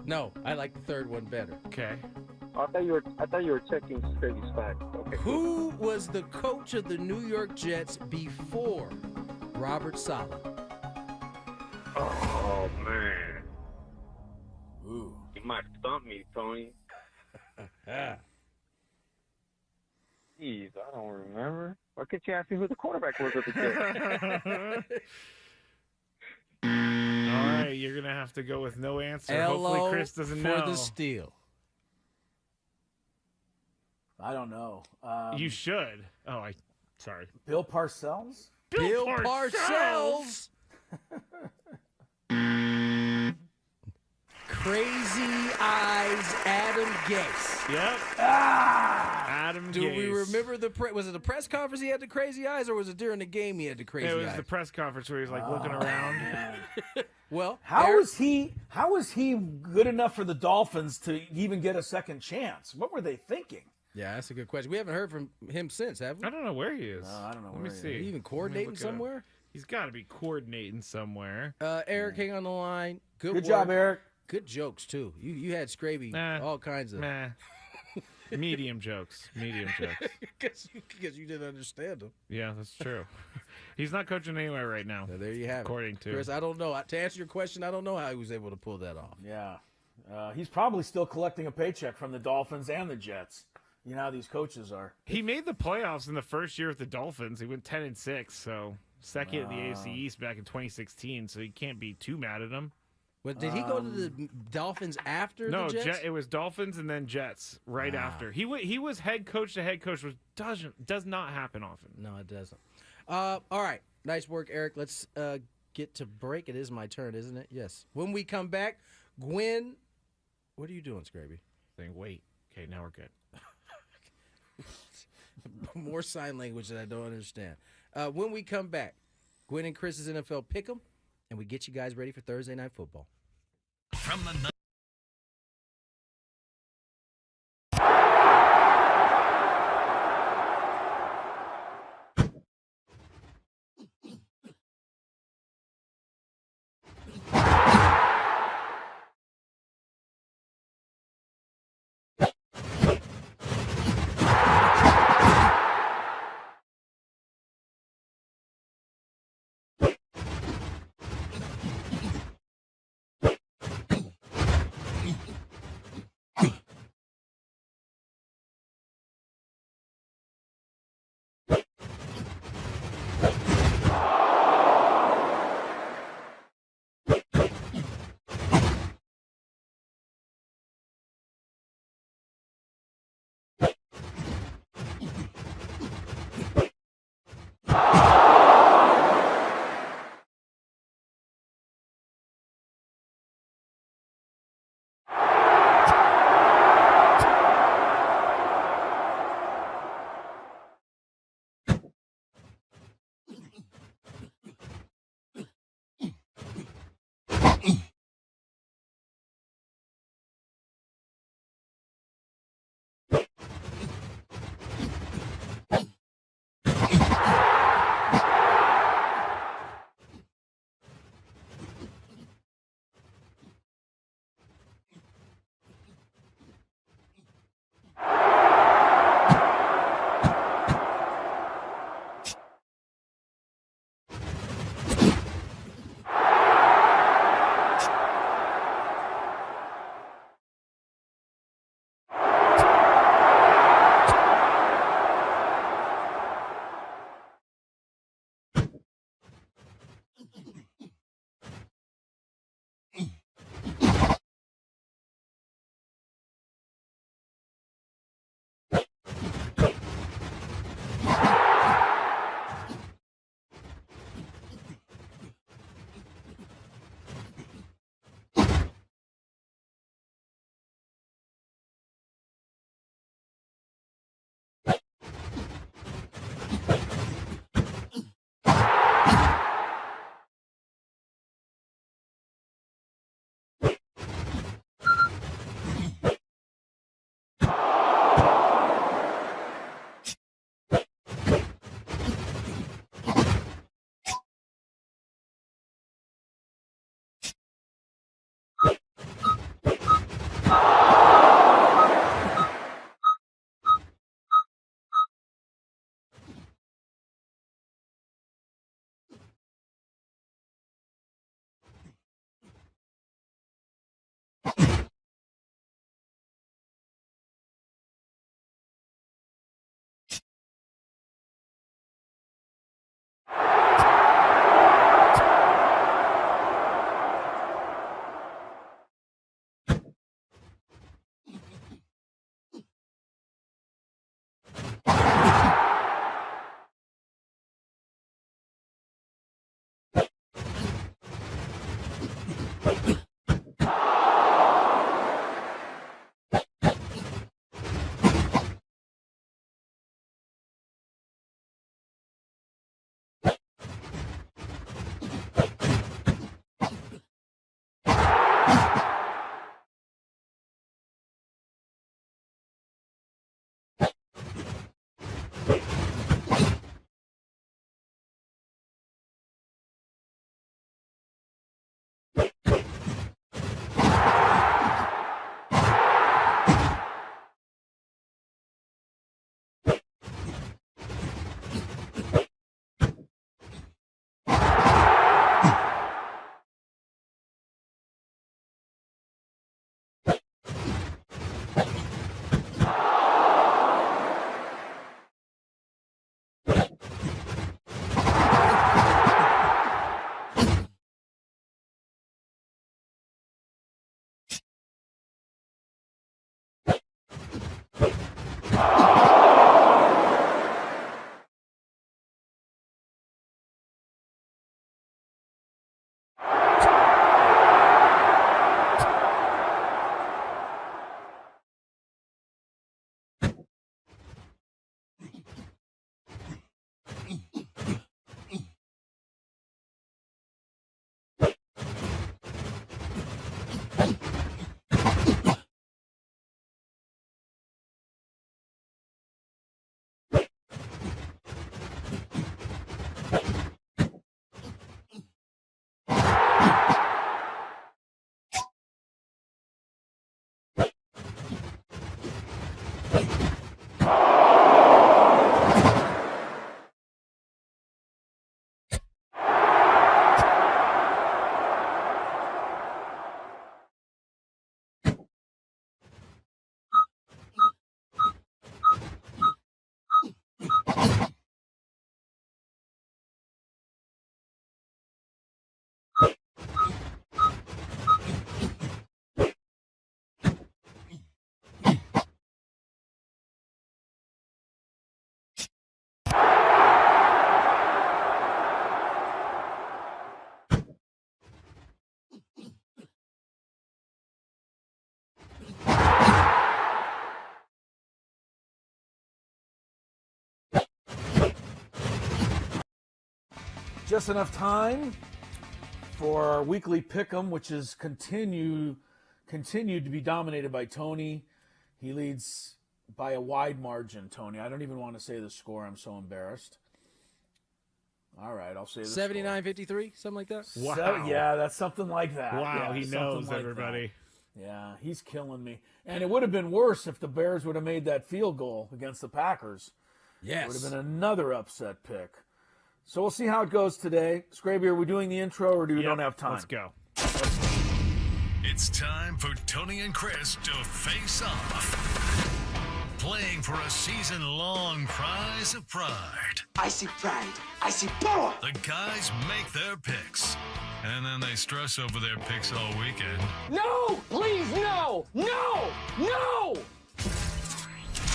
No, I like the third one better. Okay. I thought you were checking Skraby's facts. Okay. Who was the coach of the New York Jets before Robert Saleh? Oh man. Ooh. You might stump me, Tony. Jeez, I don't remember. Why can't you ask me who the quarterback was of the Jets? All right, you're going to have to go with no answer. Hopefully Chris doesn't know. for the steal. I don't know. You should. Oh, sorry. Bill Parcells? Bill Parcells. Crazy Eyes Adam Gase. Yep. Adam Do we Gase. remember was it the press conference he had the crazy eyes, or was it during the game he had the crazy eyes? It was the press conference where he was like looking around. Well, How was he good enough for the Dolphins to even get a second chance? What were they thinking? Yeah, that's a good question. We haven't heard from him since, have we? I don't know where he is. No, I don't know Let where me he see. Is he even coordinating somewhere? He's got to be coordinating somewhere. Eric, hang on the line. Good job, work. Eric. Good jokes too. You had Skraby, all kinds of medium jokes. Medium jokes. Because you didn't understand them. Yeah, that's true. He's not coaching anywhere right now. So there you have according it. to Chris, I don't know. To answer your question, I don't know how he was able to pull that off. Yeah. He's probably still collecting a paycheck from the Dolphins and the Jets. You know how these coaches are. He made the playoffs in the first year with the Dolphins. He went 10-6, so second in the AFC East back in 2016. So you can't be too mad at him. But did he go to the Dolphins after No, the Jets? it was Dolphins and then Jets right after. He was head coach to head coach, which does not happen often. No, it doesn't. All right. Nice work, Eric. Let's get to break. It is my turn, isn't it? Yes. When we come back, Gwynn, what are you doing, Skraby? Saying, wait. Okay, now we're good. More sign language that I don't understand. When we come back, Gwynn and Chris's NFL Pick'em, and we get you guys ready for Thursday Night Football. From the Just enough time for our weekly pick'em, which is continued to be dominated by Tony. He leads by a wide margin, Tony. I don't even want to say the score. I'm so embarrassed. All right, I'll say the 79-53, something like that. Wow. Yeah, that's something like that. Wow, yeah, he knows, like everybody. That. Yeah, he's killing me. And it would have been worse if the Bears would have made that field goal against the Packers. Yes. It would have been another upset pick. So we'll see how it goes today. Skraby, are we doing the intro or do we don't have time? Let's go. It's time for Tony and Chris to face off. Playing for a season-long prize of pride. I see pride. I see power. The guys make their picks, and then they stress over their picks all weekend. No! Please, no! No! No!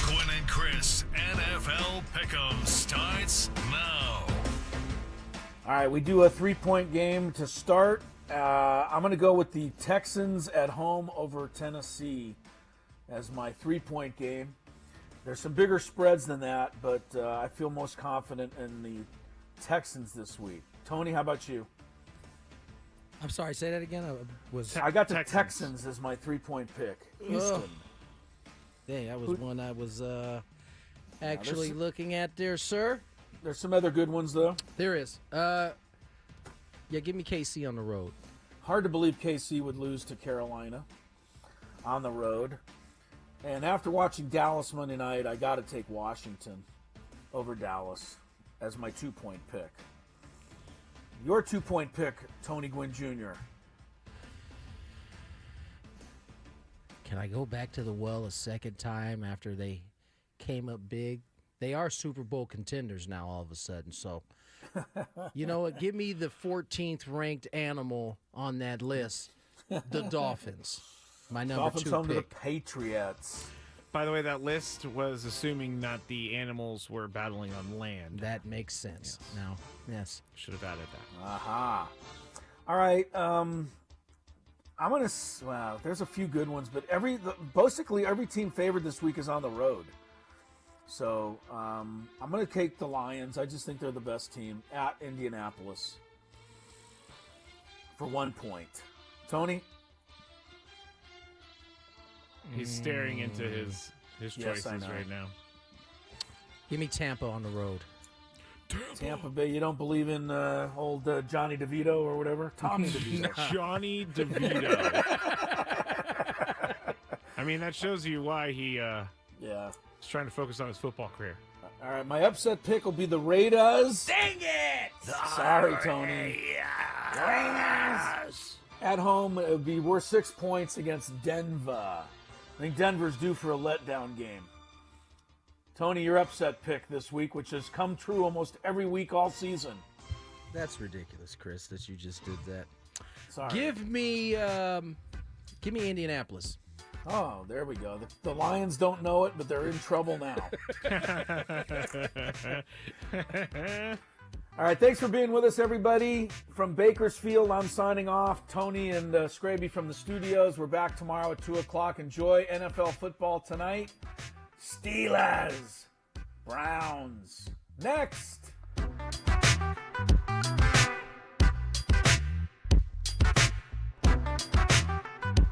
Gwynn and Chris NFL Pick'em starts now. All right, we do a 3-point game to start. I'm going to go with the Texans at home over Tennessee as my 3-point game. There's some bigger spreads than that, but I feel most confident in the Texans this week. Tony, how about you? I'm sorry, say that again. I got the Texans as my 3-point pick. Houston. Ugh. Dang, that was one I was actually looking at there, sir. There's some other good ones, though. There is. Yeah, give me KC on the road. Hard to believe KC would lose to Carolina on the road. And after watching Dallas Monday night, I got to take Washington over Dallas as my 2-point pick. Your 2-point pick, Tony Gwynn Jr. Can I go back to the well a second time after they came up big? They are Super Bowl contenders now all of a sudden. So, you know what? Give me the 14th ranked animal on that list, the Dolphins. My number Dolphins 2 home pick. to the Patriots. By the way, that list was assuming that the animals were battling on land. That makes sense. Yes. Now, yes. Should have added that. Aha. All right. I'm going to, wow, there's a few good ones, but basically every team favored this week is on the road. So I'm going to take the Lions. I just think they're the best team at Indianapolis for 1 point. Tony? He's staring into his choices right now. Give me Tampa on the road. Tampa Bay. You don't believe in old Johnny DeVito or whatever? Tommy DeVito. Johnny DeVito. I mean, that shows you why he is trying to focus on his football career. All right, my upset pick will be the Raiders. Dang it! Sorry, Tony. Raiders! At home, it would be worth 6 points against Denver. I think Denver's due for a letdown game. Tony, your upset pick this week, which has come true almost every week all season. That's ridiculous, Chris, that you just did that. Sorry. Give me Indianapolis. Oh, there we go. The Lions don't know it, but they're in trouble now. All right, thanks for being with us, everybody. From Bakersfield, I'm signing off. Tony and Skraby from the studios. We're back tomorrow at 2 o'clock. Enjoy NFL football tonight. Steelers, Browns. Next.